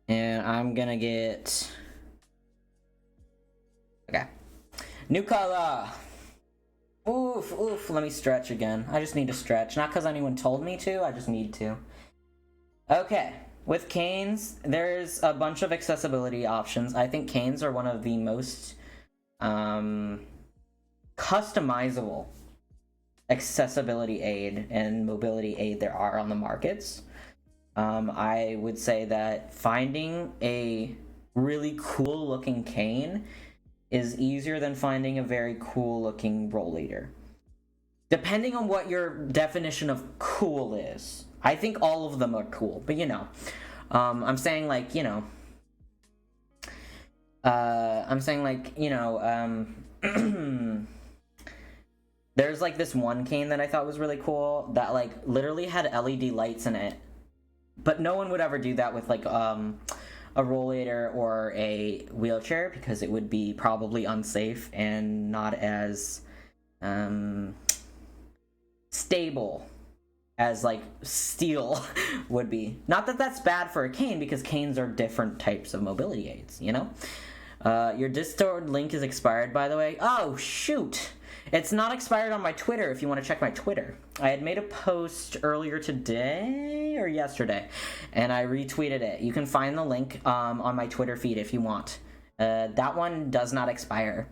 And I'm gonna get... Okay. New color! Oof, let me stretch again. I just need to stretch. Not because anyone told me to, I just need to. Okay, with canes, there's a bunch of accessibility options. I think canes are one of the most customizable accessibility aid and mobility aid there are on the markets. I would say that finding a really cool looking cane is easier than finding a very cool looking rollator. Depending on what your definition of cool is. I think all of them are cool, but you know. I'm saying like, you know, there's like this one cane that I thought was really cool that like literally had LED lights in it. But no one would ever do that with like a rollator or a wheelchair because it would be probably unsafe and not as stable as like steel would be. Not that that's bad for a cane because canes are different types of mobility aids, you know? Your Discord link is expired, by the way. Oh, shoot! It's not expired on my Twitter if you want to check my Twitter. I had made a post earlier today or yesterday, and I retweeted it. You can find the link on my Twitter feed if you want. That one does not expire.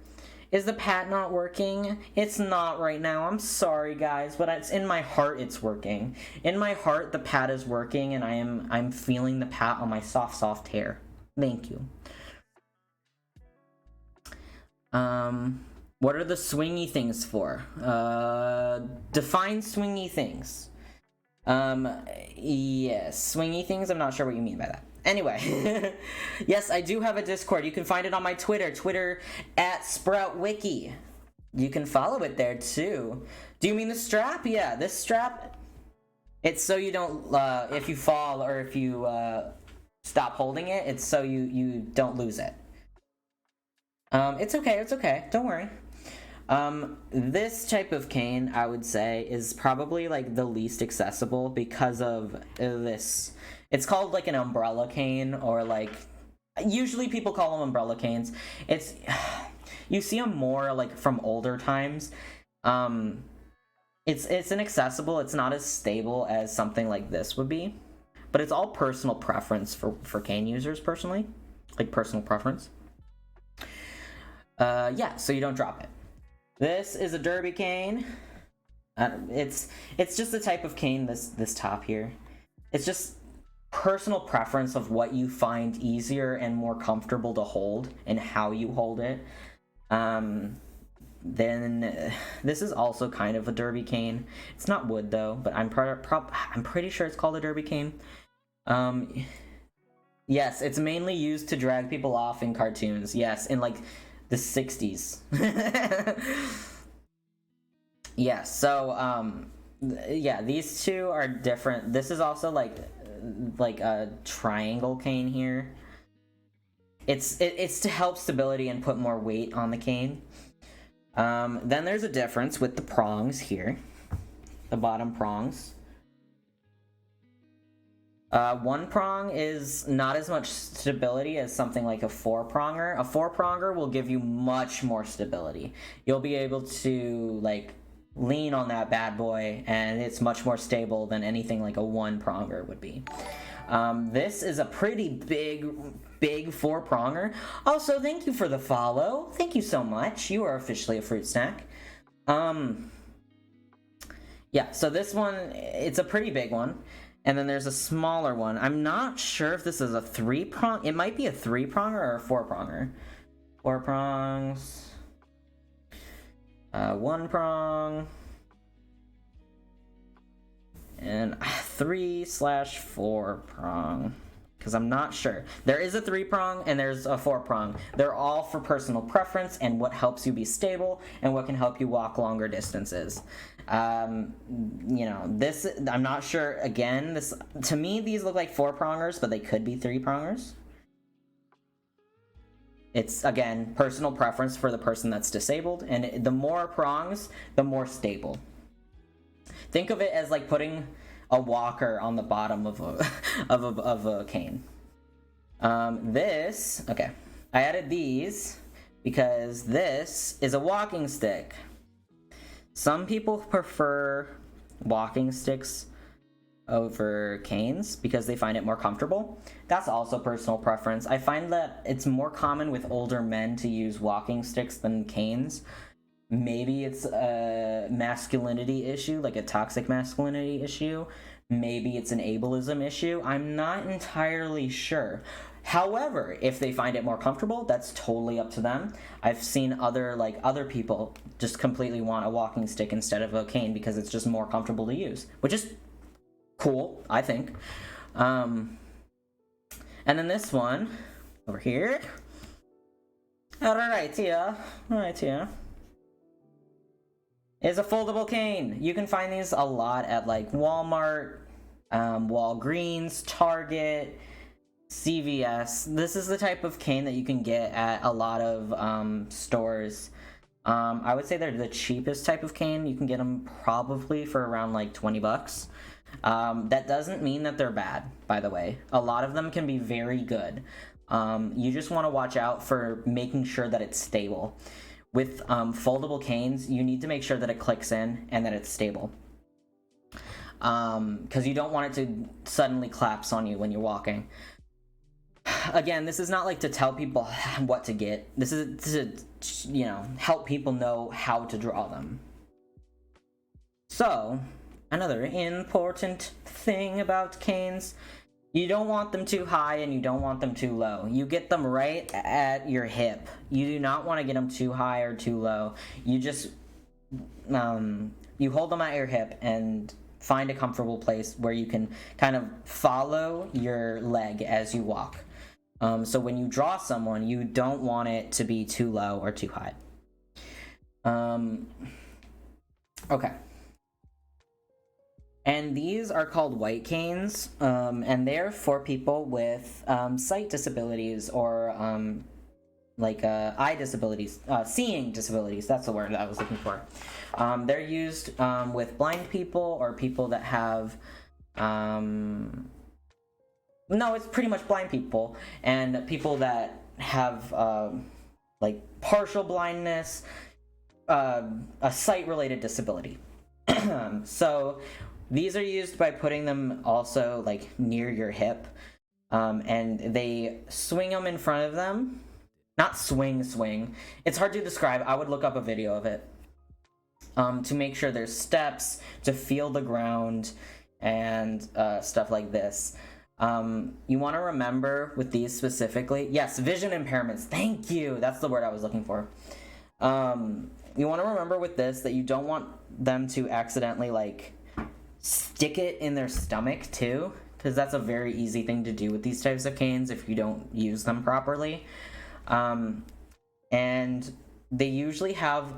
Is the pad not working? It's not right now. I'm sorry, guys, but it's in my heart it's working. In my heart, the pad is working, and I'm feeling the pat on my soft hair. Thank you. What are the swingy things for? Define swingy things. Yes, swingy things, I'm not sure what you mean by that. Anyway, yes, I do have a Discord. You can find it on my Twitter @SproutWiki. You can follow it there too. Do you mean the strap? Yeah, this strap, it's so you don't, if you fall or if you stop holding it, it's so you don't lose it. It's okay, don't worry. This type of cane, I would say, is probably like the least accessible because of this. It's called like an umbrella cane, or like, usually people call them umbrella canes. It's, you see them more like from older times. It's inaccessible. It's not as stable as something like this would be, but it's all personal preference for cane users personally, like personal preference. Yeah, so you don't drop it. This is a derby cane. It's just the type of cane, this top here. It's just personal preference of what you find easier and more comfortable to hold and how you hold it. Then this is also kind of a derby cane. It's not wood though, but I'm pretty sure it's called a derby cane. Yes, it's mainly used to drag people off in cartoons. Yes, in like the 60s. Yeah, so yeah, these two are different. This is also like a triangle cane here. It's to help stability and put more weight on the cane. Then there's a difference with the prongs here, the bottom prongs. One prong is not as much stability as something like a four-pronger. A four-pronger will give you much more stability. You'll be able to like lean on that bad boy, and it's much more stable than anything like a one-pronger would be. This is a pretty big four-pronger. Also, thank you for the follow. Thank you so much. You are officially a fruit snack. Yeah, so this one, it's a pretty big one. And then there's a smaller one. I'm not sure if this is a three-prong. It might be a three-pronger or a four-pronger. Four prongs. One prong. And 3/4 prong. Because I'm not sure. There is a 3-prong and there's a 4-prong. They're all for personal preference and what helps you be stable and what can help you walk longer distances. You know, this, I'm not sure. Again, this, to me, these look like 4-prongers, but they could be 3-prongers. It's, again, personal preference for the person that's disabled, and the more prongs, the more stable. Think of it as like putting a walker on the bottom of a of a cane. This, okay, I added these because this is a walking stick. Some people prefer walking sticks over canes because they find it more comfortable. That's also personal preference. I find that it's more common with older men to use walking sticks than canes. Maybe it's a masculinity issue, like a toxic masculinity issue. Maybe it's an ableism issue. I'm not entirely sure. However, if they find it more comfortable, that's totally up to them. I've seen other people just completely want a walking stick instead of a cane because it's just more comfortable to use, which is cool, I think. And then this one over here. Right here. Is a foldable cane. You can find these a lot at like Walmart, Walgreens, Target, CVS. This is the type of cane that you can get at a lot of stores. I would say they're the cheapest type of cane. You can get them probably for around like $20. That doesn't mean that they're bad, by the way. A lot of them can be very good. You just want to watch out for making sure that it's stable. With foldable canes, you need to make sure that it clicks in and that it's stable. Because you don't want it to suddenly collapse on you when you're walking. Again, this is not like to tell people what to get. This is to, you know, help people know how to draw them. So, another important thing about canes, you don't want them too high and you don't want them too low. You get them right at your hip. You do not want to get them too high or too low. You just, you hold them at your hip and find a comfortable place where you can kind of follow your leg as you walk. So when you draw someone, you don't want it to be too low or too high. Okay. And these are called white canes, and they're for people with sight disabilities or eye disabilities, seeing disabilities. That's the word that I was looking for. They're used with blind people or people that have, no, it's pretty much blind people and people that have like partial blindness, a sight-related disability. So these are used by putting them also like near your hip, and they swing them in front of them. Not swing. It's hard to describe. I would look up a video of it to make sure there's steps, to feel the ground, and stuff like this. You want to remember with these specifically, yes, vision impairments. Thank you. That's the word I was looking for. You want to remember with this that you don't want them to accidentally like stick it in their stomach too, because that's a very easy thing to do with these types of canes if you don't use them properly. And they usually have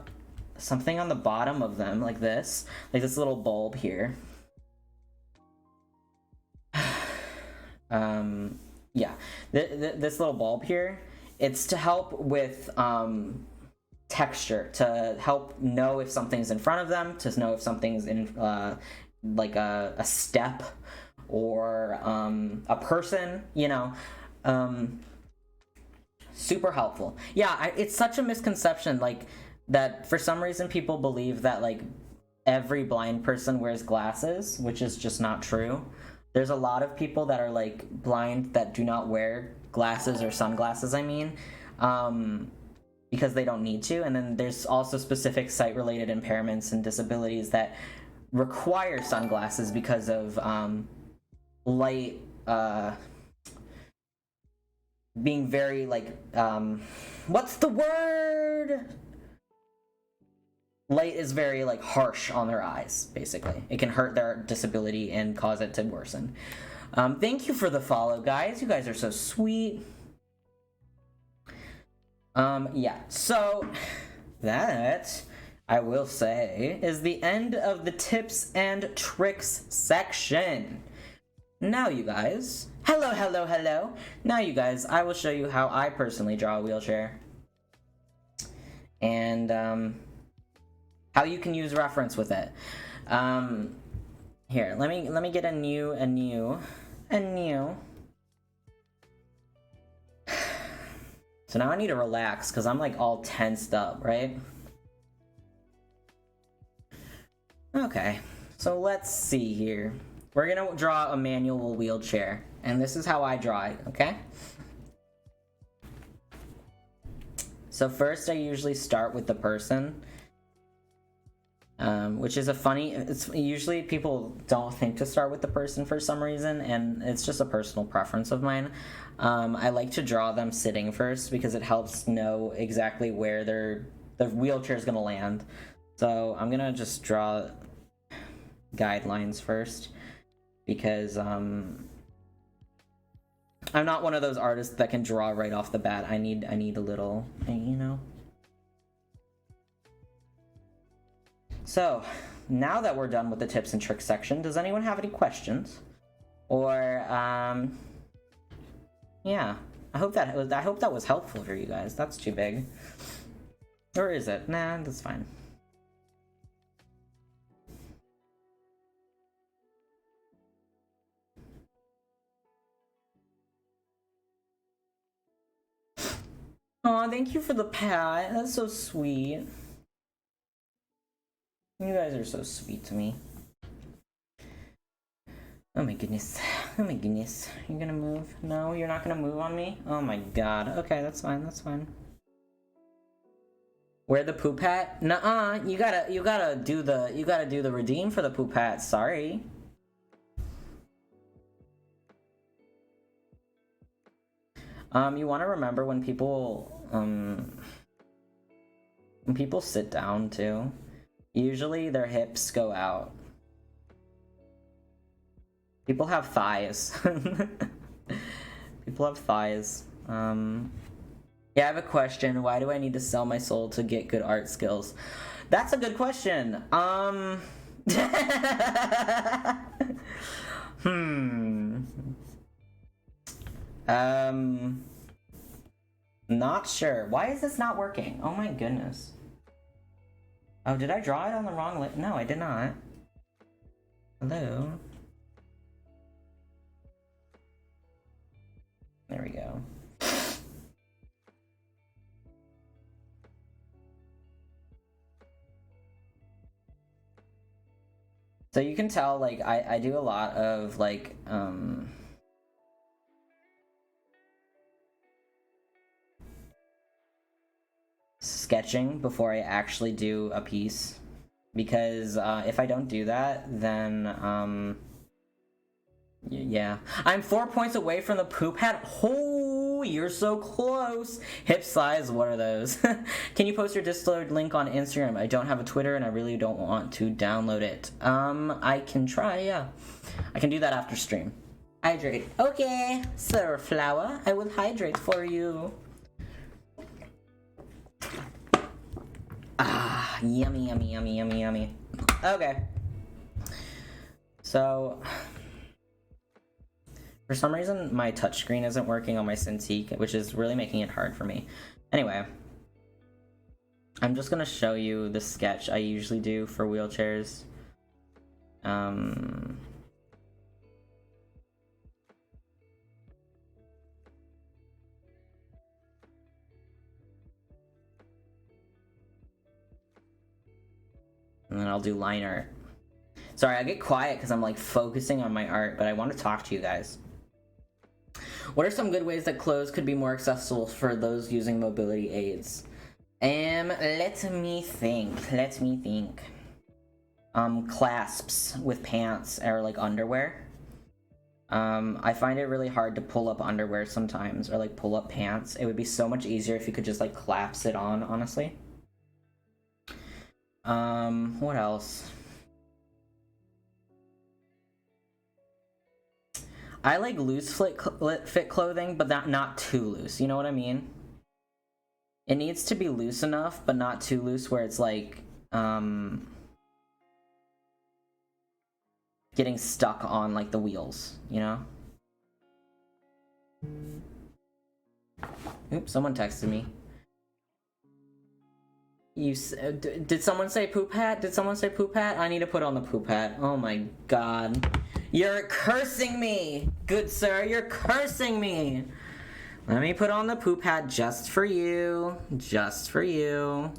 something on the bottom of them like this little bulb here. Yeah, this little bulb here, it's to help with texture, to help know if something's in front of them, to know if something's in like a step or a person, you know. Super helpful. Yeah, it's such a misconception, like, that for some reason people believe that like every blind person wears glasses, which is just not true. There's a lot of people that are like blind that do not wear glasses or sunglasses, I mean, because they don't need to. And then there's also specific sight-related impairments and disabilities that require sunglasses because of light being very like what's the word? Light is very like harsh on their eyes, basically. It can hurt their disability and cause it to worsen. Thank you for the follow, guys. You guys are so sweet. Yeah, so that, I will say, is the end of the tips and tricks section. Now, you guys, hello. Now, you guys, I will show you how I personally draw a wheelchair. And, how you can use reference with it. Here, let me get a new. So now I need to relax because I'm like all tensed up, right? Okay, so let's see here. We're gonna draw a manual wheelchair, and this is how I draw it, okay? So first I usually start with the person. Which is it's usually people don't think to start with the person for some reason, and it's just a personal preference of mine. I like to draw them sitting first because it helps know exactly where the wheelchair is gonna land. So I'm gonna just draw guidelines first because I'm not one of those artists that can draw right off the bat. I need a little, you know. So, now that we're done with the tips and tricks section, does anyone have any questions? Or, yeah. I hope that was helpful for you guys. That's too big. Or is it? Nah, that's fine. Aw, thank you for the pat. That's so sweet. You guys are so sweet to me. Oh my goodness. Oh my goodness. You're gonna move? No, you're not gonna move on me? Oh my god. Okay, that's fine, that's fine. Wear the poop hat? Nuh-uh. You gotta do the redeem for the poop hat. Sorry. You wanna remember when people sit down too. Usually their hips go out. People have thighs. People have thighs. Yeah, I have a question. Why do I need to sell my soul to get good art skills? That's a good question. Not sure. Why is this not working? Oh my goodness. Oh, did I draw it on the wrong list? No, I did not. Hello? There we go. So you can tell, like, I do a lot of, like, sketching before I actually do a piece, because if I don't do that, then Yeah. I'm 4 points away from the poop hat. Oh, you're so close. Hip size, what are those? Can you post your Discord link on Instagram? I don't have a Twitter and I really don't want to download it. I can try, yeah. I can do that after stream. Hydrate. Okay, Sir Flower, I will hydrate for you. Ah, yummy, yummy, yummy, yummy, yummy. Okay. So, for some reason, my touchscreen isn't working on my Cintiq, which is really making it hard for me. Anyway, I'm just gonna show you the sketch I usually do for wheelchairs. And then I'll do line art. Sorry, I get quiet because I'm like focusing on my art, but I want to talk to you guys. What are some good ways that clothes could be more accessible for those using mobility aids? Let me think. Clasps with pants or like underwear. I find it really hard to pull up underwear sometimes, or like pull up pants. It would be so much easier if you could just like clasp it on, honestly. What else? I like loose fit clothing, but not too loose, you know what I mean? It needs to be loose enough, but not too loose where it's like, getting stuck on like the wheels, you know? Oops, someone texted me. Did someone say poop hat? Did someone say poop hat? I need to put on the poop hat. Oh my god. You're cursing me! Good sir, you're cursing me! Let me put on the poop hat just for you. Just for you.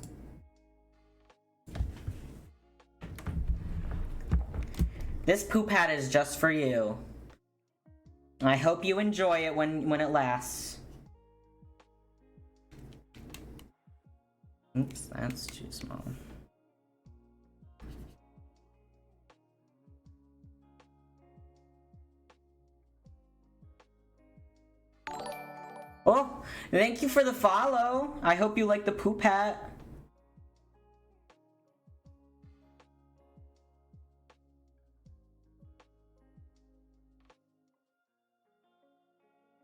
This poop hat is just for you. I hope you enjoy it when it lasts. Oops, that's too small. Oh, thank you for the follow. I hope you like the poop hat.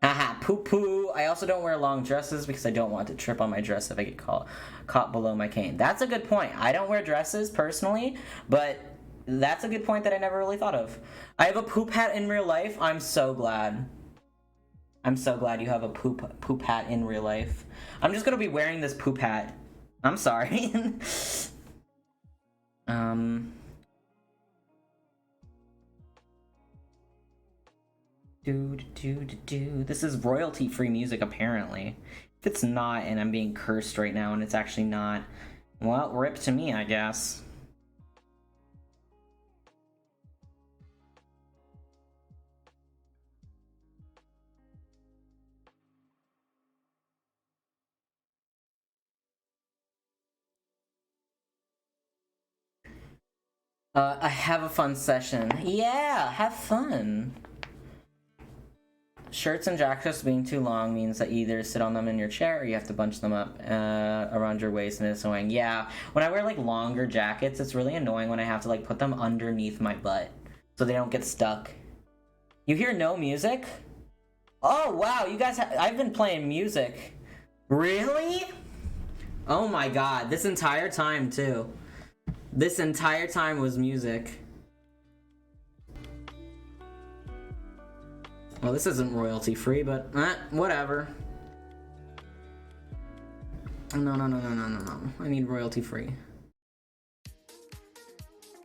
Haha, poo-poo. I also don't wear long dresses because I don't want to trip on my dress if I get caught below my cane. That's a good point. I don't wear dresses personally, but that's a good point that I never really thought of. I have a poop hat in real life. I'm so glad. I'm so glad you have a poop hat in real life. I'm just gonna be wearing this poop hat. I'm sorry. This is royalty-free music, apparently. If it's not, and I'm being cursed right now, and it's actually not, well, rip to me, I guess. I have a fun session. Yeah, have fun. Shirts and jackets being too long means that you either sit on them in your chair or you have to bunch them up around your waist, and it's annoying. Yeah, when I wear like longer jackets, it's really annoying when I have to like put them underneath my butt so they don't get stuck. You hear no music? Oh wow, you guys I've been playing music. Really? Oh my god, this entire time too. This entire time was music. Well, this isn't royalty free, but whatever. No. I need royalty free.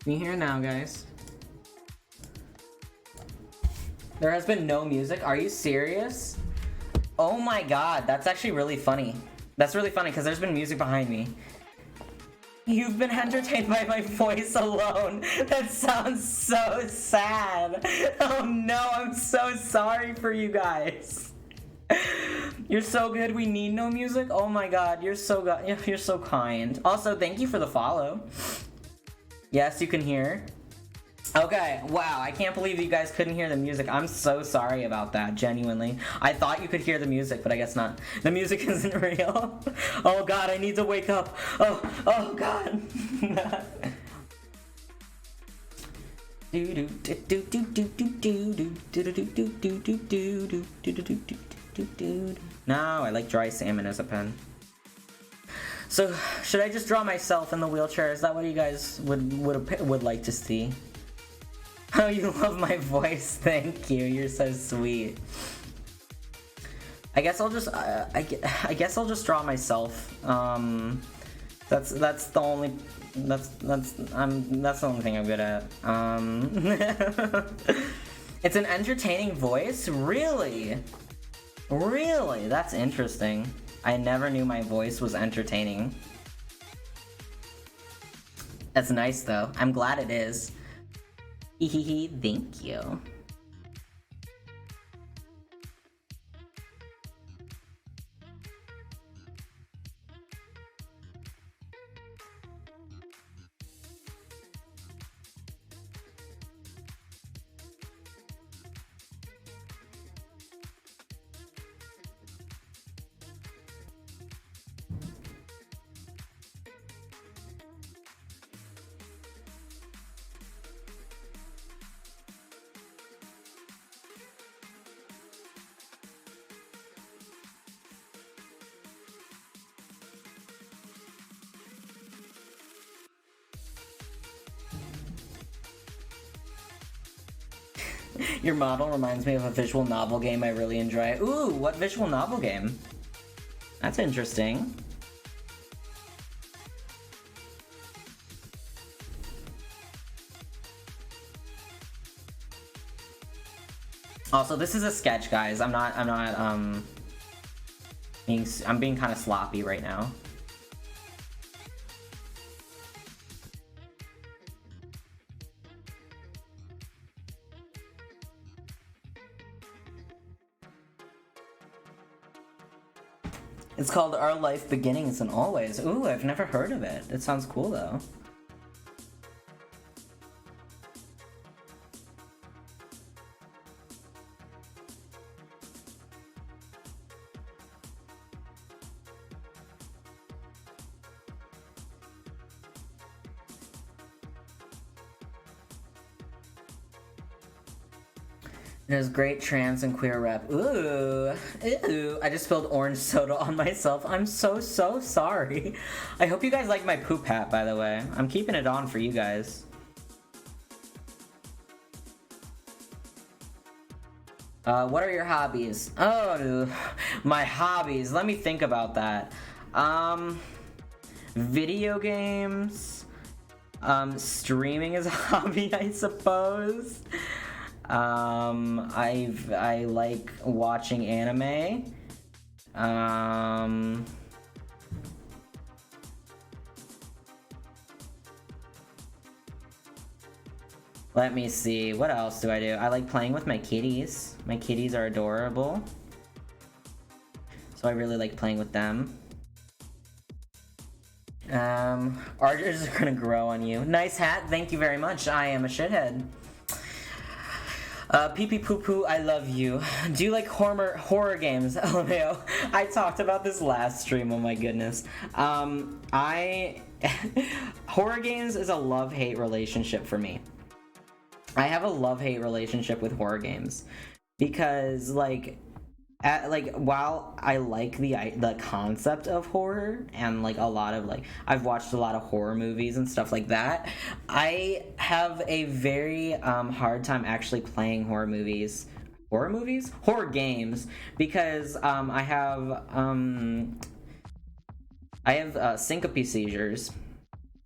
Can you hear now, guys? There has been no music? Are you serious? Oh my god, that's actually really funny. That's really funny because there's been music behind me. You've been entertained by my voice alone. That sounds so sad. Oh no, I'm so sorry for you guys. You're so good. We need no music. Oh my god, you're so kind. Also, thank you for the follow. Yes, you can hear. Okay, wow, I can't believe you guys couldn't hear the music. I'm so sorry about that, genuinely. I thought you could hear the music, but I guess not. The music isn't real. Oh god, I need to wake up. Oh god. No, I like dry salmon as a pen. So, should I just draw myself in the wheelchair? Is that what you guys would like to see? Oh, you love my voice. Thank you. You're so sweet. I guess I'll just I guess I'll just draw myself. That's the only that's the only thing I'm good at. It's an entertaining voice? Really? Really? That's interesting. I never knew my voice was entertaining. That's nice though. I'm glad it is. Hehehe, thank you. Your model reminds me of a visual novel game I really enjoy. Ooh, what visual novel game? That's interesting. Also, this is a sketch, guys. I'm being kind of sloppy right now. It's called Our Life Beginnings and Always. Ooh, I've never heard of it. It sounds cool though. There's great trans and queer rep. Ooh, ew. I just spilled orange soda on myself. I'm so sorry. I hope you guys like my poop hat, by the way. I'm keeping it on for you guys. What are your hobbies? Oh, my hobbies. Let me think about that. Video games. Streaming is a hobby, I suppose. I like watching anime. Let me see, what else do I do? I like playing with my kitties. My kitties are adorable. So I really like playing with them. Arters are gonna grow on you. Nice hat, thank you very much. I am a shithead. Pee Pee Poo Poo, I love you. Do you like horror games? LMAO. I talked about this last stream, oh my goodness. Horror games is a love-hate relationship for me. I have a love-hate relationship with horror games. Because, while I like the concept of horror and a lot of I've watched a lot of horror movies and stuff like that, I have a very hard time actually playing horror games, because I have syncope seizures.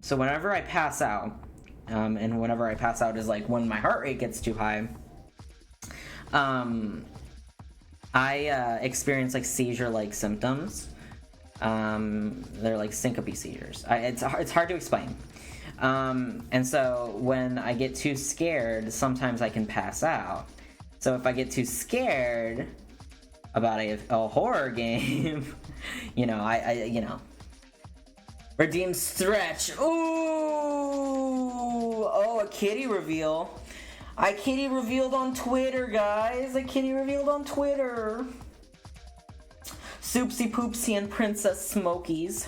So whenever I pass out, and whenever I pass out is when my heart rate gets too high, I experience seizure-like symptoms. They're syncope seizures. It's hard to explain. And so when I get too scared, sometimes I can pass out. So if I get too scared about a horror game, I redeem stretch. Ooh, Oh, a kitty reveal. I kitty revealed on Twitter, guys. I kitty revealed on Twitter. Soupsy Poopsy and Princess Smokies.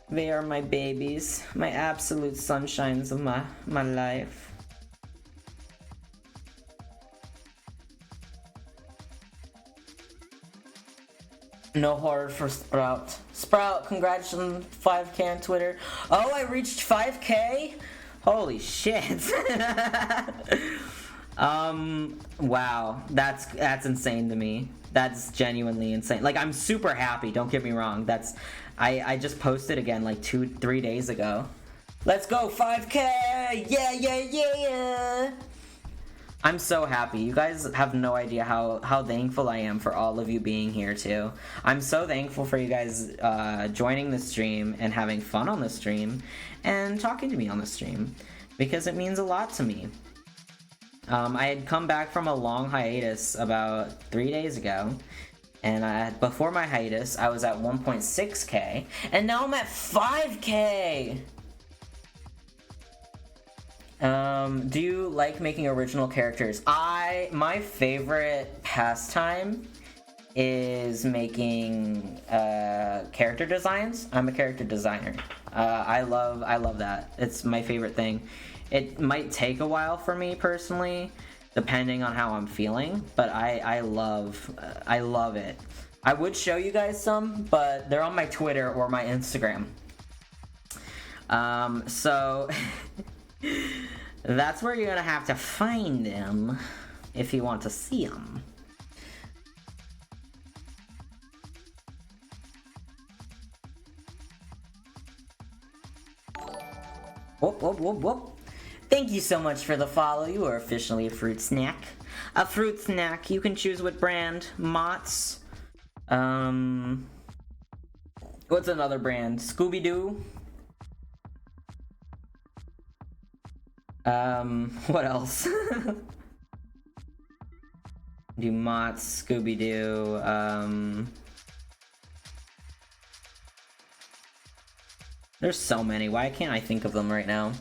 They are my babies. My absolute sunshines of my life. No horror for Sprout. Sprout, congratulations, 5K on Twitter. Oh, I reached 5K? Holy shit. Wow. That's insane to me. That's genuinely insane. Like, I'm super happy, don't get me wrong. I just posted again like 2-3 days ago. Let's go, 5K! Yeah! I'm so happy. You guys have no idea how thankful I am for all of you being here too. I'm so thankful for you guys joining the stream and having fun on the stream and talking to me on the stream because it means a lot to me. I had come back from a long hiatus about 3 days ago, and before my hiatus I was at 1.6K and now I'm at 5K! Do you like making original characters? My favorite pastime is making character designs. I'm a character designer. I love that. It's my favorite thing. It might take a while for me personally, depending on how I'm feeling, but I love it. I would show you guys some, but they're on my Twitter or my Instagram. So that's where you're gonna have to find them if you want to see them. Whoop, whoop, whoop, whoop. Thank you so much for the follow. You are officially a fruit snack. A fruit snack. You can choose what brand. Mott's. What's another brand? Scooby-Doo. What else? Do Mott's, Scooby-Doo, there's so many. Why can't I think of them right now?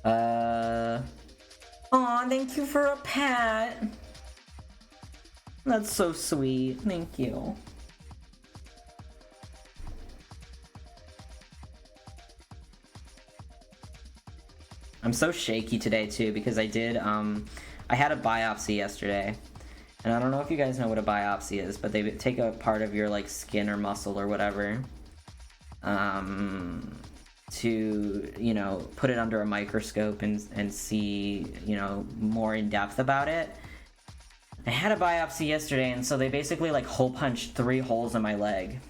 Aw, thank you for a pat. That's so sweet. Thank you. I'm so shaky today too because I had a biopsy yesterday, and I don't know if you guys know what a biopsy is, but they take a part of your like skin or muscle or whatever, to, you know, put it under a microscope and see, you know, more in depth about it. I had a biopsy yesterday, and so they basically like hole punched 3 holes in my leg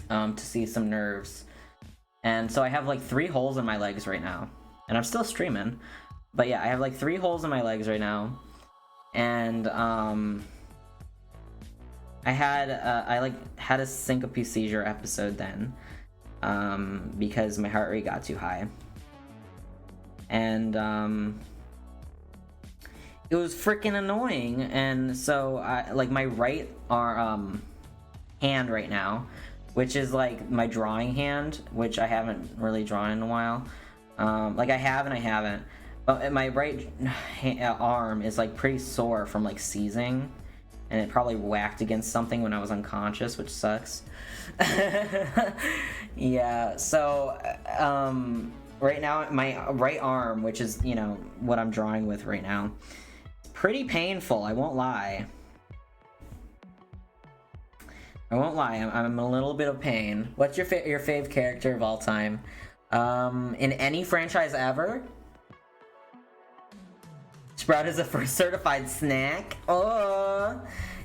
to see some nerves. And so I have like 3 holes in my legs right now. And I'm still streaming. But yeah, I have like 3 holes in my legs right now. And I had a syncope seizure episode then. Because my heart rate got too high. And it was freaking annoying. And so my right hand right now, which is like my drawing hand, which I haven't really drawn in a while. Like I have and I haven't. But my right arm is like pretty sore from like seizing, and it probably whacked against something when I was unconscious, which sucks. Yeah, so right now my right arm, which is, you know, what I'm drawing with right now, pretty painful, I won't lie. I'm a little bit of pain. What's your fave character of all time? In any franchise ever? Sprout is a certified snack. Oh,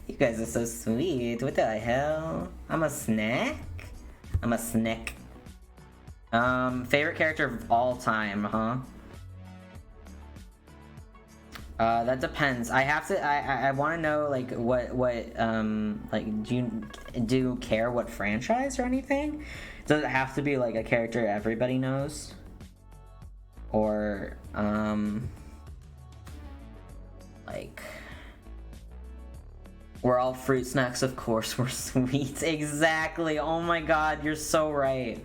you guys are so sweet. What the hell? I'm a snack? I'm a snack. Favorite character of all time, huh? That depends. I want to know, like, what, like, do you care what franchise or anything? Does it have to be, like, a character everybody knows? Or, like, we're all fruit snacks, of course we're sweet. Exactly. Oh my god, you're so right.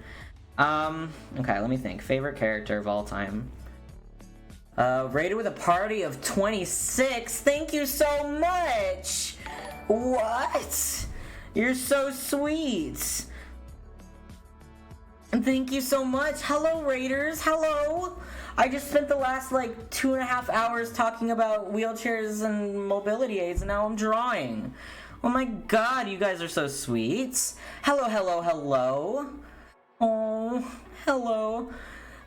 Okay, let me think. Favorite character of all time. Rated with a party of 26. Thank you so much! What? You're so sweet. Thank you so much. Hello, Raiders. Hello. I just spent the last, like, 2.5 hours talking about wheelchairs and mobility aids, and now I'm drawing. Oh my god, you guys are so sweet. Hello, hello, hello. Oh, hello.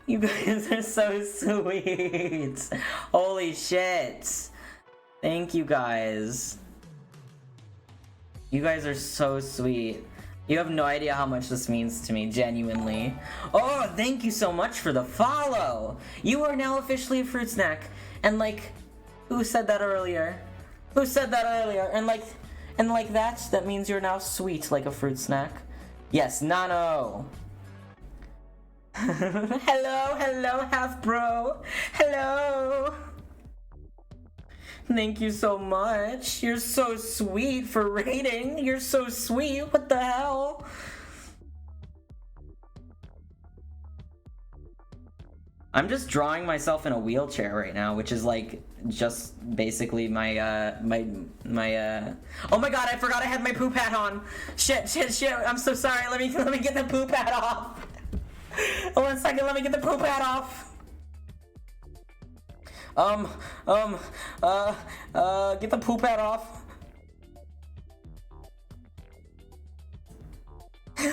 You guys are so sweet. Holy shit. Thank you guys. You guys are so sweet. You have no idea how much this means to me, genuinely. Oh, thank you so much for the follow. You are now officially a fruit snack. And like, who said that earlier? Who said that earlier? And like that means you're now sweet like a fruit snack. Yes, Nano. Hello, hello, half bro. Hello. Thank you so much. You're so sweet for rating. You're so sweet. What the hell? I'm just drawing myself in a wheelchair right now, which is like just basically my oh my god, I forgot I had my poop hat on. Shit. I'm so sorry. Let me get the poop hat off. 1 second, let me get the poop hat off. Get the poop hat off.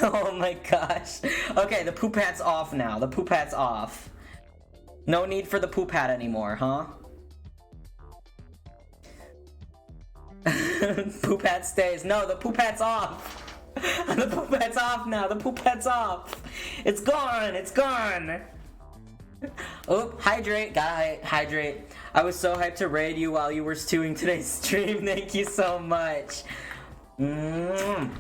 Oh my gosh. Okay, the poop hat's off now. The poop hat's off. No need for the poop hat anymore, huh? Poop hat stays. No, the poop hat's off. The poop hat's off now. The poop hat's off. It's gone. It's gone. Oh, hydrate. Gotta hydrate. I was so hyped to raid you while you were stewing today's stream. Thank you so much. I'm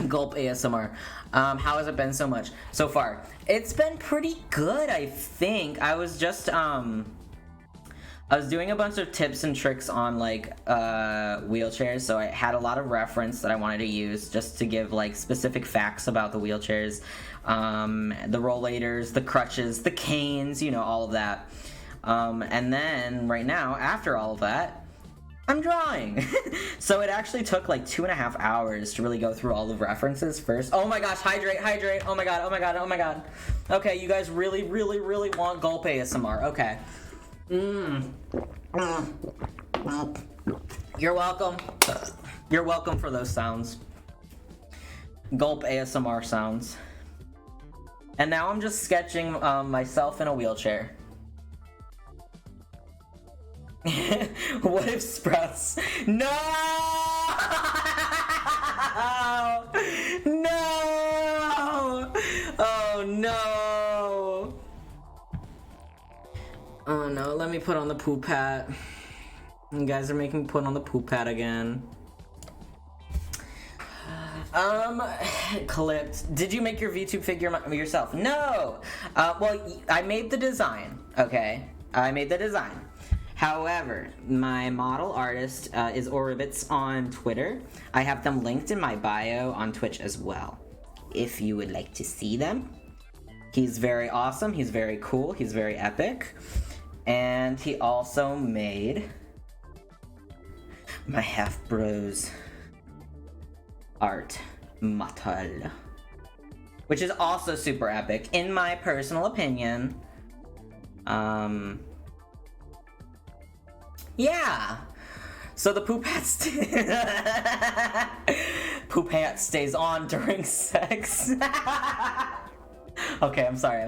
Gulp ASMR. How has it been so far? It's been pretty good, I think. I was just I was doing a bunch of tips and tricks on like wheelchairs, so I had a lot of reference that I wanted to use just to give like specific facts about the wheelchairs, the rollators, the crutches, the canes, you know, all of that. And then right now, after all of that, I'm drawing. So it actually took like 2.5 hours to really go through all the references first. Oh my gosh, hydrate. Oh my god. Okay, you guys really want Gulp ASMR. Okay. You're welcome. You're welcome for those sounds. Gulp ASMR sounds. And now I'm just sketching myself in a wheelchair. What if Sprouts? No! No! Oh no! Oh no, let me put on the poop hat. You guys are making me put on the poop hat again. Clipped. Did you make your VTube figure yourself? No! Well, I made the design, okay? I made the design. However, my model artist is Oribits on Twitter. I have them linked in my bio on Twitch as well, if you would like to see them. He's very awesome, he's very cool, he's very epic. And he also made my half-bros art model, which is also super epic, in my personal opinion. Yeah. So the poop hat stays on during sex. Okay, I'm sorry.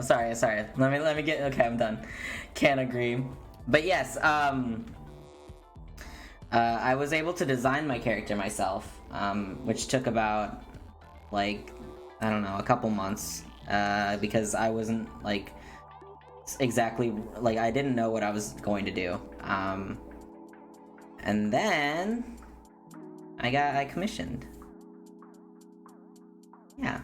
Let me get. Okay, I'm done. Can't agree. But yes, I was able to design my character myself, which took about like, I don't know, a couple months, because I wasn't like exactly like, I didn't know what I was going to do. And then I commissioned. Yeah.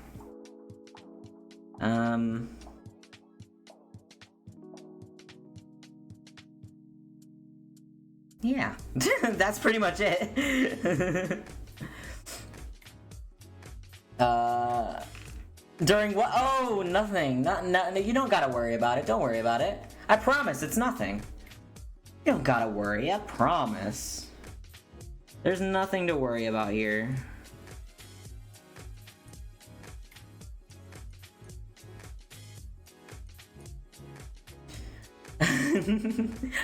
Yeah. That's pretty much it. During what? Oh, nothing. No, you don't gotta worry about it. Don't worry about it. I promise, it's nothing. You don't gotta worry, I promise. There's nothing to worry about here.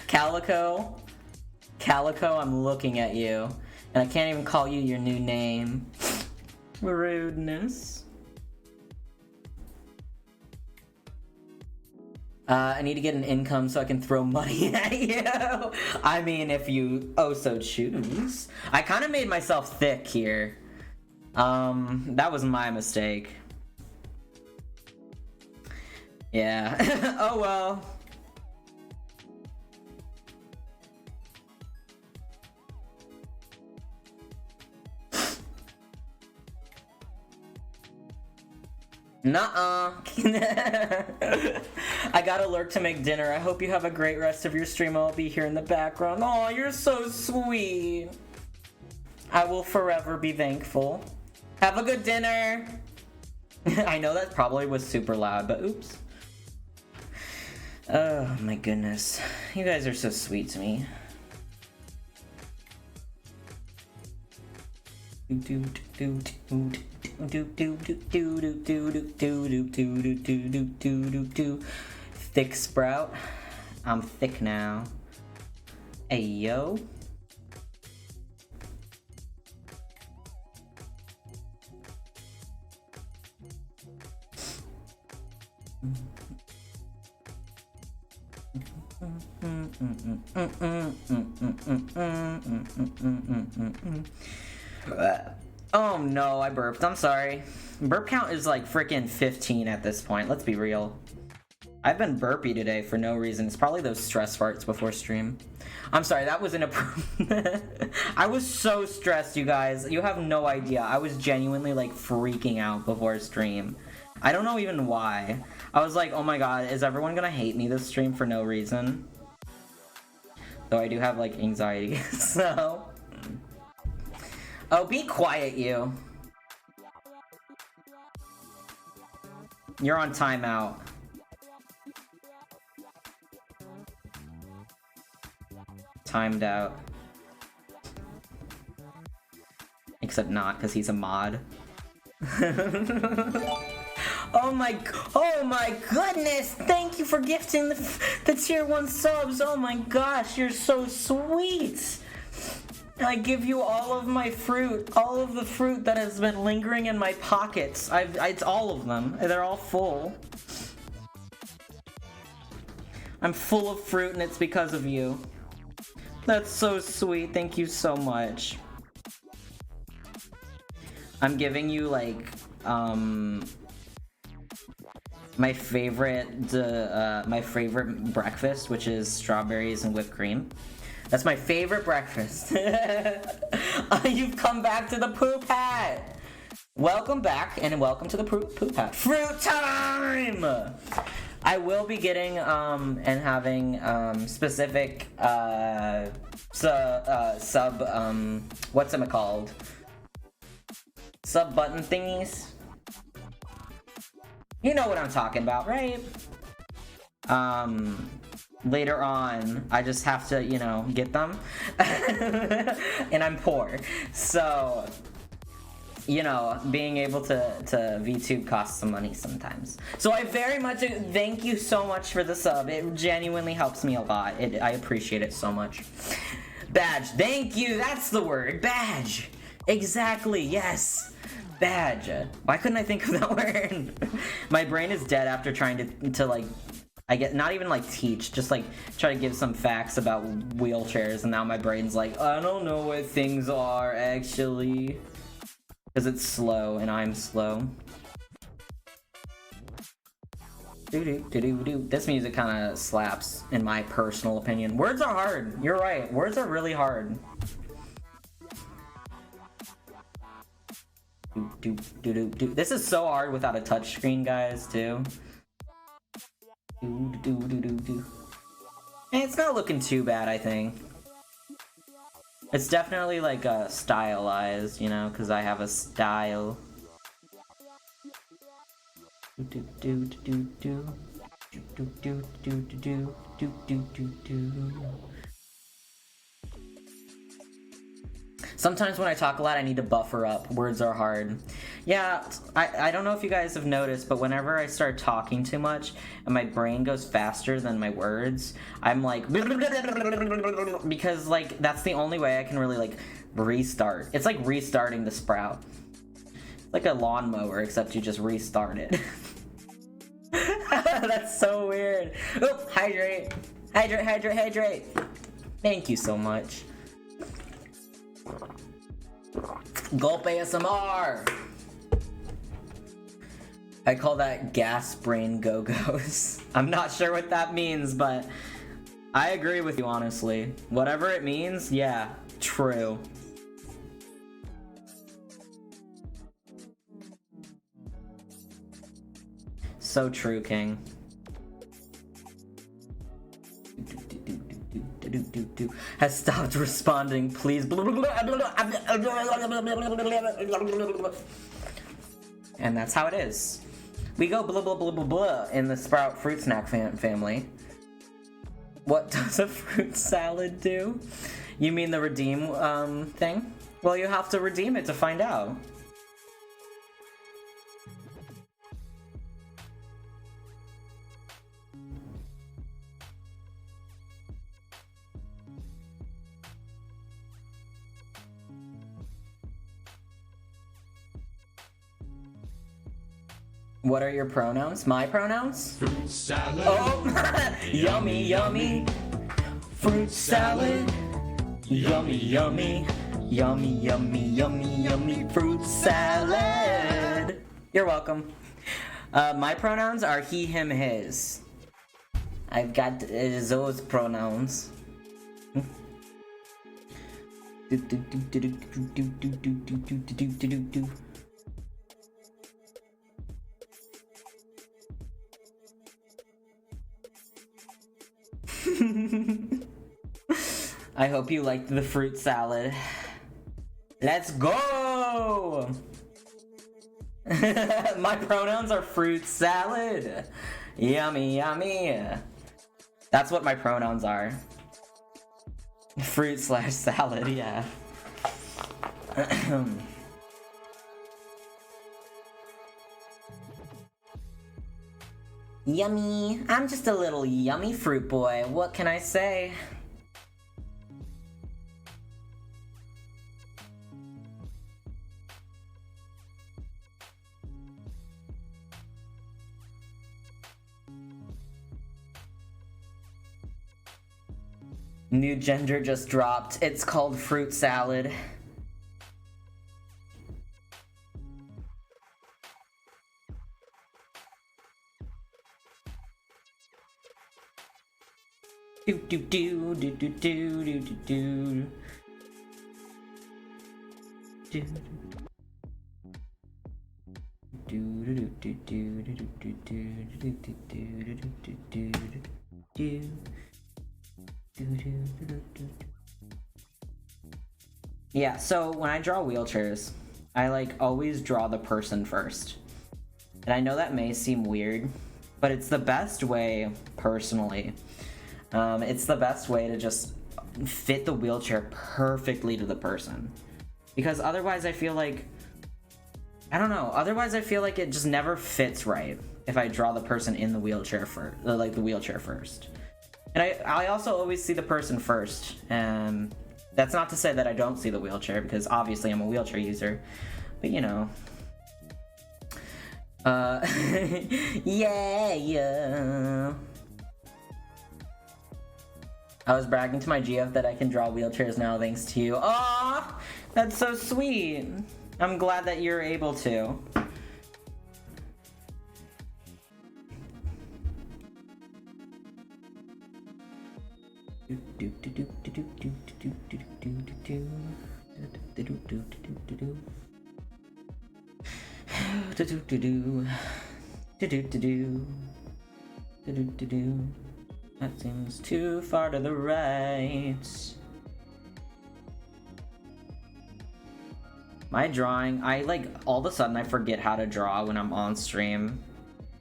Calico, I'm looking at you, and I can't even call you your new name. Rudeness. I need to get an income so I can throw money at you. I mean, if you so choose. I kind of made myself thick here. That was my mistake. Yeah. Oh well. Nuh-uh. I gotta lurk to make dinner. I hope you have a great rest of your stream. I'll be here in the background. Oh, you're so sweet. I will forever be thankful. Have a good dinner. I know that probably was super loud, but oops. Oh my goodness. You guys are so sweet to me. Thick sprout. I'm thick now. Hey yo. Oh no, I burped. I'm sorry. Burp count is like freaking 15 at this point. Let's be real. I've been burpy today for no reason. It's probably those stress farts before stream. I'm sorry, that was inappropriate. I was so stressed, you guys. You have no idea. I was genuinely like freaking out before stream. I don't know even why. I was like, oh my god, is everyone gonna hate me this stream for no reason? Though I do have like anxiety, so... Oh, be quiet, you. You're on timeout. Timed out. Except not, because he's a mod. Oh my goodness! Thank you for gifting the tier 1 subs. Oh my gosh, you're so sweet. I give you all of my fruit, all of the fruit that has been lingering in my pockets. It's all of them. They're all full. I'm full of fruit and it's because of you. That's so sweet. Thank you so much. I'm giving you like my favorite breakfast, which is strawberries and whipped cream. That's my favorite breakfast. You've come back to the poop hat. Welcome back and welcome to the poop hat. Fruit time! I will be getting and having specific sub what's it called? Sub button thingies. You know what I'm talking about, right? Later on, I just have to, you know, get them. And I'm poor. So, you know, being able to VTube costs some money sometimes. So I very much thank you so much for the sub. It genuinely helps me a lot. I appreciate it so much. Badge, thank you. That's the word. Badge. Exactly, yes. Badge. Why couldn't I think of that word? My brain is dead after trying to like, I get not even like teach, just like try to give some facts about wheelchairs, and now my brain's like, I don't know what things are actually, because it's slow and I'm slow. This music kind of slaps, in my personal opinion. Words are hard. You're right. Words are really hard. This is so hard without a touchscreen, guys, too. And it's not looking too bad, I think. It's definitely like stylized, you know, because I have a style. Do do do do do do do do do do do do. Sometimes when I talk a lot, I need to buffer up. Words are hard. Yeah, I don't know if you guys have noticed, but whenever I start talking too much and my brain goes faster than my words, I'm like, because like that's the only way I can really like restart. It's like restarting the Sprout. Like a lawnmower, except you just restart it. That's so weird. Oh, hydrate. Hydrate, hydrate, hydrate. Thank you so much. Gulp ASMR. I call that gas brain go-go's. I'm not sure what that means, but I agree with you, honestly. Whatever it means, yeah, true. So true, King. Has stopped responding, please. And that's how it is. We go blah blah blah blah blah in the Sprout fruit snack family. What does a fruit salad do? You mean the redeem thing? Well, you have to redeem it to find out. What are your pronouns? My pronouns? Fruit salad. Oh, yummy, yummy. Fruit salad. Yummy, yummy. Yummy, yummy, yummy, yummy. Fruit salad. You're welcome. My pronouns are he, him, his. I've got those pronouns. I hope you liked the fruit salad. Let's go! My pronouns are fruit salad. Yummy, yummy. That's what my pronouns are. Fruit / salad, yeah. Yummy. I'm just a little yummy fruit boy. What can I say? New gender just dropped. It's called fruit salad. Do do do do do do do do do. Yeah, so when I draw wheelchairs, I like always draw the person first. And I know that may seem weird, but it's the best way, personally. It's the best way to just fit the wheelchair perfectly to the person. Because otherwise I feel like, I don't know, otherwise I feel like it just never fits right if I draw the person in the wheelchair first, like the wheelchair first. And I also always see the person first, and that's not to say that I don't see the wheelchair, because obviously I'm a wheelchair user, but you know. Yeah. I was bragging to my GF that I can draw wheelchairs now thanks to you. Aw, that's so sweet. I'm glad that you're able to. That seems too far to the right. My drawing, I like all of a sudden I forget how to draw when I'm on stream.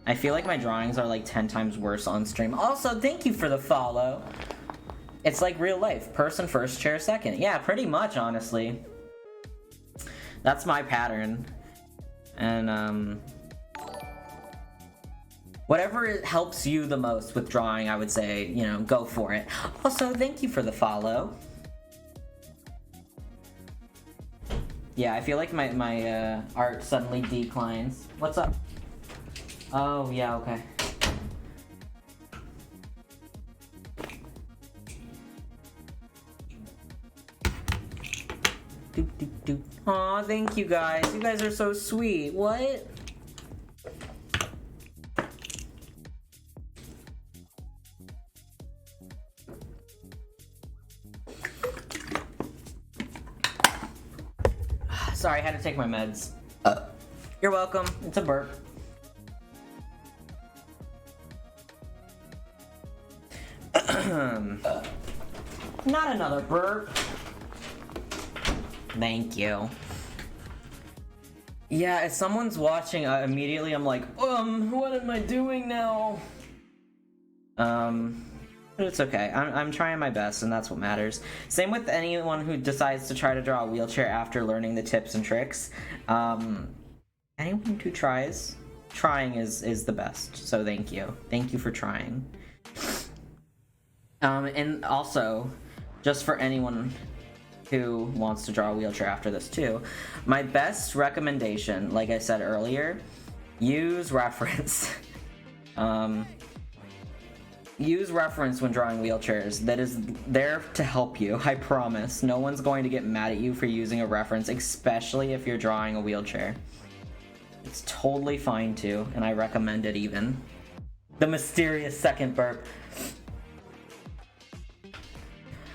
I feel like my drawings are like 10 times worse on stream. Also, thank you for the follow. It's like real life. Person first, chair second. Yeah, pretty much, honestly. That's my pattern. And, whatever helps you the most with drawing, I would say, you know, go for it. Also, thank you for the follow. Yeah, I feel like my art suddenly declines. What's up? Oh, yeah, okay. Aw, thank you guys. You guys are so sweet. What? Sorry, I had to take my meds. You're welcome. It's a burp. Not another burp. Thank you. Yeah, if someone's watching, immediately I'm like, what am I doing now? But it's okay. I'm trying my best, and that's what matters. Same with anyone who decides to try to draw a wheelchair after learning the tips and tricks. Anyone who tries, trying is the best. So thank you. Thank you for trying. And also, just for anyone who wants to draw a wheelchair after this too, my best recommendation, like I said earlier, use reference. Use reference when drawing wheelchairs. That is there to help you, I promise. No one's going to get mad at you for using a reference, especially if you're drawing a wheelchair. It's totally fine to, and I recommend it even. The mysterious second burp.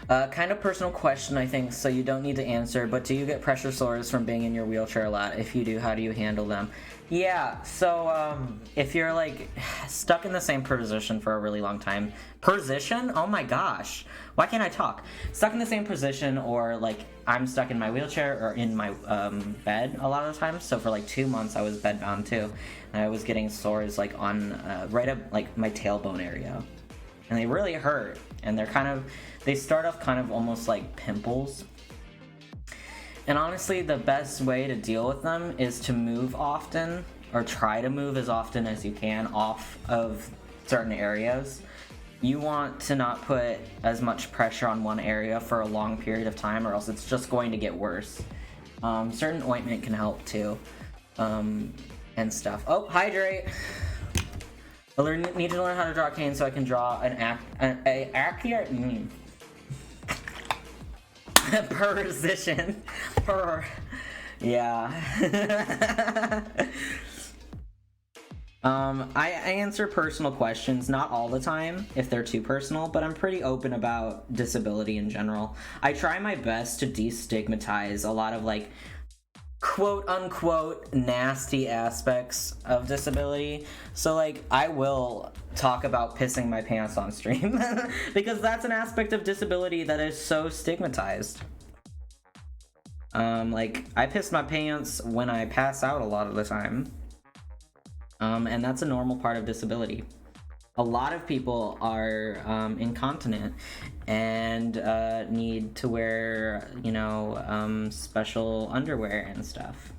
Kind of personal question, I think, so you don't need to answer, but do you get pressure sores from being in your wheelchair a lot? If you do, how do you handle them? Yeah, so, if you're, like, stuck in the same position for a really long time... Position? Oh my gosh. Why can't I talk? Stuck in the same position, or, like, I'm stuck in my wheelchair or in my, bed a lot of the time. So for, like, 2 months, I was bedbound, too. And I was getting sores, like, on, right up, like, my tailbone area. And they really hurt. And they're kind of... They start off kind of almost like pimples. And honestly, the best way to deal with them is to move often, or try to move as often as you can off of certain areas. You want to not put as much pressure on one area for a long period of time, or else it's just going to get worse. Certain ointment can help too, and stuff. Oh, hydrate! I need to learn how to draw a cane so I can draw an accurate... Position. Yeah. I answer personal questions, not all the time if they're too personal, but I'm pretty open about disability in general. I try my best to destigmatize a lot of, like, quote unquote nasty aspects of disability. So, like, I will talk about pissing my pants on stream because that's an aspect of disability that is so stigmatized. Like, I piss my pants when I pass out a lot of the time. And that's a normal part of disability. A lot of people are incontinent and need to wear, you know, special underwear and stuff.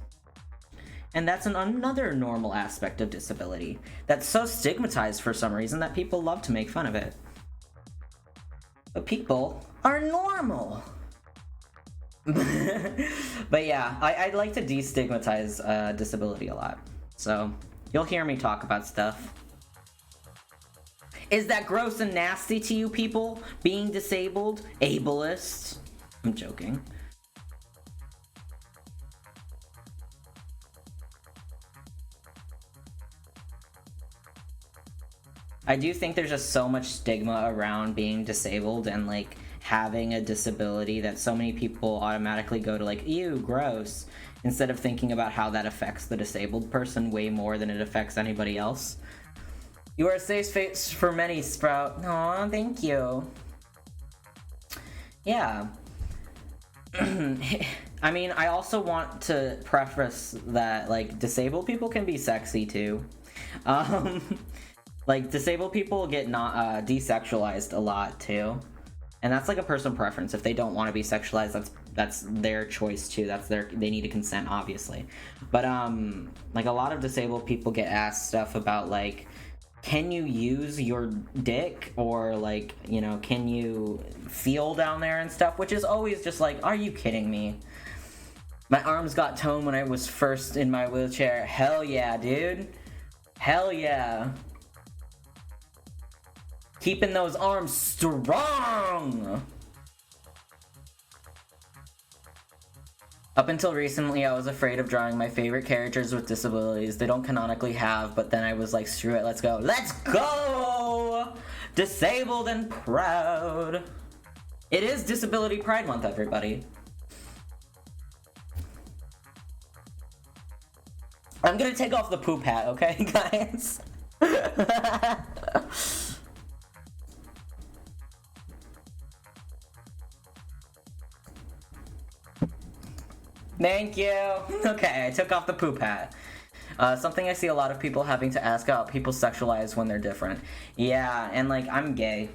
And that's another normal aspect of disability that's so stigmatized for some reason that people love to make fun of it. But people are normal. But yeah, I like to destigmatize disability a lot. So you'll hear me talk about stuff. Is that gross and nasty to you people? Being disabled? Ableist? I'm joking. I do think there's just so much stigma around being disabled and, like, having a disability that so many people automatically go to, like, ew, gross, instead of thinking about how that affects the disabled person way more than it affects anybody else. You are a safe space for many, Sprout. Aw, thank you. Yeah. I mean, I also want to preface that, like, disabled people can be sexy too. Like, disabled people get not desexualized a lot too, and that's like a personal preference. If they don't want to be sexualized, that's their choice too. They need to consent, obviously. But like, a lot of disabled people get asked stuff about, like, can you use your dick, or, like, you know, can you feel down there and stuff, which is always just like, are you kidding me? My arms got toned when I was first in my wheelchair. Hell yeah, dude. Hell yeah. Keeping those arms strong. Up until recently, I was afraid of drawing my favorite characters with disabilities. They don't canonically have, but then I was like, screw it, let's go. Let's go! Disabled and proud. It is Disability Pride Month, everybody. I'm gonna take off the poop hat, okay, guys? Thank you. Okay, I took off the poop hat. Something I see a lot of people having to ask about people sexualize when they're different. Yeah, and like, I'm gay.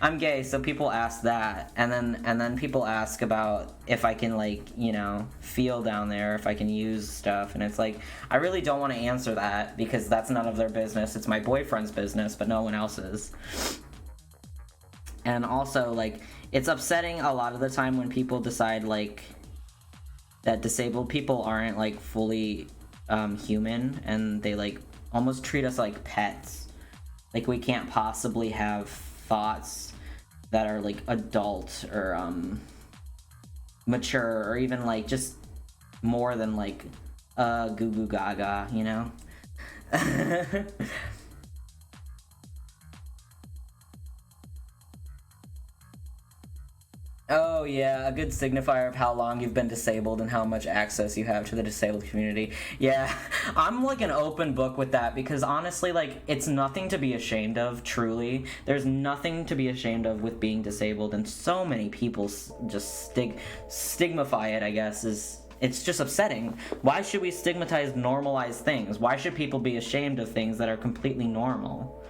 I'm gay, so people ask that, and then people ask about if I can, like, you know, feel down there, if I can use stuff, and it's like, I really don't want to answer that because that's none of their business. It's my boyfriend's business, but no one else's. And also, like, it's upsetting a lot of the time when people decide, like, that disabled people aren't, like, fully human, and they, like, almost treat us like pets. Like, we can't possibly have thoughts that are, like, adult or mature, or even, like, just more than, like, goo goo gaga, you know? Oh yeah, a good signifier of how long you've been disabled and how much access you have to the disabled community. Yeah, I'm like an open book with that, because honestly, like, it's nothing to be ashamed of, truly. There's nothing to be ashamed of with being disabled, and so many people just stigmify it, I guess, it's just upsetting. Why should we stigmatize normalized things? Why should people be ashamed of things that are completely normal?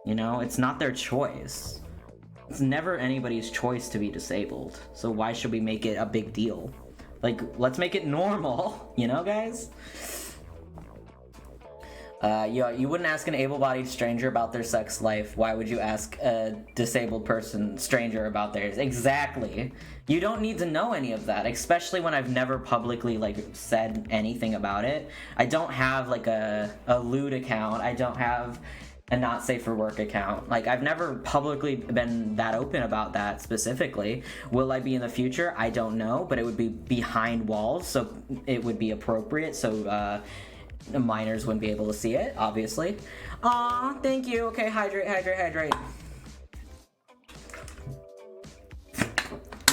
You know, it's not their choice. It's never anybody's choice to be disabled, so why should we make it a big deal? Like, let's make it normal, you know, guys? You wouldn't ask an able-bodied stranger about their sex life. Why would you ask a disabled stranger about theirs? Exactly. You don't need to know any of that, especially when I've never publicly, like, said anything about it. I don't have, like, a lewd account. I don't have a not safe for work account. Like, I've never publicly been that open about that specifically. Will I be in the future? I don't know, but it would be behind walls, so it would be appropriate, so the minors wouldn't be able to see it, obviously. Aw, thank you. Okay, hydrate.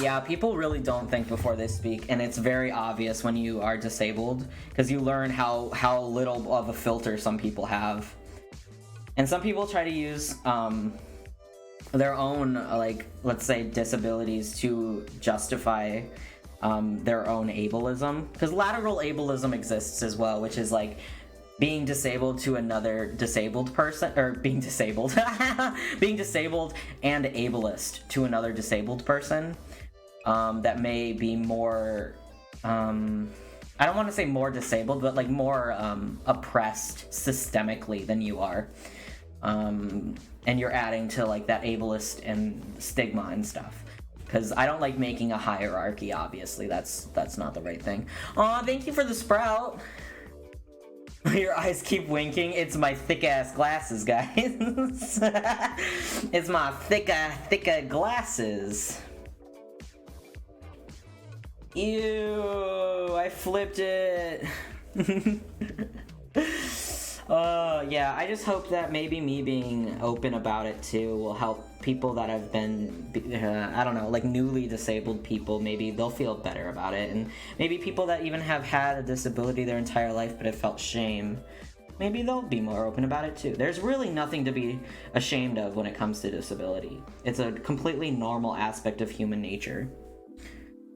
Yeah, people really don't think before they speak, and it's very obvious when you are disabled, because you learn how little of a filter some people have. And some people try to use their own, like, let's say, disabilities to justify their own ableism. Because lateral ableism exists as well, which is like being disabled to another disabled person, or being disabled, being disabled and ableist to another disabled person that may be more, I don't want to say more disabled, but like more oppressed systemically than you are. And you're adding to like that ableist and stigma and stuff. Because I don't like making a hierarchy, obviously. That's not the right thing. Aw, thank you for the sprout. Your eyes keep winking. It's my thick-ass glasses, guys. It's my thicker glasses. Ew, I flipped it. Yeah, I just hope that maybe me being open about it too will help people that have been, I don't know, like newly disabled people. Maybe they'll feel better about it, and maybe people that even have had a disability their entire life but have felt shame, maybe they'll be more open about it too. There's really nothing to be ashamed of when it comes to disability. It's a completely normal aspect of human nature.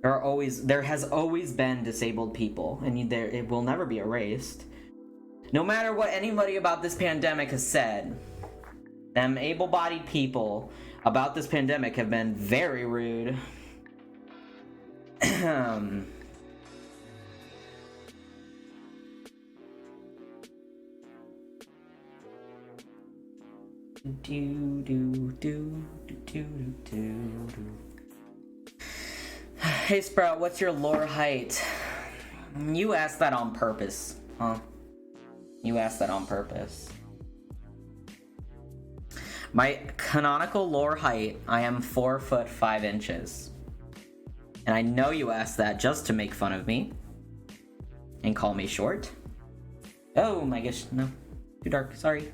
There has always been disabled people, and it will never be erased. No matter what anybody about this pandemic has said, them able-bodied people about this pandemic have been very rude. Hey Sprout, what's your lore height? You asked that on purpose, huh? You asked that on purpose. My canonical lore height, I am 4 foot 5 inches. And I know you asked that just to make fun of me. And call me short. Oh my gosh, no. Too dark, sorry.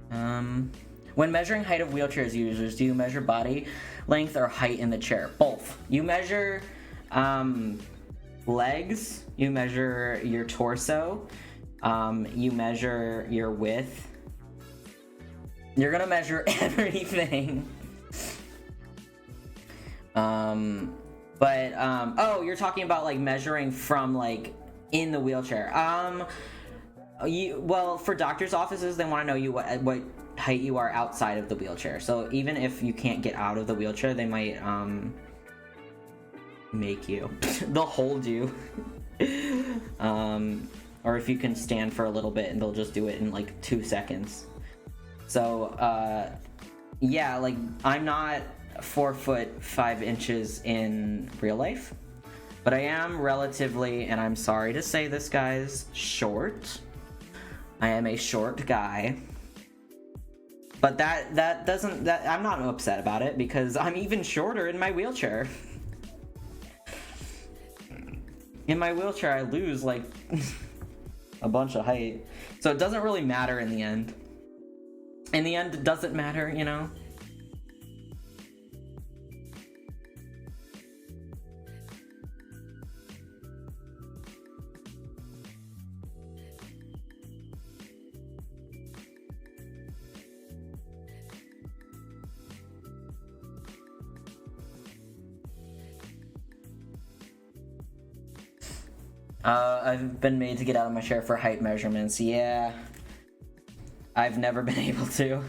When measuring height of wheelchairs users, do you measure body length or height in the chair? Both. You measure legs, you measure your torso, you measure your width. You're gonna measure everything. Oh, you're talking about like measuring from like in the wheelchair. Well, for doctors' offices, they want to know you what height you are outside of the wheelchair. So even if you can't get out of the wheelchair, they might make you. They'll hold you. Or if you can stand for a little bit, and they'll just do it in like 2 seconds. So yeah, like I'm not 4 foot 5 inches in real life, but I am relatively, and I'm sorry to say this, guys, short. I am a short guy, but that doesn't, I'm not upset about it because I'm even shorter in my wheelchair. In my wheelchair, I lose like a bunch of height, so it doesn't really matter in the end. In the end, it doesn't matter, you know? I've been made to get out of my chair for height measurements. Yeah. I've never been able to.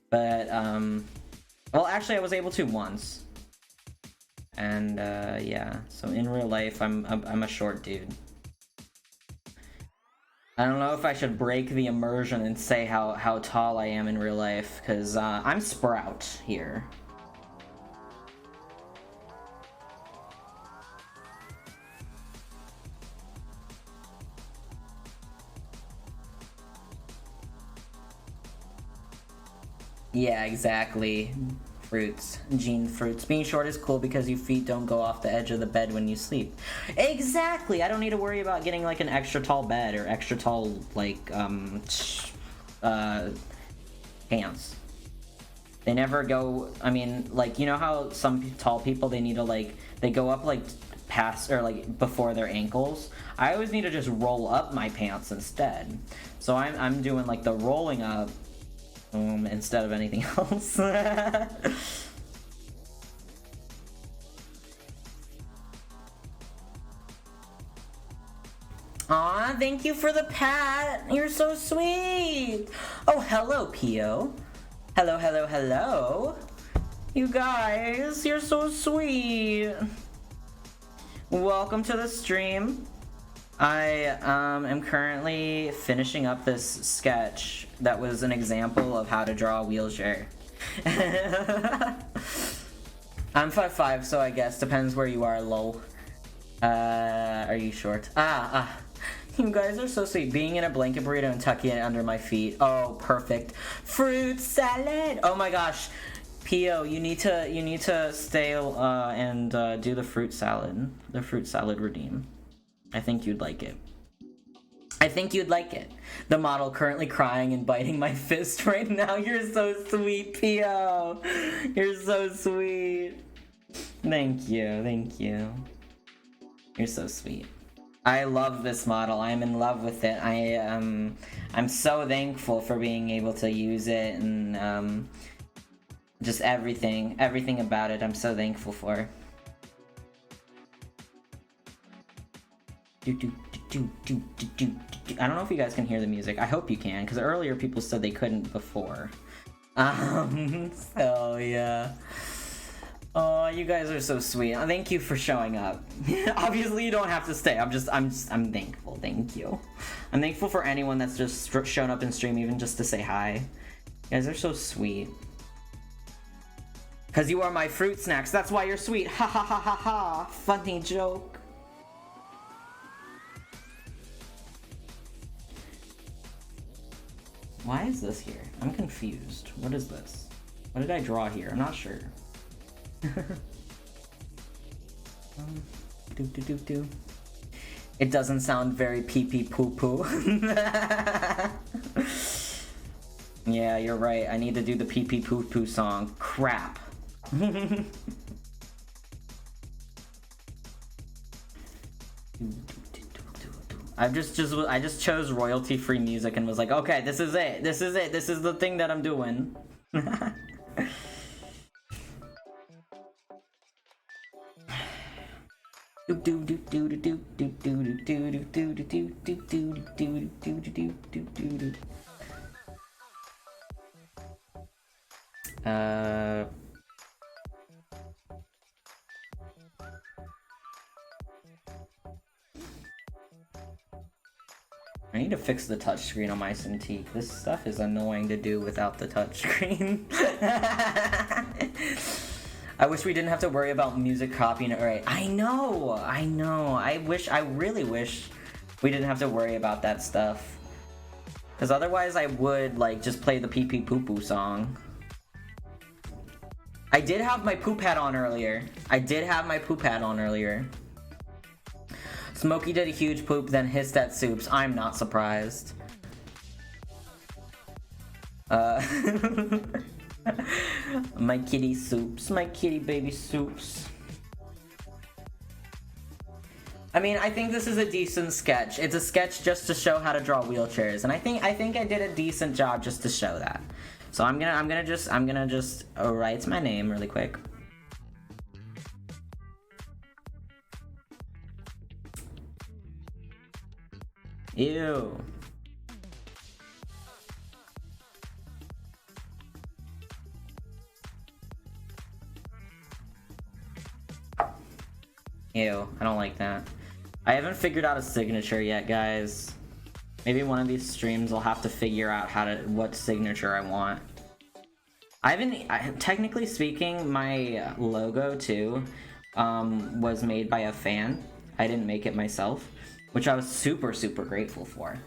But, well, actually, I was able to once. And, yeah. So, in real life, I'm a short dude. I don't know if I should break the immersion and say how tall I am in real life, because, I'm Sprout here. Yeah, exactly. Fruits. Gene fruits. Being short is cool because your feet don't go off the edge of the bed when you sleep. Exactly! I don't need to worry about getting, like, an extra tall bed or extra tall, like, pants. They never go, I mean, like, you know how some tall people, they need to, like, they go up, like, past, or, like, before their ankles? I always need to just roll up my pants instead. So I'm doing, like, the rolling up instead of anything else. Aw, thank you for the pat. You're so sweet. Oh, hello, Pio. Hello, hello, hello. You guys, you're so sweet. Welcome to the stream. I am currently finishing up this sketch that was an example of how to draw a wheelchair. I'm 5'5", so I guess depends where you are, lol. Are you short? You guys are so sweet. Being in a blanket burrito and tucking it under my feet. Oh, perfect. Fruit salad. Oh my gosh. Pio, you need to stay and do the fruit salad. The fruit salad redeem. I think you'd like it. I think you'd like it. The model currently crying and biting my fist right now. You're so sweet, Pio. You're so sweet. Thank you, thank you. You're so sweet. I love this model. I'm in love with it. I'm so thankful for being able to use it and just everything about it. I'm so thankful for. I don't know if you guys can hear the music. I hope you can, because earlier people said they couldn't before. So yeah. Oh, you guys are so sweet. Thank you for showing up. Obviously, you don't have to stay. I'm thankful. Thank you. I'm thankful for anyone that's just shown up in stream, even just to say hi. You guys are so sweet. Because you are my fruit snacks. That's why you're sweet. Ha ha ha ha ha. Funny joke. Why is this here? I'm confused. What is this? What did I draw here? I'm not sure. It doesn't sound very pee-pee poo-poo. Yeah, you're right. I need to do the pee-pee poo-poo song. Crap. I just chose royalty-free music and was like, okay, this is it. This is it. This is the thing that I'm doing. I need to fix the touchscreen on my Cintiq. This stuff is annoying to do without the touchscreen. I wish we didn't have to worry about music copying it right. I know. I really wish we didn't have to worry about that stuff. Because otherwise I would, like, just play the pee pee poo poo song. I did have my poop hat on earlier. Smokey did a huge poop, then hissed at Soups. I'm not surprised. My kitty Soups, my kitty baby Soups. I mean, I think this is a decent sketch. It's a sketch just to show how to draw wheelchairs, and I think I did a decent job just to show that. So I'm gonna just write my name really quick. Ew. Ew, I don't like that. I haven't figured out a signature yet, guys. Maybe one of these streams I'll have to figure out what signature I want. Technically speaking, my logo too was made by a fan. I didn't make it myself, which I was super grateful for.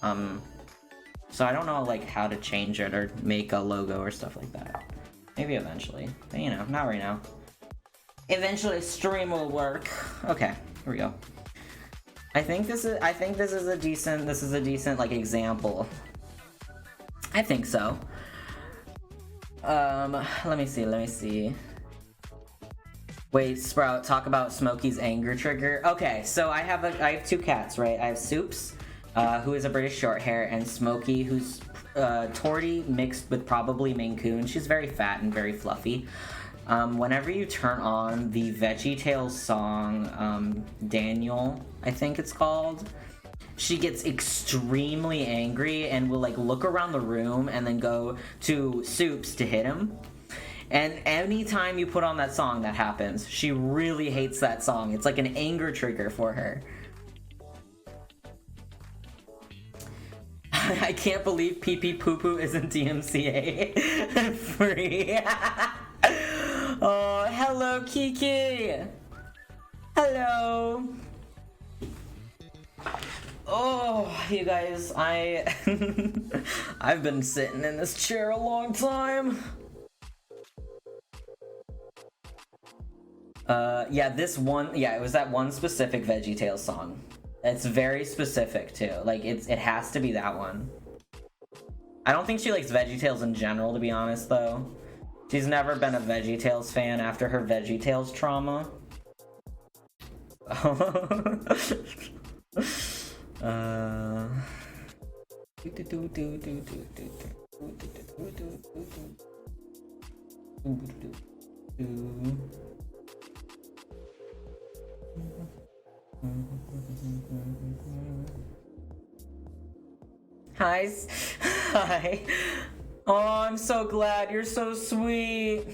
So I don't know like how to change it or make a logo or stuff like that. Maybe eventually, but you know, not right now. Eventually stream will work. Okay, here we go. I think this is a decent like example. I think so. Let me see. Wait, Sprout, talk about Smokey's anger trigger. Okay, so I have two cats, right? I have Soups, who is a British Shorthair, and Smokey, who's Torty mixed with probably Maine Coon. She's very fat and very fluffy. Whenever you turn on the VeggieTales song, Daniel, I think it's called, she gets extremely angry and will like look around the room and then go to Soups to hit him. And anytime you put on that song, that happens. She really hates that song. It's like an anger trigger for her. I can't believe Pee Pee Poo Poo isn't DMCA free. Oh, hello, Kiki. Hello. Oh, you guys, I've been sitting in this chair a long time. It was that one specific VeggieTales song. It's very specific too. Like it has to be that one. I don't think she likes VeggieTales in general, to be honest, though. She's never been a VeggieTales fan after her VeggieTales trauma. Hi. Hi. Oh, I'm so glad. You're so sweet.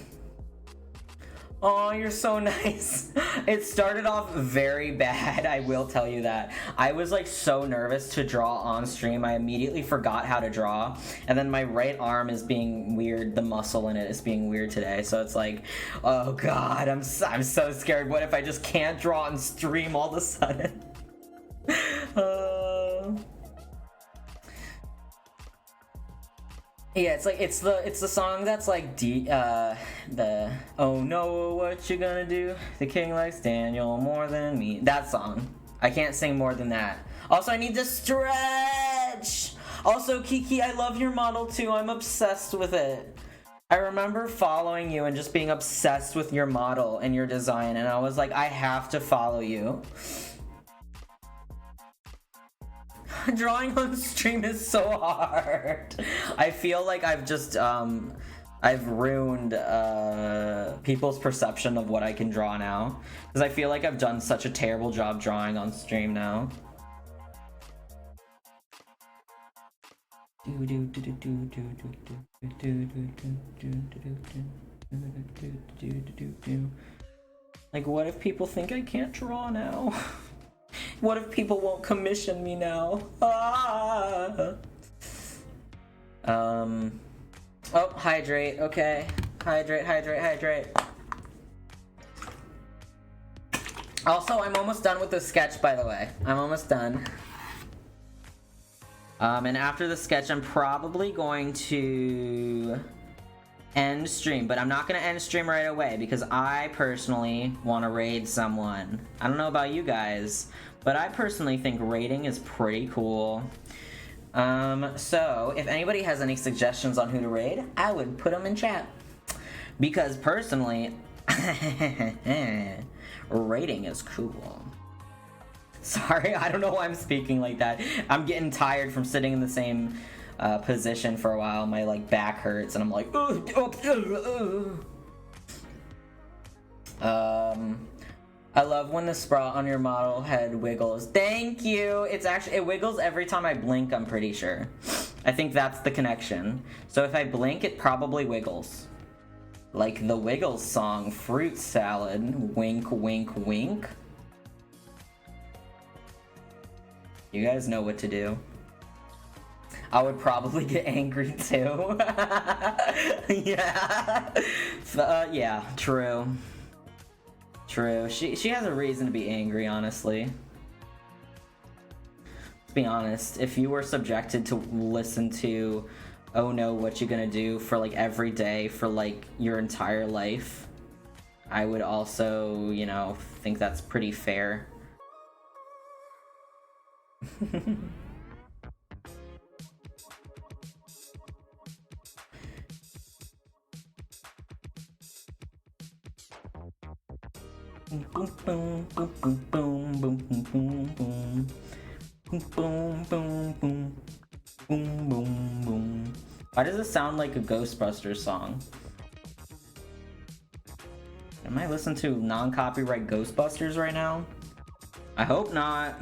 Oh, you're so nice. It started off very bad, I will tell you that. I was like so nervous to draw on stream, I immediately forgot how to draw. And then my right arm is being weird, the muscle in it is being weird today. So it's like, oh god, I'm so scared. What if I just can't draw on stream all of a sudden? Yeah, it's the song that's like the oh no, what you gonna do? The king likes Daniel more than me. That song. I can't sing more than that. Also, I need to stretch. Also, Kiki, I love your model too. I'm obsessed with it. I remember following you and just being obsessed with your model and your design, and I was like, I have to follow you. Drawing on stream is so hard. I feel like I've just I've ruined people's perception of what I can draw now, because I feel like I've done such a terrible job drawing on stream now. Like, what if people think I can't draw now? What if people won't commission me now? Ah! Oh, hydrate, okay. Hydrate. Also, I'm almost done with the sketch, by the way. I'm almost done. And after the sketch, I'm probably going to end stream, but I'm not gonna end stream right away because I personally want to raid someone. I don't know about you guys, but I personally think raiding is pretty cool. So if anybody has any suggestions on who to raid, I would put them in chat. Because personally, raiding is cool. Sorry, I don't know why I'm speaking like that. I'm getting tired from sitting in the same position for a while. My like back hurts and I'm like I love when the sprout on your model head wiggles. Thank you. It wiggles every time I blink, I'm pretty sure. I think that's the connection. So if I blink, it probably wiggles. Like the Wiggles song, Fruit Salad, wink wink wink. You guys know what to do. I would probably get angry too. Yeah. Yeah, true. True. She has a reason to be angry, honestly. Let's be honest, if you were subjected to listen to Oh No, What You Gonna Do for like every day for like your entire life, I would also, you know, think that's pretty fair. Boom boom boom boom boom boom boom boom boom boom boom boom boom boom boom. Why does it sound like a Ghostbusters song? Am I listening to non-copyright Ghostbusters right now? I hope not.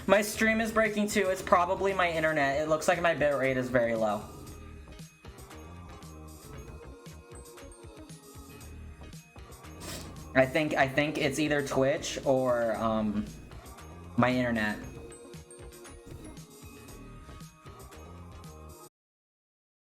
My stream is breaking too. It's probably my internet. It looks like my bitrate is very low. I think it's either Twitch or my internet.